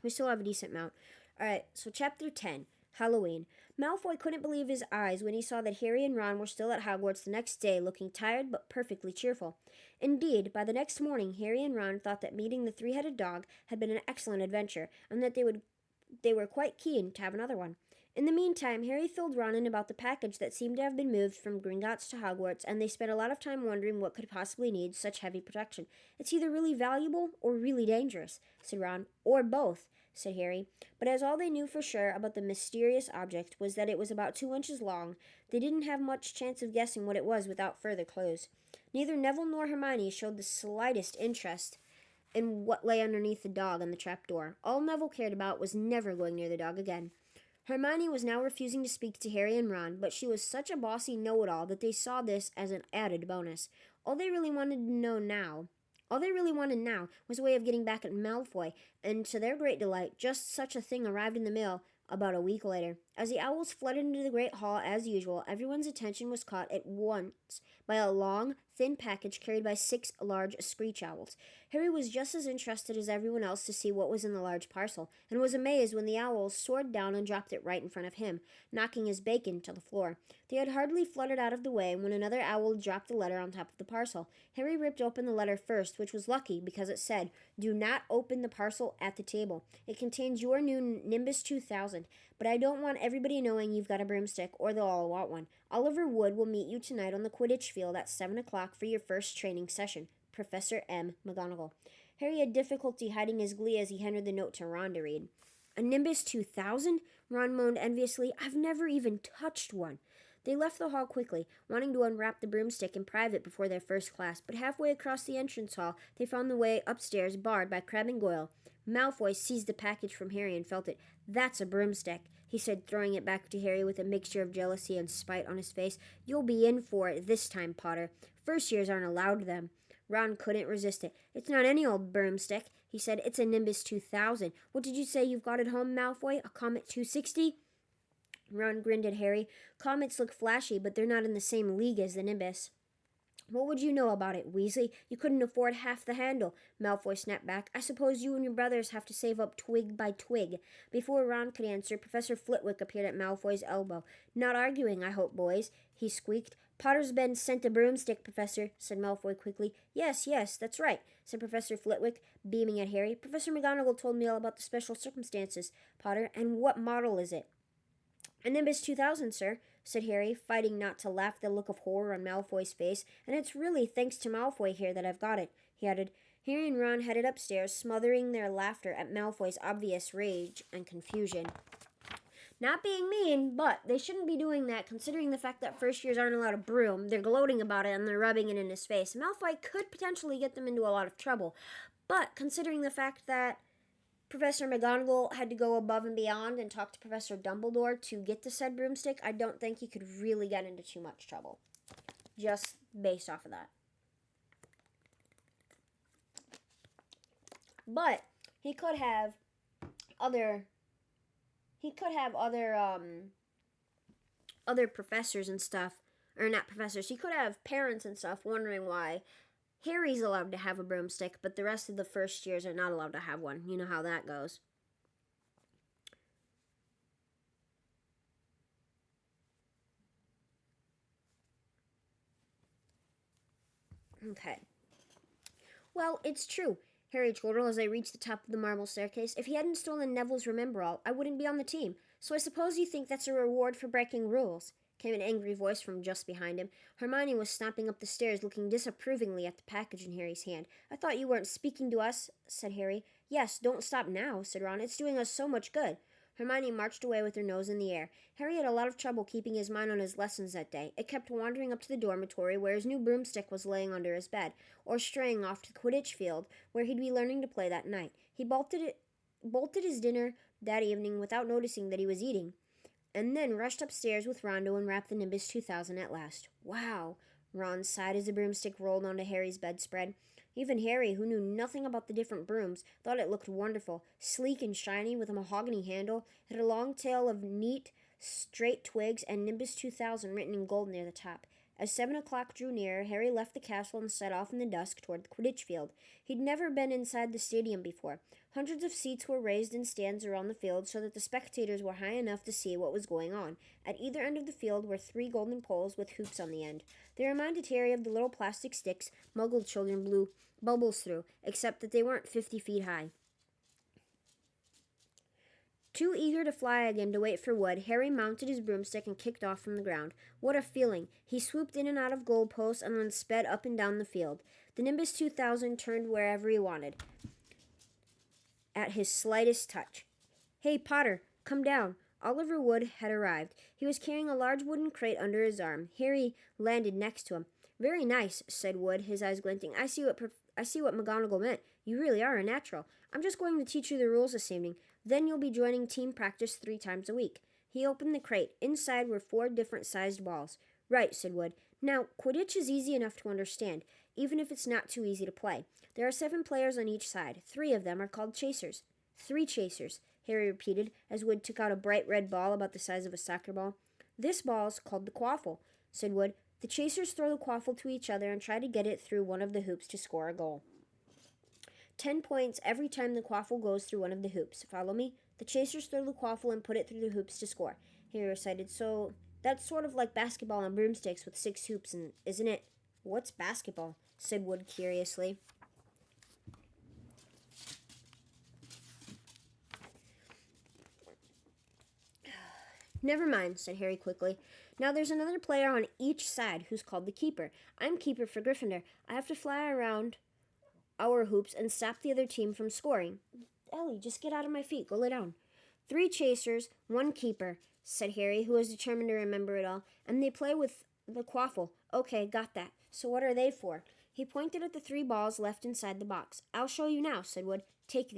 we still have a decent amount. Alright, so chapter 10, Halloween. Malfoy couldn't believe his eyes when he saw that Harry and Ron were still at Hogwarts the next day, looking tired but perfectly cheerful. Indeed, by the next morning, Harry and Ron thought that meeting the three-headed dog had been an excellent adventure, and that they were quite keen to have another one. In the meantime, Harry filled Ron in about the package that seemed to have been moved from Gringotts to Hogwarts, and they spent a lot of time wondering what could possibly need such heavy protection. "It's either really valuable or really dangerous," said Ron. "Or both," said Harry. But as all they knew for sure about the mysterious object was that it was about 2 inches long, they didn't have much chance of guessing what it was without further clues. Neither Neville nor Hermione showed the slightest interest in what lay underneath the dog and the trapdoor. All Neville cared about was never going near the dog again. Hermione was now refusing to speak to Harry and Ron, but she was such a bossy know-it-all that they saw this as an added bonus. All they really wanted now was a way of getting back at Malfoy, and to their great delight, just such a thing arrived in the mail about a week later. As the owls flooded into the great hall as usual, everyone's attention was caught at once by a long, thin package carried by 6 large screech owls. Harry was just as interested as everyone else to see what was in the large parcel, and was amazed when the owls soared down and dropped it right in front of him, knocking his bacon to the floor. They had hardly fluttered out of the way when another owl dropped the letter on top of the parcel. Harry ripped open the letter first, which was lucky because it said, "Do not open the parcel at the table. It contains your new Nimbus 2000, but I don't want everybody knowing you've got a broomstick, or they'll all want one. Oliver Wood will meet you tonight on the Quidditch field at 7 o'clock for your first training session. Professor M. McGonagall." Harry had difficulty hiding his glee as he handed the note to Ron to read. "A Nimbus 2000? Ron moaned enviously. "I've never even touched one." They left the hall quickly, wanting to unwrap the broomstick in private before their first class, but halfway across the entrance hall, they found the way upstairs barred by Crabbe and Goyle. Malfoy seized the package from Harry and felt it. "That's a broomstick," he said, throwing it back to Harry with a mixture of jealousy and spite on his face. "You'll be in for it this time, Potter. First years aren't allowed them." Ron couldn't resist it. "It's not any old broomstick," he said. "It's a Nimbus 2000. What did you say you've got at home, Malfoy? A Comet 260? Ron grinned at Harry. "Comets look flashy, but they're not in the same league as the Nimbus." "What would you know about it, Weasley? You couldn't afford half the handle," Malfoy snapped back. "I suppose you and your brothers have to save up twig by twig." Before Ron could answer, Professor Flitwick appeared at Malfoy's elbow. "Not arguing, I hope, boys," he squeaked. "Potter's been sent a broomstick, Professor," said Malfoy quickly. Yes, that's right," said Professor Flitwick, beaming at Harry. "Professor McGonagall told me all about the special circumstances, Potter. And what model is it?" "A Nimbus 2000, sir," said Harry, fighting not to laugh at the look of horror on Malfoy's face. "And it's really thanks to Malfoy here that I've got it," he added. Harry and Ron headed upstairs, smothering their laughter at Malfoy's obvious rage and confusion. Not being mean, but they shouldn't be doing that considering the fact that first years aren't allowed a broom. They're gloating about it and they're rubbing it in his face. Malfoy could potentially get them into a lot of trouble. But considering the fact that Professor McGonagall had to go above and beyond and talk to Professor Dumbledore to get the said broomstick, I don't think he could really get into too much trouble. Just based off of that. But he could have other professors and stuff, or not professors. He could have parents and stuff wondering why Harry's allowed to have a broomstick, but the rest of the first years are not allowed to have one. You know how that goes. Okay. Well, it's true, Harry chortled as they reached the top of the marble staircase. If he hadn't stolen Neville's Rememberall, I wouldn't be on the team. So I suppose you think that's a reward for breaking rules, came an angry voice from just behind him. Hermione was stomping up the stairs, looking disapprovingly at the package in Harry's hand. I thought you weren't speaking to us, said Harry. Yes, don't stop now, said Ron. It's doing us so much good. Hermione marched away with her nose in the air. Harry had a lot of trouble keeping his mind on his lessons that day. It kept wandering up to the dormitory where his new broomstick was laying under his bed, or straying off to the Quidditch field where he'd be learning to play that night. He bolted his dinner that evening without noticing that he was eating, and then rushed upstairs with Rondo and wrapped the Nimbus 2000 at last. Wow, Ron sighed as the broomstick rolled onto Harry's bedspread. Even Harry, who knew nothing about the different brooms, thought it looked wonderful. Sleek and shiny with a mahogany handle, it had a long tail of neat, straight twigs and Nimbus 2000 written in gold near the top. As 7 o'clock drew nearer, Harry left the castle and set off in the dusk toward the Quidditch field. He'd never been inside the stadium before. Hundreds of seats were raised in stands around the field so that the spectators were high enough to see what was going on. At either end of the field were 3 golden poles with hoops on the end. They reminded Harry of the little plastic sticks Muggle children blew bubbles through, except that they weren't 50 feet high. Too eager to fly again to wait for Wood, Harry mounted his broomstick and kicked off from the ground. What a feeling! He swooped in and out of goalposts and then sped up and down the field. The Nimbus 2000 turned wherever he wanted, at his slightest touch. Hey, Potter, come down. Oliver Wood had arrived. He was carrying a large wooden crate under his arm. Harry landed next to him. Very nice, said Wood, his eyes glinting. I see what McGonagall meant. You really are a natural. I'm just going to teach you the rules this evening. Then you'll be joining team practice 3 times a week. He opened the crate. Inside were 4 different sized balls. Right, said Wood. Now, Quidditch is easy enough to understand, even if it's not too easy to play. There are 7 players on each side. 3 of them are called chasers. 3 chasers, Harry repeated, as Wood took out a bright red ball about the size of a soccer ball. This ball's called the quaffle, said Wood. The chasers throw the quaffle to each other and try to get it through one of the hoops to score a goal. 10 points every time the quaffle goes through one of the hoops. Follow me? The chasers throw the quaffle and put it through the hoops to score, Harry recited. So that's sort of like basketball on broomsticks with 6 hoops, isn't it? What's basketball? Said Wood curiously. Never mind, said Harry quickly. Now there's another player on each side who's called the keeper. I'm keeper for Gryffindor. I have to fly around our hoops and stop the other team from scoring. Ellie, just get out of my feet. Go lay down. 3 chasers, 1 keeper, said Harry, who was determined to remember it all, and they play with the quaffle. Okay, got that. So what are they for? He pointed at the 3 balls left inside the box. I'll show you now, said Wood. Take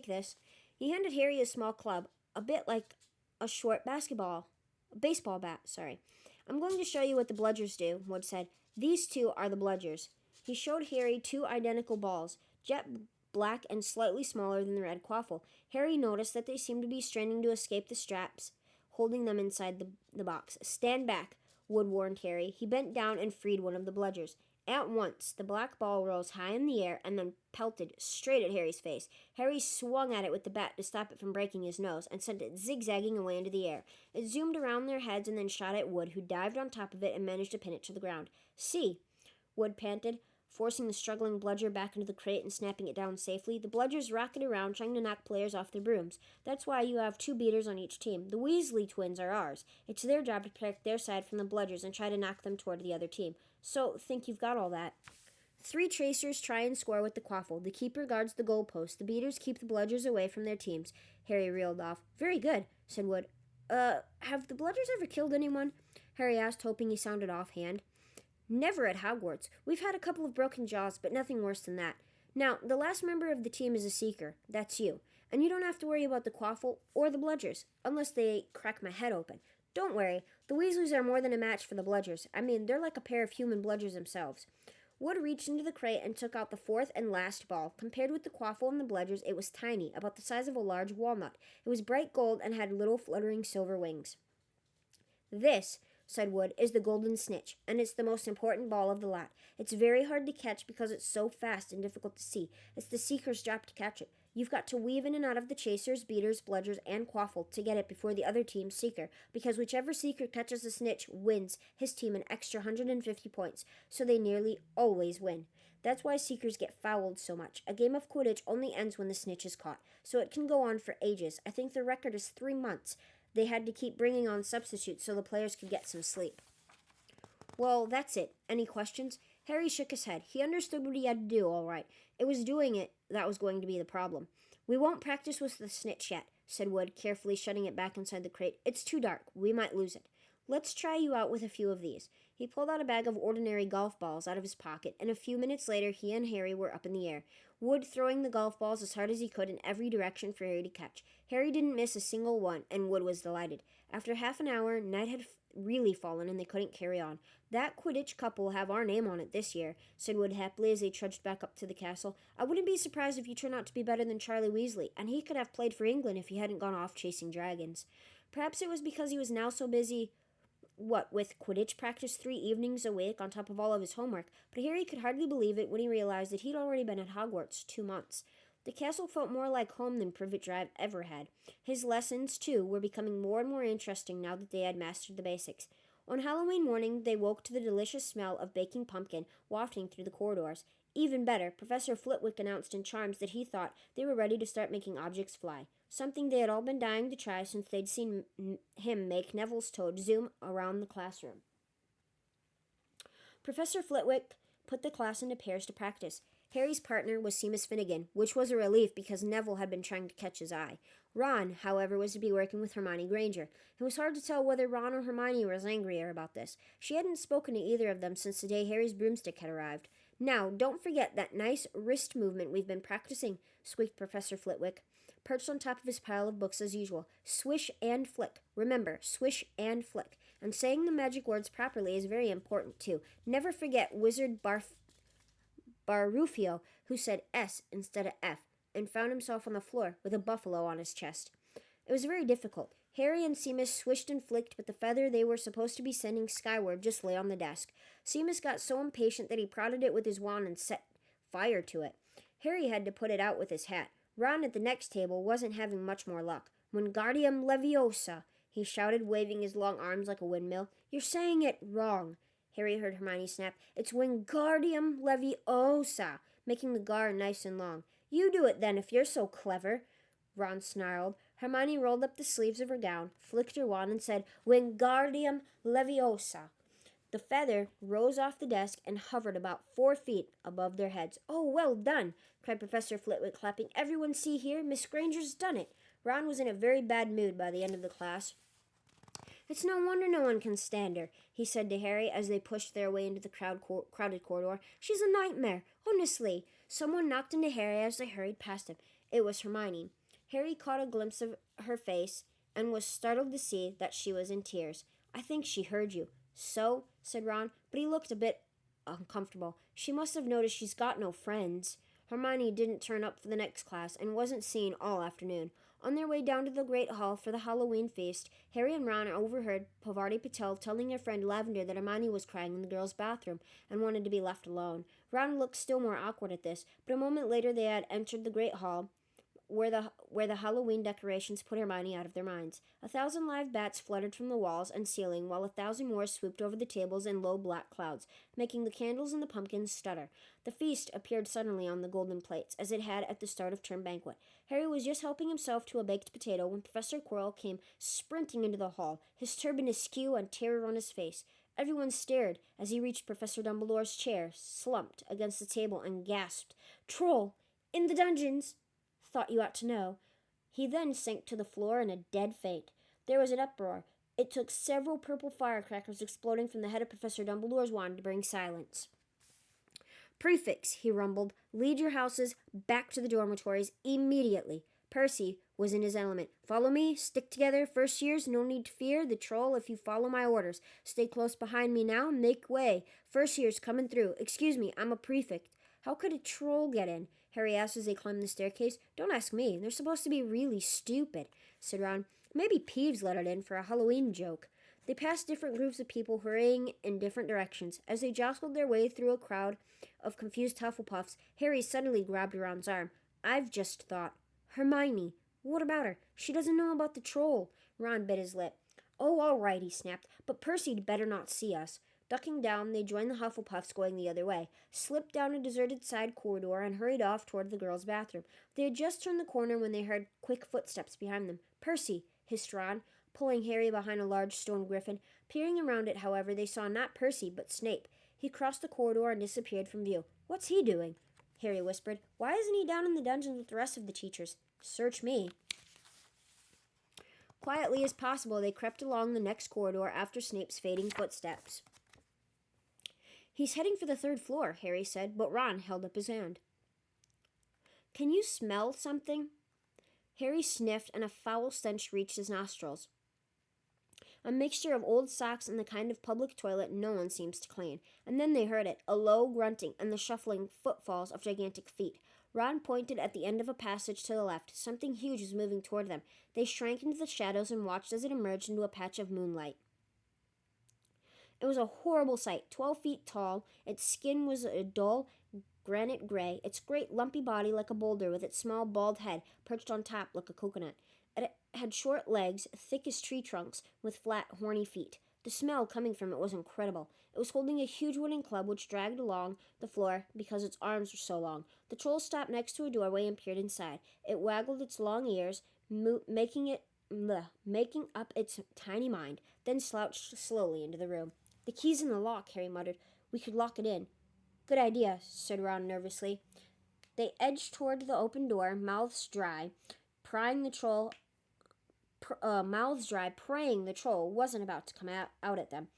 this. He handed Harry a small club, a bit like a short baseball bat, sorry. I'm going to show you what the bludgers do, Wood said. These 2 are the bludgers. He showed Harry 2 identical balls, jet black and slightly smaller than the red quaffle. Harry noticed that they seemed to be straining to escape the straps holding them inside the box. Stand back, Wood warned Harry. He bent down and freed one of the bludgers. At once, the black ball rose high in the air and then pelted straight at Harry's face. Harry swung at it with the bat to stop it from breaking his nose and sent it zigzagging away into the air. It zoomed around their heads and then shot at Wood, who dived on top of it and managed to pin it to the ground. See, Wood panted, forcing the struggling bludger back into the crate and snapping it down safely. The bludgers rocketed around, trying to knock players off their brooms. That's why you have 2 beaters on each team. The Weasley twins are ours. It's their job to protect their side from the bludgers and try to knock them toward the other team. So, think you've got all that? 3 chasers try and score with the quaffle. The keeper guards the goalpost. The beaters keep the bludgers away from their teams. Harry reeled off. Very good, said Wood. Have the bludgers ever killed anyone? Harry asked, hoping he sounded offhand. Never at Hogwarts. We've had a couple of broken jaws, but nothing worse than that. Now, the last member of the team is a seeker. That's you. And you don't have to worry about the quaffle or the bludgers, unless they crack my head open. Don't worry. The Weasleys are more than a match for the bludgers. I mean, they're like a pair of human bludgers themselves. Wood reached into the crate and took out the 4th and last ball. Compared with the quaffle and the bludgers, it was tiny, about the size of a large walnut. It was bright gold and had little fluttering silver wings. This, said Wood, is the golden snitch, and it's the most important ball of the lot. It's very hard to catch because it's so fast and difficult to see. It's the seeker's job to catch it. You've got to weave in and out of the chasers, beaters, bludgers, and quaffle to get it before the other team's seeker, because whichever seeker catches the snitch wins his team an extra 150 points, so they nearly always win. That's why seekers get fouled so much. A game of Quidditch only ends when the snitch is caught, so it can go on for ages. I think the record is 3 months. They had to keep bringing on substitutes so the players could get some sleep. Well, that's it. Any questions? Harry shook his head. He understood what he had to do, all right. It was doing it that was going to be the problem. We won't practice with the snitch yet, said Wood, carefully shutting it back inside the crate. It's too dark. We might lose it. Let's try you out with a few of these. He pulled out a bag of ordinary golf balls out of his pocket, and a few minutes later he and Harry were up in the air, Wood throwing the golf balls as hard as he could in every direction for Harry to catch. Harry didn't miss a single one, and Wood was delighted. After half an hour, night had really fallen, and they couldn't carry on. That Quidditch Cup will have our name on it this year, said Wood happily as they trudged back up to the castle. I wouldn't be surprised if you turn out to be better than Charlie Weasley, and he could have played for England if he hadn't gone off chasing dragons. Perhaps it was because he was now so busy with Quidditch practice 3 evenings a week on top of all of his homework, but Harry could hardly believe it when he realized that he'd already been at Hogwarts 2 months. The castle felt more like home than Privet Drive ever had. His lessons, too, were becoming more and more interesting now that they had mastered the basics. On Halloween morning, they woke to the delicious smell of baking pumpkin wafting through the corridors. Even better, Professor Flitwick announced in Charms that he thought they were ready to start making objects fly, something they had all been dying to try since they'd seen him make Neville's toad zoom around the classroom. Professor Flitwick put the class into pairs to practice. Harry's partner was Seamus Finnegan, which was a relief because Neville had been trying to catch his eye. Ron, however, was to be working with Hermione Granger. It was hard to tell whether Ron or Hermione was angrier about this. She hadn't spoken to either of them since the day Harry's broomstick had arrived. Now, don't forget that nice wrist movement we've been practicing, squeaked Professor Flitwick, perched on top of his pile of books as usual. Swish and flick. Remember, swish and flick. And saying the magic words properly is very important, too. Never forget Wizard Barufio, who said S instead of F, and found himself on the floor with a buffalo on his chest. It was very difficult. Harry and Seamus swished and flicked, but the feather they were supposed to be sending skyward just lay on the desk. Seamus got so impatient that he prodded it with his wand and set fire to it. Harry had to put it out with his hat. Ron at the next table wasn't having much more luck. Wingardium Leviosa, he shouted, waving his long arms like a windmill. You're saying it wrong. Harry heard Hermione snap. It's Wingardium Leviosa, making the gar nice and long. You do it then if you're so clever, Ron snarled. Hermione rolled up the sleeves of her gown, flicked her wand, and said, Wingardium Leviosa. The feather rose off the desk and hovered about 4 feet above their heads. Oh, well done, cried Professor Flitwick, clapping. Everyone see here, Miss Granger's done it. Ron was in a very bad mood by the end of the class. It's no wonder no one can stand her, he said to Harry as they pushed their way into the crowded corridor. She's a nightmare, honestly. Someone knocked into Harry as they hurried past him. It was Hermione. Harry caught a glimpse of her face and was startled to see that she was in tears. I think she heard you. So, said Ron, but he looked a bit uncomfortable. She must have noticed she's got no friends. Hermione didn't turn up for the next class and wasn't seen all afternoon. On their way down to the Great Hall for the Halloween feast, Harry and Ron overheard Pavarti Patel telling their friend Lavender that Hermione was crying in the girls' bathroom and wanted to be left alone. Ron looked still more awkward at this, but a moment later they had entered the Great Hall, where the Halloween decorations put Hermione out of their minds. 1,000 live bats fluttered from the walls and ceiling, while 1,000 more swooped over the tables in low black clouds, making the candles and the pumpkins stutter. The feast appeared suddenly on the golden plates, as it had at the start of term banquet. Harry was just helping himself to a baked potato when Professor Quirrell came sprinting into the hall, his turban askew and terror on his face. Everyone stared as he reached Professor Dumbledore's chair, slumped against the table, and gasped, "Troll! In the dungeons! Thought you ought to know." He then sank to the floor in a dead faint. There was an uproar. It took several purple firecrackers exploding from the head of Professor Dumbledore's wand to bring silence. "Prefects," he rumbled, "lead your houses back to the dormitories immediately." Percy was in his element. "Follow me. Stick together. First years, no need to fear the troll if you follow my orders. Stay close behind me now. Make way. First years coming through. Excuse me, I'm a prefect." "How could a troll get in?" Harry asked as they climbed the staircase. "Don't ask me. They're supposed to be really stupid," said Ron. "Maybe Peeves let it in for a Halloween joke." They passed different groups of people hurrying in different directions. As they jostled their way through a crowd of confused Hufflepuffs, Harry suddenly grabbed Ron's arm. "I've just thought. Hermione. What about her? She doesn't know about the troll." Ron bit his lip. "Oh, all right," he snapped. "But Percy'd better not see us." Ducking down, they joined the Hufflepuffs going the other way, slipped down a deserted side corridor, and hurried off toward the girls' bathroom. They had just turned the corner when they heard quick footsteps behind them. "Percy!" hissed Ron, pulling Harry behind a large stone griffin. Peering around it, however, they saw not Percy, but Snape. He crossed the corridor and disappeared from view. "What's he doing?" Harry whispered. "Why isn't he down in the dungeons with the rest of the teachers?" "Search me." Quietly as possible, they crept along the next corridor after Snape's fading footsteps. "He's heading for the third floor," Harry said, but Ron held up his hand. "Can you smell something?" Harry sniffed, and a foul stench reached his nostrils. A mixture of old socks and the kind of public toilet no one seems to clean. And then they heard it, a low grunting and the shuffling footfalls of gigantic feet. Ron pointed at the end of a passage to the left. Something huge was moving toward them. They shrank into the shadows and watched as it emerged into a patch of moonlight. It was a horrible sight. 12 feet tall, its skin was a dull granite gray, its great lumpy body like a boulder, with its small bald head perched on top like a coconut. It had short legs, thick as tree trunks, with flat, horny feet. The smell coming from it was incredible. It was holding a huge wooden club which dragged along the floor because its arms were so long. The troll stopped next to a doorway and peered inside. It waggled its long ears, making up its tiny mind, then slouched slowly into the room. "The key's in the lock," Harry muttered. "We could lock it in." "Good idea," said Ron nervously. They edged toward the open door, mouths dry, praying the troll wasn't about to come out at them.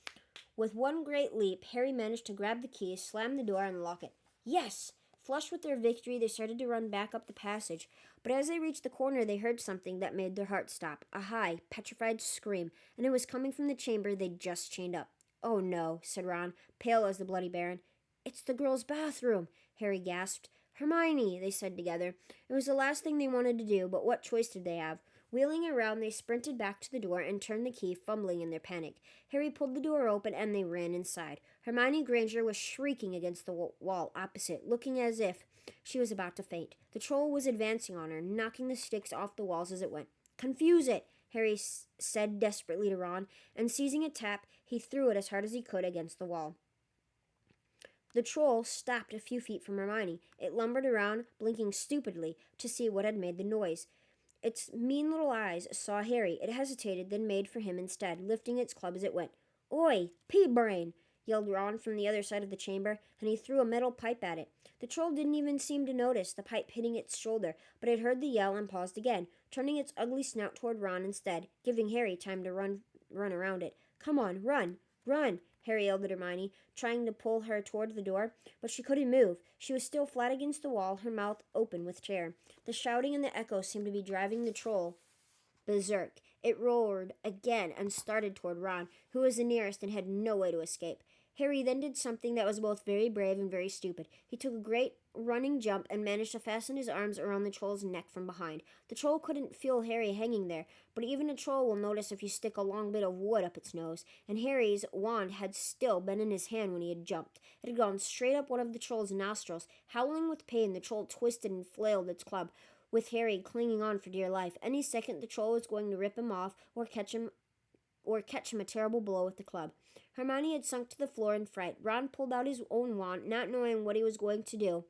With one great leap, Harry managed to grab the key, slam the door, and lock it. Yes! Flushed with their victory, they started to run back up the passage. But as they reached the corner, they heard something that made their hearts stop. A high, petrified scream, and it was coming from the chamber they'd just chained up. "Oh no," said Ron, pale as the Bloody Baron. "It's the girls' bathroom," Harry gasped. "Hermione," they said together. It was the last thing they wanted to do, but what choice did they have? Wheeling around, they sprinted back to the door and turned the key, fumbling in their panic. Harry pulled the door open, and they ran inside. Hermione Granger was shrieking against the wall opposite, looking as if she was about to faint. The troll was advancing on her, knocking the sticks off the walls as it went. "Confuse it," Harry said desperately to Ron, and seizing a tap, he threw it as hard as he could against the wall. The troll stopped a few feet from Hermione. It lumbered around, blinking stupidly to see what had made the noise. Its mean little eyes saw Harry. It hesitated, then made for him instead, lifting its club as it went. "Oi, pea-brain!" yelled Ron from the other side of the chamber, and he threw a metal pipe at it. The troll didn't even seem to notice the pipe hitting its shoulder, but it heard the yell and paused again, turning its ugly snout toward Ron instead, giving Harry time to run around it. "Come on, run! Run!" Harry yelled at Hermione, trying to pull her toward the door, but she couldn't move. She was still flat against the wall, her mouth open with terror. The shouting and the echo seemed to be driving the troll berserk. It roared again and started toward Ron, who was the nearest and had no way to escape. Harry then did something that was both very brave and very stupid. He took a great running jump and managed to fasten his arms around the troll's neck from behind. The troll couldn't feel Harry hanging there, but even a troll will notice if you stick a long bit of wood up its nose, and Harry's wand had still been in his hand when he had jumped. It had gone straight up one of the troll's nostrils. Howling with pain, the troll twisted and flailed its club, with Harry clinging on for dear life. Any second, the troll was going to rip him off or catch him a terrible blow with the club. Hermione had sunk to the floor in fright. Ron pulled out his own wand, not knowing what he was going to do.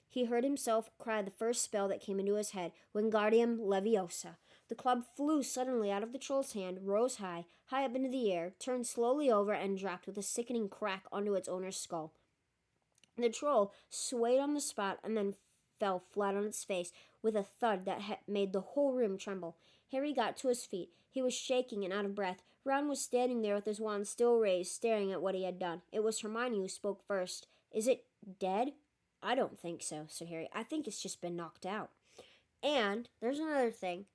He heard himself cry the first spell that came into his head, Wingardium Leviosa. The club flew suddenly out of the troll's hand, rose high, high up into the air, turned slowly over, and dropped with a sickening crack onto its owner's skull. The troll swayed on the spot and then fell flat on its face with a thud that made the whole room tremble. Harry got to his feet. He was shaking and out of breath. Ron was standing there with his wand still raised, staring at what he had done. It was Hermione who spoke first. "Is it dead?" "I don't think so," said Harry. "I think it's just been knocked out." And there's another thing.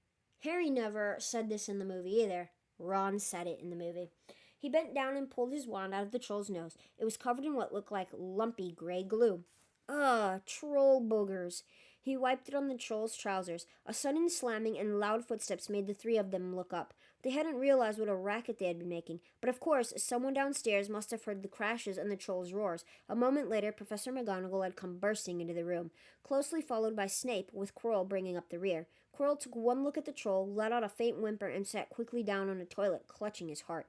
Harry never said this in the movie either. Ron said it in the movie. He bent down and pulled his wand out of the troll's nose. It was covered in what looked like lumpy gray glue. Ugh, troll boogers. He wiped it on the troll's trousers. A sudden slamming and loud footsteps made the three of them look up. They hadn't realized what a racket they had been making, but of course, someone downstairs must have heard the crashes and the troll's roars. A moment later, Professor McGonagall had come bursting into the room, closely followed by Snape, with Quirrell bringing up the rear. Quirrell took one look at the troll, let out a faint whimper, and sat quickly down on a toilet, clutching his heart.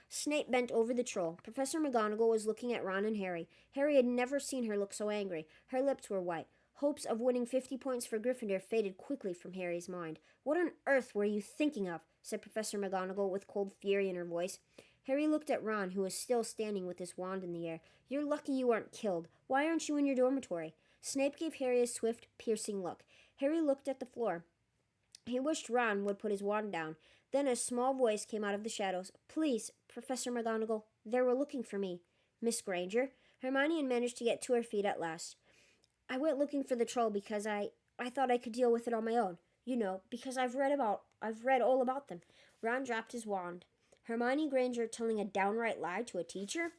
Snape bent over the troll. Professor McGonagall was looking at Ron and Harry. Harry had never seen her look so angry. Her lips were white. Hopes of winning 50 points for Gryffindor faded quickly from Harry's mind. "What on earth were you thinking of?" said Professor McGonagall with cold fury in her voice. Harry looked at Ron, who was still standing with his wand in the air. "You're lucky you aren't killed. Why aren't you in your dormitory?" Snape gave Harry a swift, piercing look. Harry looked at the floor. He wished Ron would put his wand down. Then a small voice came out of the shadows. "Please, Professor McGonagall, they were looking for me." "Miss Granger?" Hermione had managed to get to her feet at last. "I went looking for the troll because I thought I could deal with it on my own. You know, because I've read all about them." Ron dropped his wand. Hermione Granger telling a downright lie to a teacher?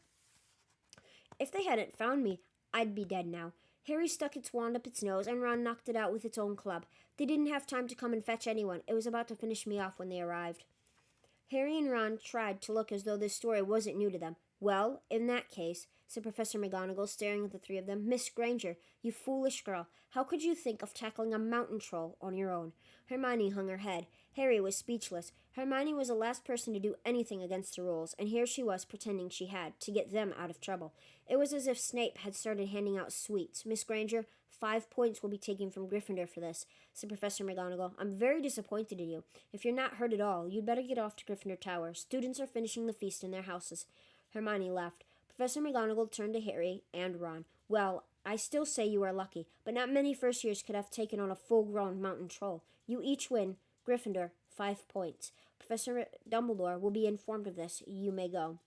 "If they hadn't found me, I'd be dead now." Harry stuck its wand up its nose, and Ron knocked it out with its own club. "They didn't have time to come and fetch anyone. It was about to finish me off when they arrived." Harry and Ron tried to look as though this story wasn't new to them. "Well, in that case," said Professor McGonagall, staring at the three of them, "Miss Granger, you foolish girl, how could you think of tackling a mountain troll on your own?" Hermione hung her head. Harry was speechless. Hermione was the last person to do anything against the rules, and here she was pretending she had, to get them out of trouble. It was as if Snape had started handing out sweets. "Miss Granger, 5 points will be taken from Gryffindor for this," said Professor McGonagall. "I'm very disappointed in you. If you're not hurt at all, you'd better get off to Gryffindor Tower. Students are finishing the feast in their houses." Hermione laughed. Professor McGonagall turned to Harry and Ron. "Well, I still say you are lucky, but not many first years could have taken on a full-grown mountain troll. You each win, Gryffindor, 5 points. Professor Dumbledore will be informed of this. You may go."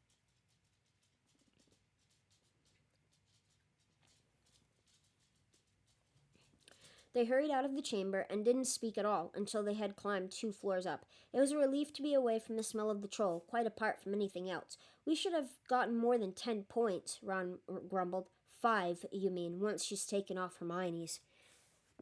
They hurried out of the chamber and didn't speak at all until they had climbed 2 floors up. It was a relief to be away from the smell of the troll, quite apart from anything else. "We should have gotten more than 10 points, Ron grumbled. 5, you mean, once she's taken off Hermione's."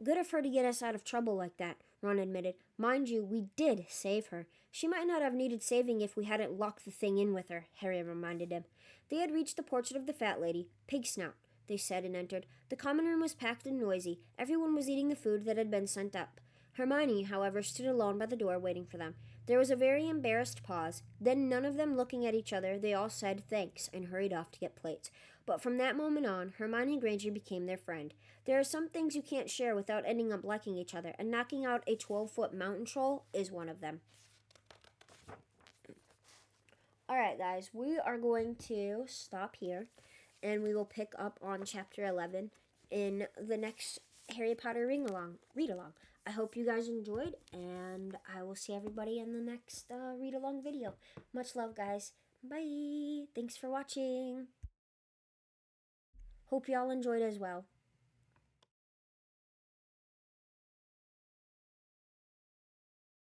"Good of her to get us out of trouble like that," Ron admitted. "Mind you, we did save her." "She might not have needed saving if we hadn't locked the thing in with her," Harry reminded him. They had reached the portrait of the fat lady. "Pig Snout," they said, and entered. The common room was packed and noisy. Everyone was eating the food that had been sent up. Hermione, however, stood alone by the door waiting for them. There was a very embarrassed pause. Then, none of them looking at each other, they all said thanks and hurried off to get plates. But from that moment on, Hermione Granger became their friend. There are some things you can't share without ending up liking each other, and knocking out a 12-foot mountain troll is one of them. Alright, guys, we are going to stop here, and we will pick up on Chapter 11 in the next Harry Potter read-along. I hope you guys enjoyed, and I will see everybody in the next read-along video. Much love, guys. Bye. Thanks for watching. Hope y'all enjoyed as well.